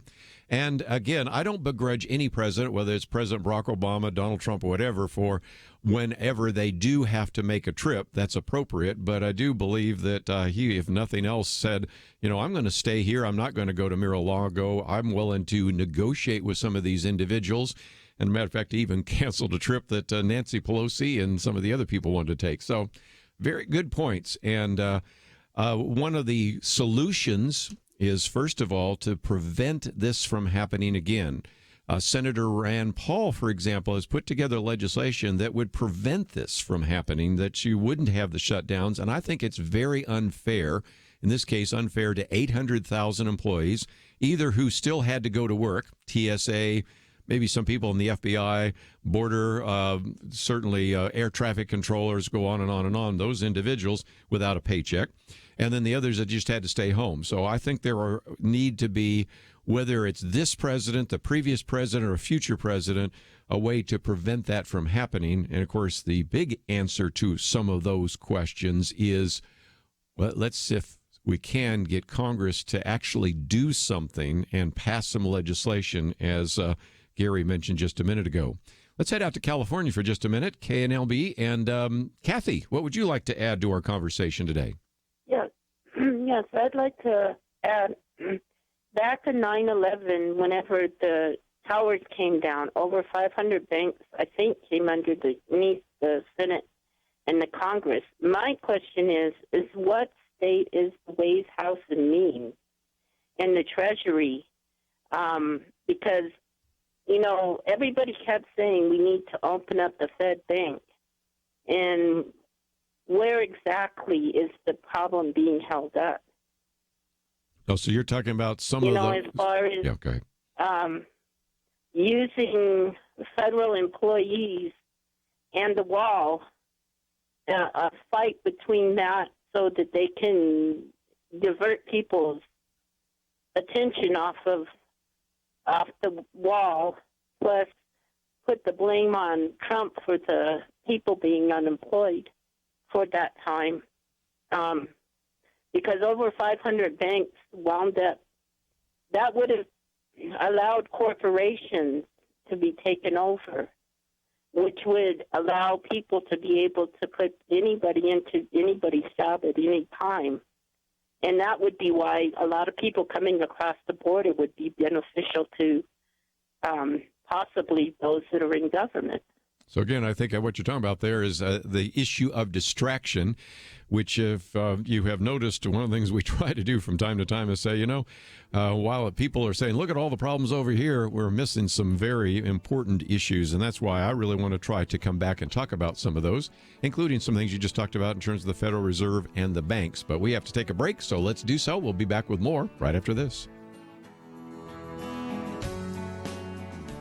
And again, I don't begrudge any president, whether it's President Barack Obama, Donald Trump, or whatever, for whenever they do have to make a trip, that's appropriate. But I do believe that he, if nothing else, said, I'm going to stay here. I'm not going to go to Mar-a-Lago. I'm willing to negotiate with some of these individuals. And as a matter of fact, he even canceled a trip that Nancy Pelosi and some of the other people wanted to take. So very good points. And one of the solutions is, first of all, to prevent this from happening again. Senator Rand Paul, for example, has put together legislation that would prevent this from happening, that you wouldn't have the shutdowns. And I think it's very unfair, in this case, unfair to 800,000 employees, either who still had to go to work, TSA, maybe some people in the FBI, border, certainly air traffic controllers, go on and on and on, those individuals without a paycheck, and then the others that just had to stay home. So I think there need to be, whether it's this president, the previous president, or a future president, a way to prevent that from happening. And, of course, the big answer to some of those questions is, well, let's see if we can get Congress to actually do something and pass some legislation, as Gary mentioned just a minute ago. Let's head out to California for just a minute, KNLB. And Kathy, what would you like to add to our conversation today? Yes, I'd like to add, back in 9/11, whenever the towers came down, over 500 banks, I think, came underneath the Senate and the Congress. My question is what state is the Ways, House, and Means and the Treasury? Because, everybody kept saying we need to open up the Fed Bank. And where exactly is the problem being held up? Oh, so you're talking about some of the... as far as okay. Using federal employees and the wall, a fight between that so that they can divert people's attention off the wall, plus put the blame on Trump for the people being unemployed for that time. Because over 500 banks wound up, that would have allowed corporations to be taken over, which would allow people to be able to put anybody into anybody's job at any time. And that would be why a lot of people coming across the border would be beneficial to possibly those that are in government. So again, I think what you're talking about there is the issue of distraction, which if you have noticed, one of the things we try to do from time to time is say, while people are saying, look at all the problems over here, we're missing some very important issues. And that's why I really want to try to come back and talk about some of those, including some things you just talked about in terms of the Federal Reserve and the banks. But we have to take a break, so let's do so. We'll be back with more right after this.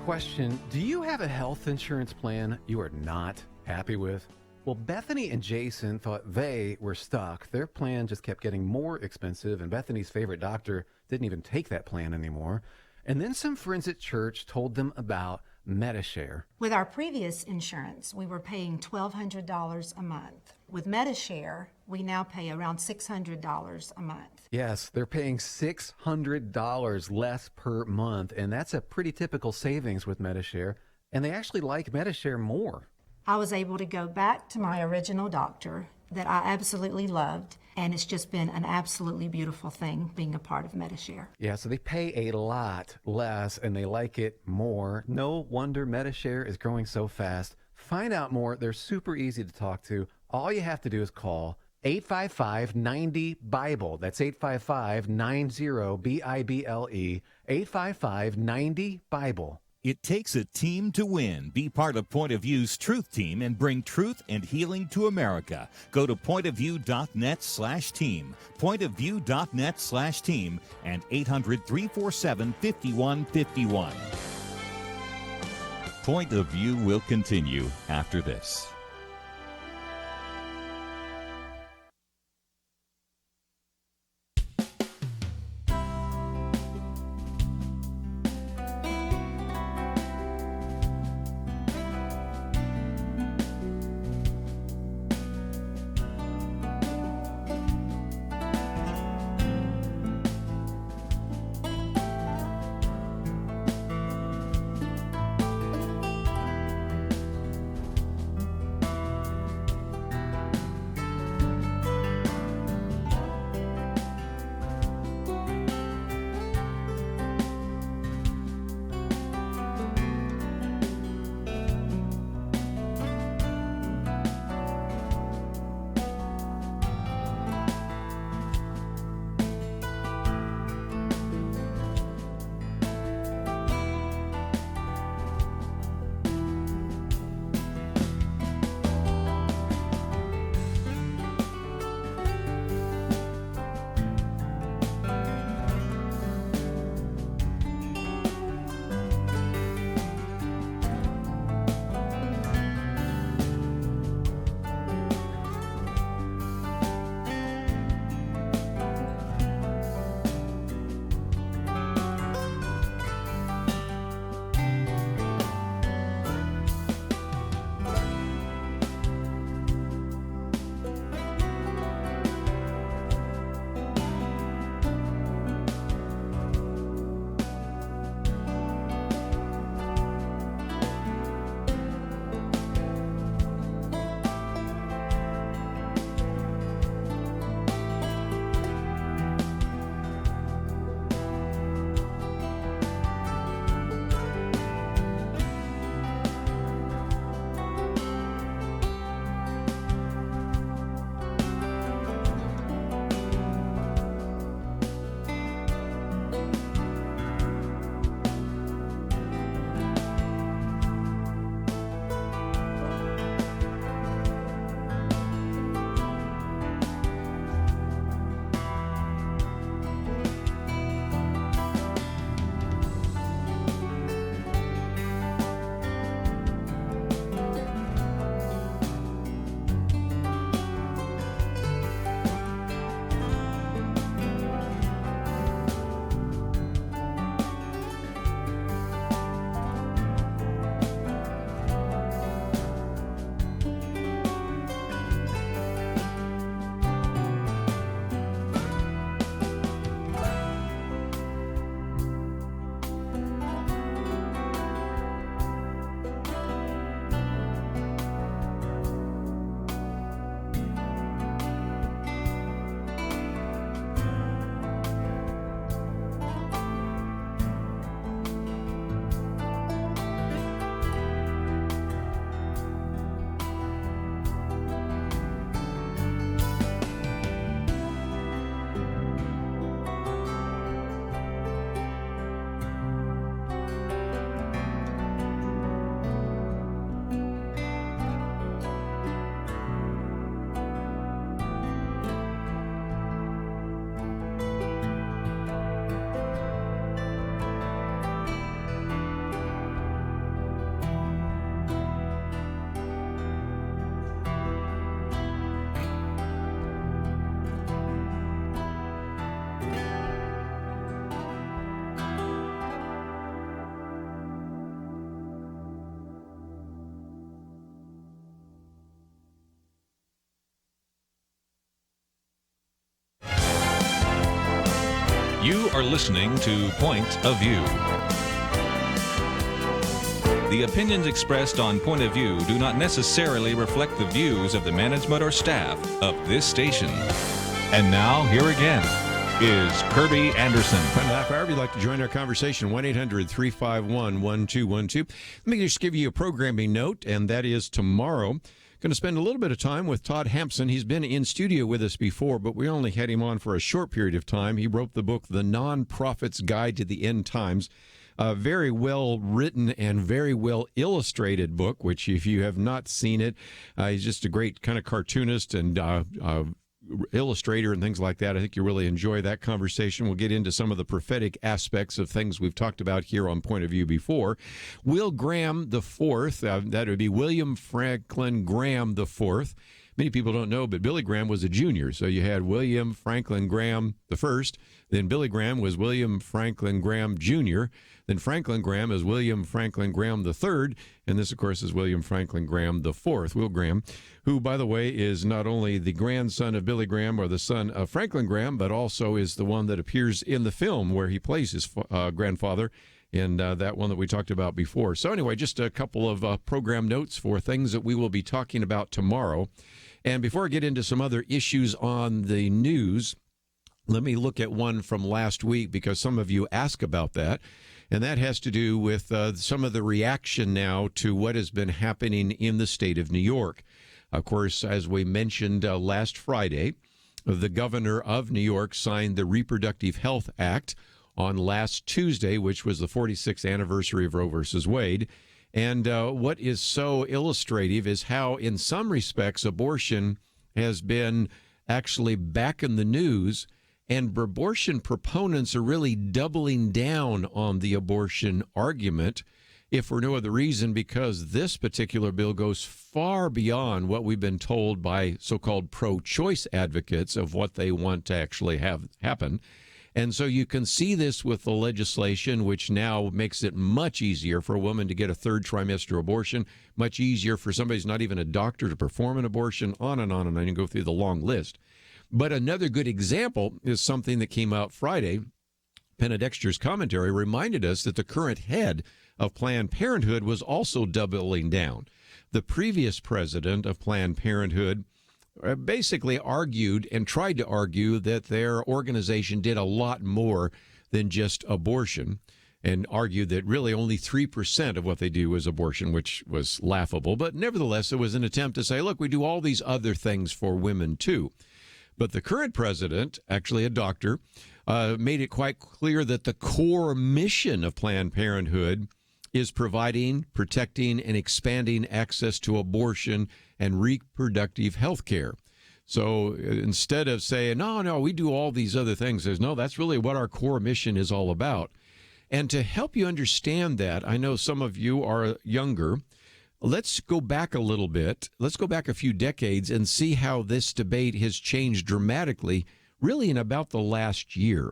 Question, do you have a health insurance plan you are not happy with? Well, Bethany and Jason thought they were stuck. Their plan just kept getting more expensive, and Bethany's favorite doctor didn't even take that plan anymore. And then some friends at church told them about Medi-Share. With our previous insurance, we were paying $1,200 a month. With Medi-Share, we now pay around $600 a month. Yes, they're paying $600 less per month, and that's a pretty typical savings with Medi-Share, and they actually like Medi-Share more. I was able to go back to my original doctor that I absolutely loved, and it's just been an absolutely beautiful thing being a part of Medi-Share. Yeah, so they pay a lot less, and they like it more. No wonder Medi-Share is growing so fast. Find out more. They're super easy to talk to. All you have to do is call 855-90-BIBLE. That's 855-90-BIBLE. 855-90-BIBLE. It takes a team to win. Be part of Point of View's Truth Team and bring truth and healing to America. Go to pointofview.net/team, pointofview.net/team, and 800-347-5151. Point of View will continue after this. You are listening to Point of View. The opinions expressed on Point of View do not necessarily reflect the views of the management or staff of this station. And now, here again is Kerby Anderson. However you'd like to join our conversation, 1-800-351-1212. Let me just give you a programming note, and that is tomorrow. Going to spend a little bit of time with Todd Hampson. He's been in studio with us before, but we only had him on for a short period of time. He wrote the book, The Non-Prophet's Guide to the End Times. A very well written and very well illustrated book, which if you have not seen it, he's just a great kind of cartoonist and illustrator and things like that. I think you really enjoy that conversation. We'll get into some of the prophetic aspects of things we've talked about here on Point of View before. Will Graham the Fourth, that would be William Franklin Graham the Fourth. Many people don't know, but Billy Graham was a junior. So you had William Franklin Graham the First, then Billy Graham was William Franklin Graham Jr., then Franklin Graham is William Franklin Graham the Third, and this, of course, is William Franklin Graham the Fourth. Will Graham, who, by the way, is not only the grandson of Billy Graham or the son of Franklin Graham, but also is the one that appears in the film where he plays his grandfather in that one that we talked about before. So anyway, just a couple of program notes for things that we will be talking about tomorrow. And before I get into some other issues on the news, let me look at one from last week because some of you ask about that. And that has to do with some of the reaction now to what has been happening in the state of New York. Of course, as we mentioned last Friday, the governor of New York signed the Reproductive Health Act on last Tuesday, which was the 46th anniversary of Roe versus Wade. And what is so illustrative is how, in some respects, abortion has been actually back in the news, and abortion proponents are really doubling down on the abortion argument, if for no other reason, because this particular bill goes far beyond what we've been told by so-called pro-choice advocates of what they want to actually have happen. And so you can see this with the legislation, which now makes it much easier for a woman to get a third trimester abortion, much easier for somebody who's not even a doctor to perform an abortion, on and on and on, and go through the long list. But another good example is something that came out Friday. Penna Dexter's commentary reminded us that the current head of Planned Parenthood was also doubling down. The previous president of Planned Parenthood basically argued and tried to argue that their organization did a lot more than just abortion, and argued that really only 3% of what they do is abortion, which was laughable. But nevertheless, it was an attempt to say, look, we do all these other things for women too. But the current president, actually a doctor, made it quite clear that the core mission of Planned Parenthood is providing, protecting, and expanding access to abortion and reproductive health care. So instead of saying, no, we do all these other things, there's no, that's really what our core mission is all about. And to help you understand that, I know some of you are younger. Let's go back a little bit. Let's go back a few decades and see how this debate has changed dramatically, really in about the last year.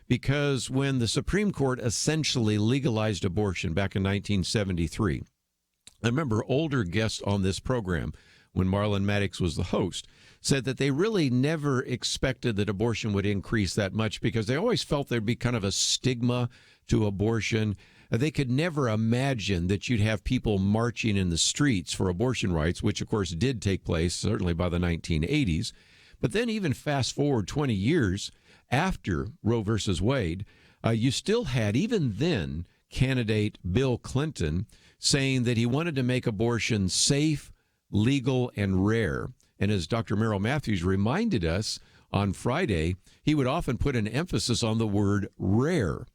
Because when the Supreme Court essentially legalized abortion back in 1973, I remember older guests on this program, when Marlon Maddox was the host, said that they really never expected that abortion would increase that much because they always felt there'd be kind of a stigma to abortion. They could never imagine that you'd have people marching in the streets for abortion rights, which, of course, did take place certainly by the 1980s. But then even fast forward 20 years after Roe versus Wade, you still had, even then, candidate Bill Clinton saying that he wanted to make abortion safe, legal, and rare. And as Dr. Merrill Matthews reminded us on Friday, he would often put an emphasis on the word rare.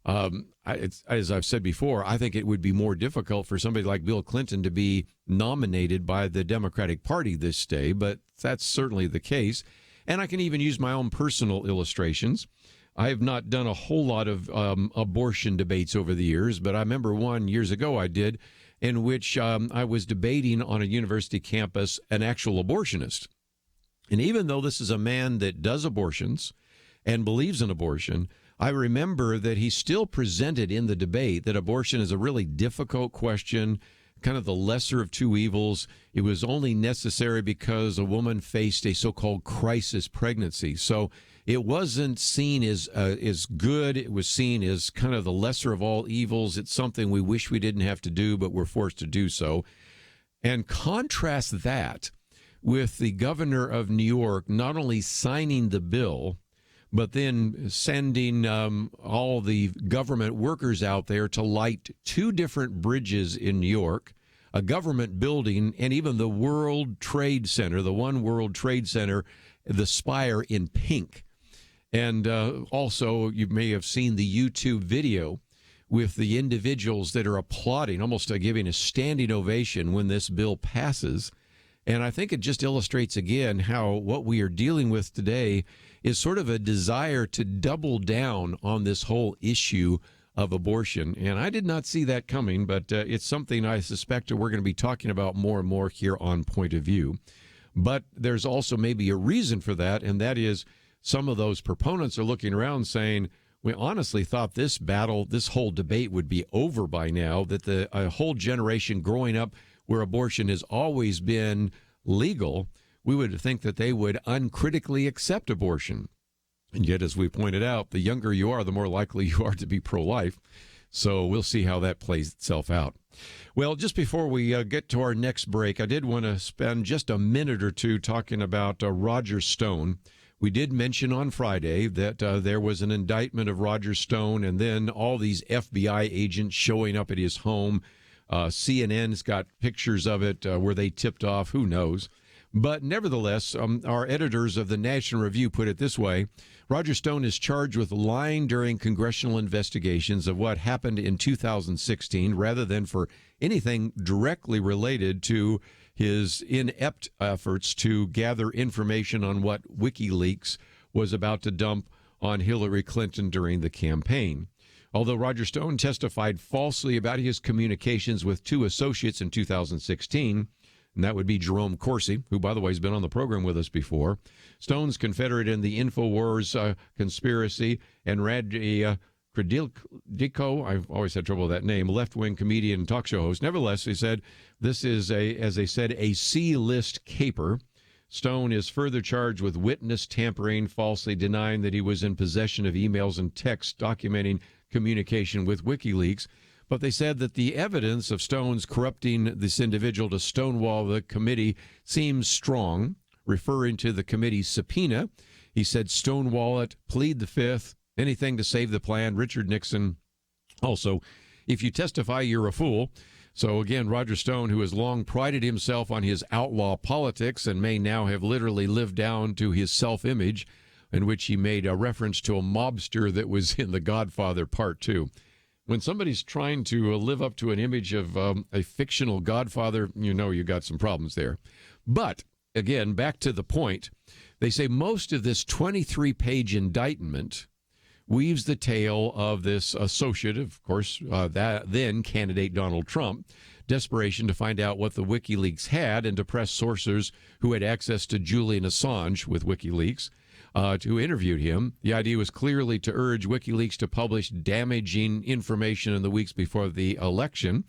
As I've said before, I think it would be more difficult for somebody like Bill Clinton to be nominated by the Democratic Party this day, but that's certainly the case. And I can even use my own personal illustrations. I have not done a whole lot of abortion debates over the years, but I remember one years ago I did, in which I was debating on a university campus an actual abortionist. And even though this is a man that does abortions and believes in abortion, I remember that he still presented in the debate that abortion is a really difficult question, kind of the lesser of two evils. It was only necessary because a woman faced a so-called crisis pregnancy. So it wasn't seen as good. It was seen as kind of the lesser of all evils. It's something we wish we didn't have to do, but we're forced to do so. And contrast that with the governor of New York not only signing the bill, but then sending all the government workers out there to light 2 different bridges in New York, a government building, and even the World Trade Center, the One World Trade Center, the spire in pink. And also, you may have seen the YouTube video with the individuals that are applauding, almost giving a standing ovation when this bill passes. And I think it just illustrates again how what we are dealing with today is sort of a desire to double down on this whole issue of abortion. And I did not see that coming, but it's something I suspect we're going to be talking about more and more here on Point of View. But there's also maybe a reason for that, and that is some of those proponents are looking around saying, we honestly thought this battle, this whole debate would be over by now, that a whole generation growing up where abortion has always been legal, we would think that they would uncritically accept abortion. And yet, as we pointed out, the younger you are, the more likely you are to be pro-life. So we'll see how that plays itself out. Well, just before we get to our next break, I did want to spend just a minute or two talking about Roger Stone. We did mention on Friday that there was an indictment of Roger Stone, and then all these FBI agents showing up at his home. CNN's got pictures of it. Were they tipped off? Who knows? But nevertheless, our editors of the National Review put it this way. Roger Stone is charged with lying during congressional investigations of what happened in 2016 rather than for anything directly related to his inept efforts to gather information on what WikiLeaks was about to dump on Hillary Clinton during the campaign. Although Roger Stone testified falsely about his communications with 2 associates in 2016, and that would be Jerome Corsi, who, by the way, has been on the program with us before, Stone's confederate in the InfoWars conspiracy, and Radji Kredilko, I've always had trouble with that name, left-wing comedian and talk show host. Nevertheless, he said, this is, as they said, a C-list caper. Stone is further charged with witness tampering, falsely denying that he was in possession of emails and texts documenting communication with WikiLeaks. But they said that the evidence of Stone's corrupting this individual to stonewall the committee seems strong, referring to the committee's subpoena. He said, stonewall it, plead the fifth, anything to save the plan. Richard Nixon. Also, if you testify, you're a fool. So again, Roger Stone, who has long prided himself on his outlaw politics and may now have literally lived down to his self-image, in which he made a reference to a mobster that was in The Godfather Part 2. When somebody's trying to live up to an image of a fictional Godfather, you know you got some problems there. But, again, back to the point, they say most of this 23-page indictment weaves the tale of this associate, of course, that then candidate Donald Trump, desperation to find out what the WikiLeaks had and to press sources who had access to Julian Assange with WikiLeaks, who interviewed him. The idea was clearly to urge WikiLeaks to publish damaging information in the weeks before the election.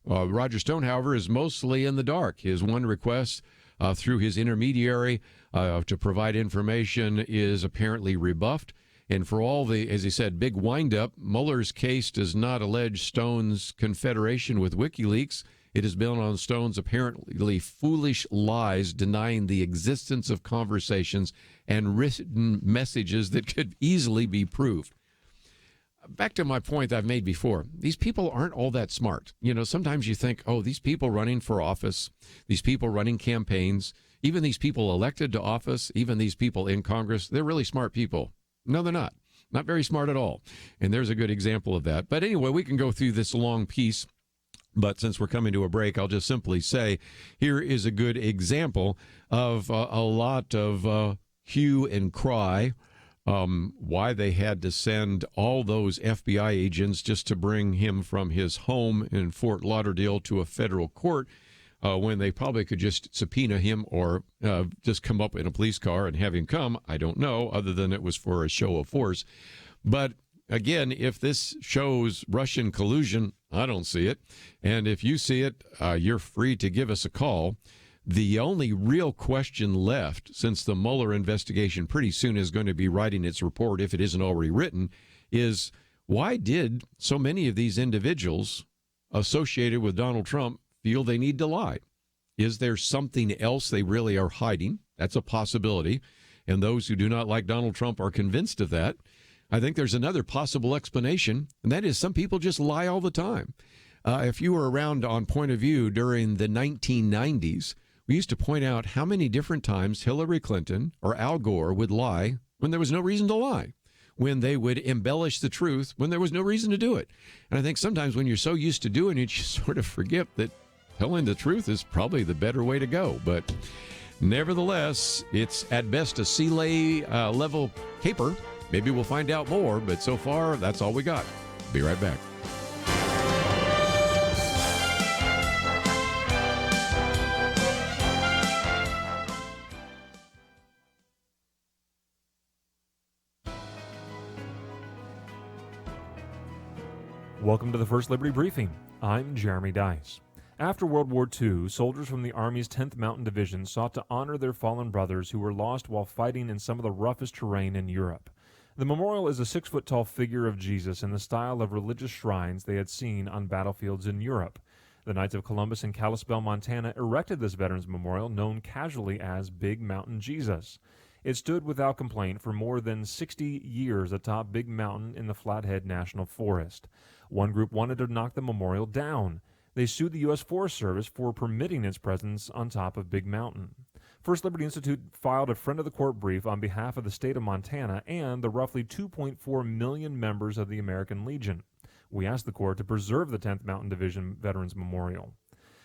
Roger Stone, however, is mostly in the dark. His one request through his intermediary to provide information is apparently rebuffed. And for all the, as he said, big windup, Mueller's case does not allege Stone's confederation with WikiLeaks. It is built on Stone's apparently foolish lies denying the existence of conversations and written messages that could easily be proved. Back to my point I've made before. These people aren't all that smart. You know, sometimes you think, oh, these people running for office, these people running campaigns, even these people elected to office, even these people in Congress, they're really smart people. No, they're not. Not very smart at all. And there's a good example of that. But anyway, we can go through this long piece. But since we're coming to a break, I'll just simply say here is a good example of a lot of hue and cry, why they had to send all those FBI agents just to bring him from his home in Fort Lauderdale to a federal court when they probably could just subpoena him or just come up in a police car and have him come. I don't know, other than it was for a show of force. But again, if this shows Russian collusion, I don't see it. And if you see it, you're free to give us a call. The only real question left, since the Mueller investigation pretty soon is going to be writing its report, if it isn't already written, is why did so many of these individuals associated with Donald Trump feel they need to lie? Is there something else they really are hiding? That's a possibility. And those who do not like Donald Trump are convinced of that. I think there's another possible explanation, and that is some people just lie all the time. If you were around on Point of View during the 1990s, we used to point out how many different times Hillary Clinton or Al Gore would lie when there was no reason to lie, when they would embellish the truth when there was no reason to do it. And I think sometimes when you're so used to doing it, you sort of forget that telling the truth is probably the better way to go. But nevertheless, it's at best a sea level caper. Maybe we'll find out more, but so far, that's all we got. Be right back. Welcome to the First Liberty Briefing. I'm Jeremy Dice. After World War II, soldiers from the Army's 10th Mountain Division sought to honor their fallen brothers who were lost while fighting in some of the roughest terrain in Europe. The memorial is a 6-foot-tall figure of Jesus in the style of religious shrines they had seen on battlefields in Europe. The Knights of Columbus in Kalispell, Montana erected this veterans memorial known casually as Big Mountain Jesus. It stood without complaint for more than 60 years atop Big Mountain in the Flathead National Forest. One group wanted to knock the memorial down. They sued the U.S. Forest Service for permitting its presence on top of Big Mountain. First Liberty Institute filed a friend of the court brief on behalf of the state of Montana and the roughly 2.4 million members of the American Legion. We asked the court to preserve the 10th Mountain Division Veterans Memorial.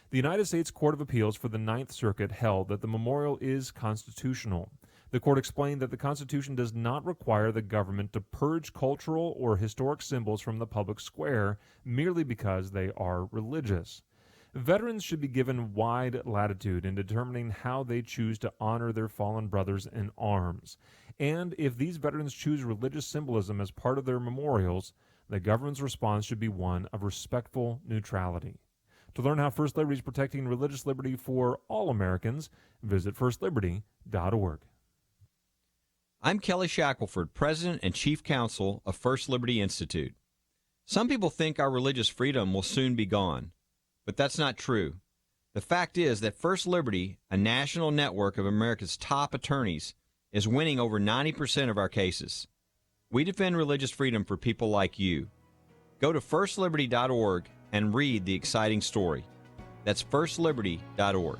The United States Court of Appeals for the Ninth Circuit held that the memorial is constitutional. The court explained that the Constitution does not require the government to purge cultural or historic symbols from the public square merely because they are religious. Veterans should be given wide latitude in determining how they choose to honor their fallen brothers in arms. And if these veterans choose religious symbolism as part of their memorials, the government's response should be one of respectful neutrality. To learn how First Liberty is protecting religious liberty for all Americans, visit firstliberty.org. I'm Kelly Shackelford, President and Chief Counsel of First Liberty Institute. Some people think our religious freedom will soon be gone, but that's not true. The fact is that First Liberty, a national network of America's top attorneys, is winning over 90% of our cases. We defend religious freedom for people like you. Go to firstliberty.org and read the exciting story. That's firstliberty.org.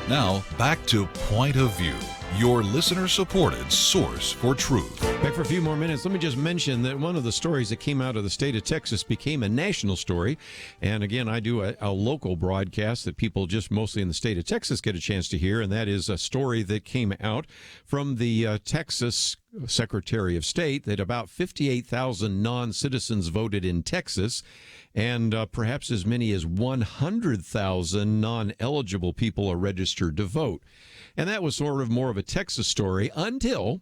Now, back to Point of View, your listener-supported source for truth. Back for a few more minutes. Let me just mention that one of the stories that came out of the state of Texas became a national story. And again, I do a local broadcast that people just mostly in the state of Texas get a chance to hear, and that is a story that came out from the Texas Secretary of State that about 58,000 non-citizens voted in Texas. and perhaps as many as 100,000 non-eligible people are registered to vote. And that was sort of more of a Texas story until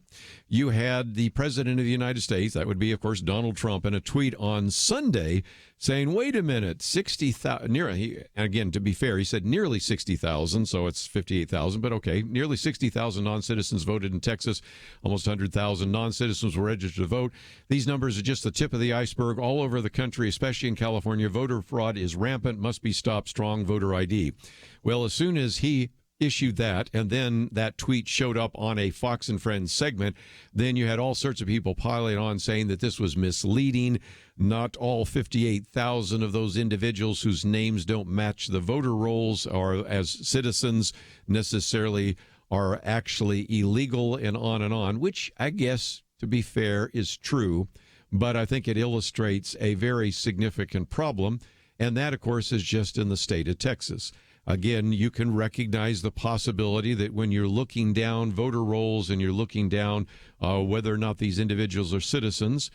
you had the President of the United States, that would be, of course, Donald Trump, in a tweet on Sunday saying, wait a minute, 60,000, again, to be fair, he said nearly 60,000, so it's 58,000, but okay, nearly 60,000 non-citizens voted in Texas, almost 100,000 non-citizens were registered to vote. These numbers are just the tip of the iceberg. All over the country, especially in California, voter fraud is rampant, must be stopped, strong voter ID. Well, as soon as he issued that, and then that tweet showed up on a Fox and Friends segment, then you had all sorts of people piling on saying that this was misleading. Not all 58,000 of those individuals whose names don't match the voter rolls or as citizens necessarily are actually illegal, and on, which I guess, to be fair, is true. But I think it illustrates a very significant problem, and that, of course, is just in the state of Texas. Again, you can recognize the possibility that when you're looking down voter rolls and you're looking down whether or not these individuals are citizens,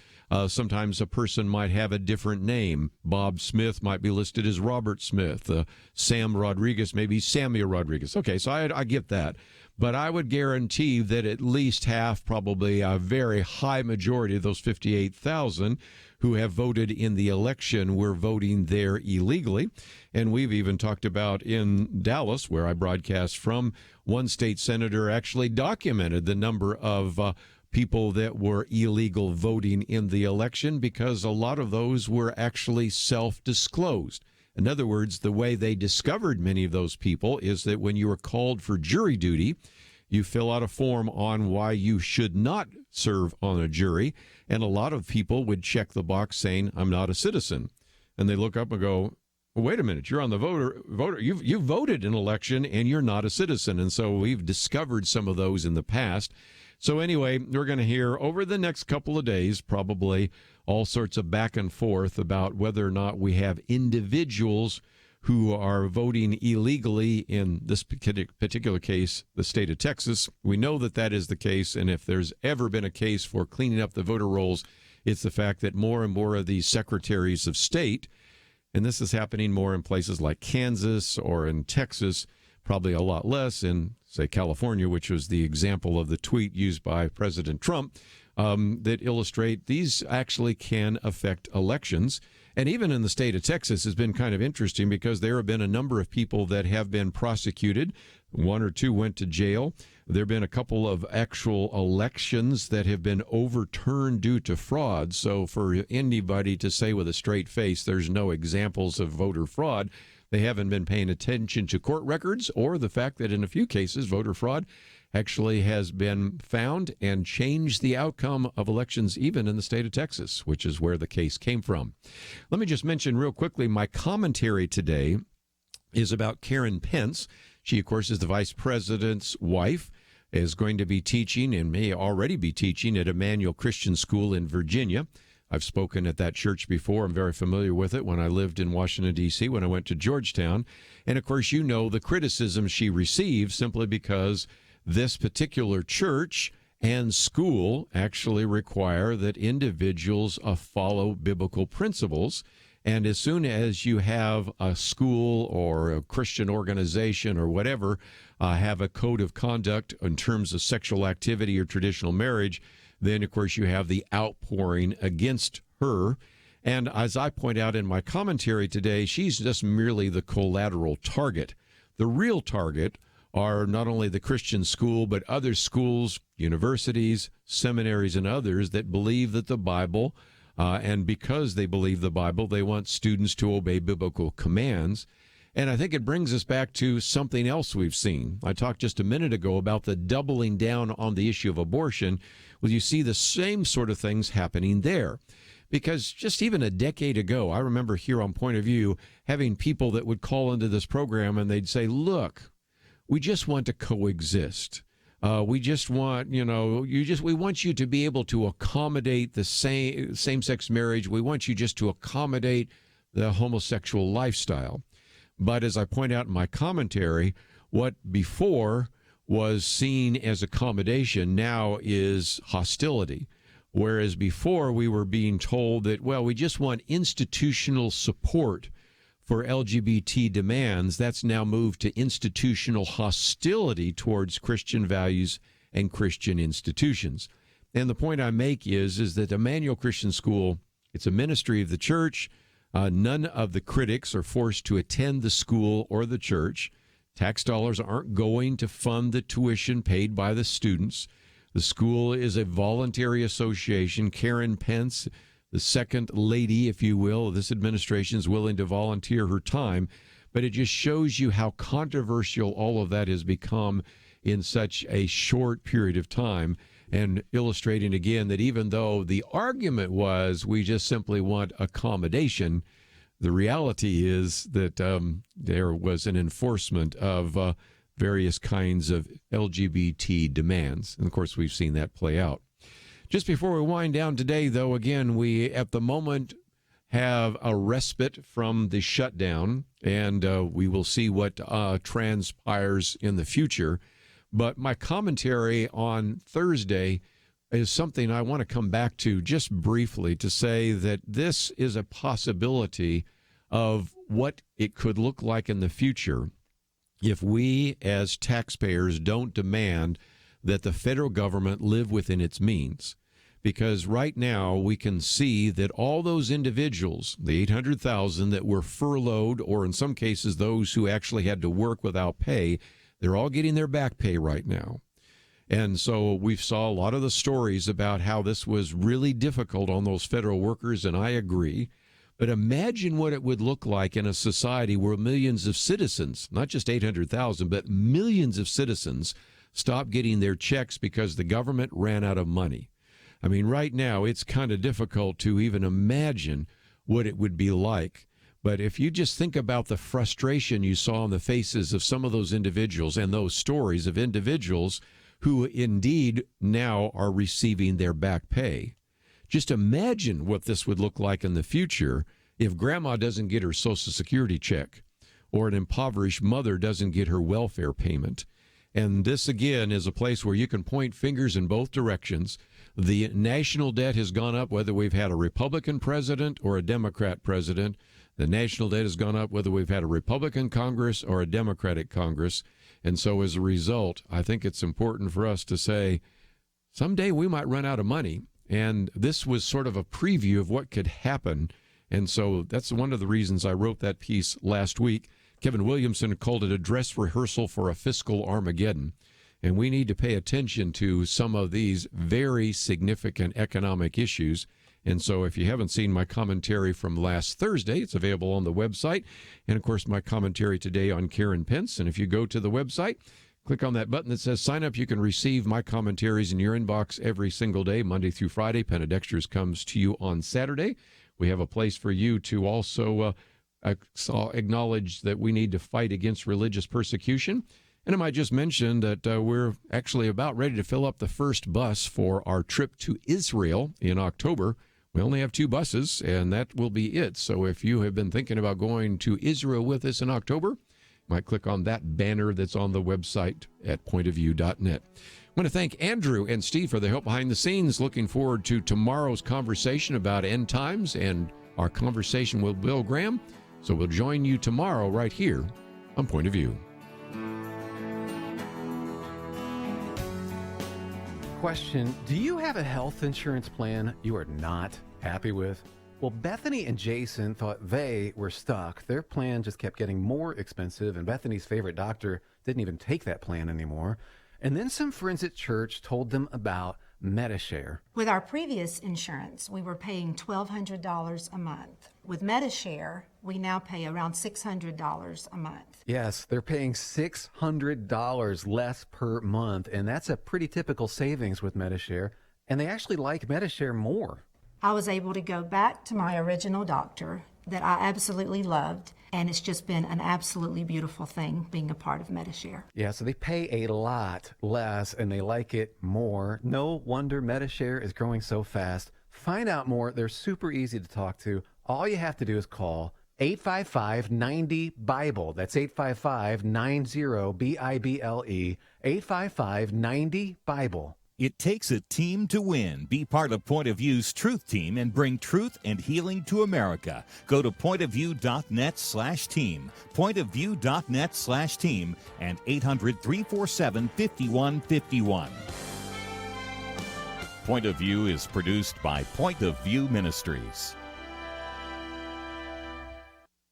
sometimes a person might have a different name. Bob Smith might be listed as Robert Smith. Sam Rodriguez may be Samuel Rodriguez. Okay, so I get that. But I would guarantee that at least half, probably a very high majority of those 58,000 who have voted in the election were voting there illegally. And we've even talked about in Dallas, where I broadcast from, one state senator actually documented the number of people that were illegal voting in the election because a lot of those were actually self-disclosed. In other words, the way they discovered many of those people is that when you were called for jury duty, you fill out a form on why you should not serve on a jury, and a lot of people would check the box saying, I'm not a citizen. And they look up and go, well, wait a minute, you're on the voter. You voted in an election, and you're not a citizen. And so we've discovered some of those in the past. So anyway, we're going to hear over the next couple of days, probably all sorts of back and forth about whether or not we have individuals who are voting illegally in this particular case, the state of Texas. We know that that is the case, and if there's ever been a case for cleaning up the voter rolls, it's the fact that more and more of these secretaries of state, and this is happening more in places like Kansas or in Texas, probably a lot less in, say, California, which was the example of the tweet used by President Trump, that illustrate these actually can affect elections. And even in the state of Texas has been kind of interesting because there have been a number of people that have been prosecuted. One or two went to jail. There have been a couple of actual elections that have been overturned due to fraud. So for anybody to say with a straight face there's no examples of voter fraud, they haven't been paying attention to court records or the fact that in a few cases voter fraud actually has been found and changed the outcome of elections even in the state of Texas, which is where the case came from. Let me just mention real quickly, my commentary today is about Karen Pence. She, of course, is the vice president's wife, is going to be teaching and may already be teaching at Emmanuel Christian School in Virginia. I've spoken at that church before. I'm very familiar with it when I lived in Washington, D.C., when I went to Georgetown. And, of course, you know the criticism she received simply because this particular church and school actually require that individuals follow biblical principles. And as soon as you have a school or a Christian organization or whatever have a code of conduct in terms of sexual activity or traditional marriage, then, of course, you have the outpouring against her. And as I point out in my commentary today, she's just merely the collateral target. The real target are not only the Christian school, but other schools, universities, seminaries, and others that believe that the Bible, and because they believe the Bible, they want students to obey biblical commands. And I think it brings us back to something else we've seen. I talked just a minute ago about the doubling down on the issue of abortion. Well, you see the same sort of things happening there. Because just even a decade ago, I remember here on Point of View having people that would call into this program and they'd say, look, we just want to coexist. We just want, we want you to be able to accommodate the same-sex marriage. We want you just to accommodate the homosexual lifestyle. But as I point out in my commentary, what before was seen as accommodation now is hostility. Whereas before we were being told that, well, we just want institutional support for LGBT demands. That's now moved to institutional hostility towards Christian values and Christian institutions. And the point I make is that Emmanuel Christian School, it's a ministry of the church. None of the critics are forced to attend the school or the church. Tax dollars aren't going to fund the tuition paid by the students. The school is a voluntary association. Karen Pence, the second lady, if you will, of this administration, is willing to volunteer her time. But it just shows you how controversial all of that has become in such a short period of time, and illustrating again that even though the argument was we just simply want accommodation, the reality is that there was an enforcement of various kinds of LGBT demands. And, of course, we've seen that play out. Just before we wind down today, though, again, we at the moment have a respite from the shutdown, and we will see what transpires in the future. But my commentary on Thursday is something I want to come back to just briefly to say that this is a possibility of what it could look like in the future if we as taxpayers don't demand that the federal government live within its means. Because right now we can see that all those individuals, the 800,000 that were furloughed, or in some cases those who actually had to work without pay, they're all getting their back pay right now. And so we saw a lot of the stories about how this was really difficult on those federal workers, and I agree. But imagine what it would look like in a society where millions of citizens, not just 800,000, but millions of citizens stop getting their checks because the government ran out of money. I mean, right now it's kind of difficult to even imagine what it would be like. But if you just think about the frustration you saw on the faces of some of those individuals and those stories of individuals who indeed now are receiving their back pay, just imagine what this would look like in the future if grandma doesn't get her Social Security check or an impoverished mother doesn't get her welfare payment. And this, again, is a place where you can point fingers in both directions. The national debt has gone up whether we've had a Republican president or a Democrat president. The national debt has gone up whether we've had a Republican Congress or a Democratic Congress. And so as a result, I think it's important for us to say, someday we might run out of money. And this was sort of a preview of what could happen. And so that's one of the reasons I wrote that piece last week. Kevin Williamson called it a dress rehearsal for a fiscal Armageddon. And we need to pay attention to some of these very significant economic issues. And so if you haven't seen my commentary from last Thursday, it's available on the website. And, of course, my commentary today on Karen Pence. And if you go to the website, click on that button that says sign up. You can receive my commentaries in your inbox every single day, Monday through Friday. Penedexters comes to you on Saturday. We have a place for you to also acknowledge that we need to fight against religious persecution. And I might just mention that we're actually about ready to fill up the first bus for our trip to Israel in October. We only have 2 buses, and that will be it. So if you have been thinking about going to Israel with us in October, you might click on that banner that's on the website at pointofview.net. I want to thank Andrew and Steve for the help behind the scenes. Looking forward to tomorrow's conversation about end times and our conversation with Bill Graham. So we'll join you tomorrow right here on Point of View. Question: do you have a health insurance plan you are not happy with? Well, Bethany and Jason thought they were stuck. Their plan just kept getting more expensive, and Bethany's favorite doctor didn't even take that plan anymore. And then some friends at church told them about Medi-Share. With our previous insurance, we were paying $1,200 a month. With Medi-Share, we now pay around $600 a month. Yes, they're paying $600 less per month, and that's a pretty typical savings with Medi-Share. And they actually like Medi-Share more. I was able to go back to my original doctor that I absolutely loved, and it's just been an absolutely beautiful thing being a part of Medi-Share. Yeah, so they pay a lot less, and they like it more. No wonder Medi-Share is growing so fast. Find out more. They're super easy to talk to. All you have to do is call 855-90-BIBLE. That's 855-90-BIBLE. 855-90-BIBLE. It takes a team to win. Be part of Point of View's Truth Team and bring truth and healing to America. Go to pointofview.net/team, pointofview.net/team, and 800-347-5151. Point of View is produced by Point of View Ministries.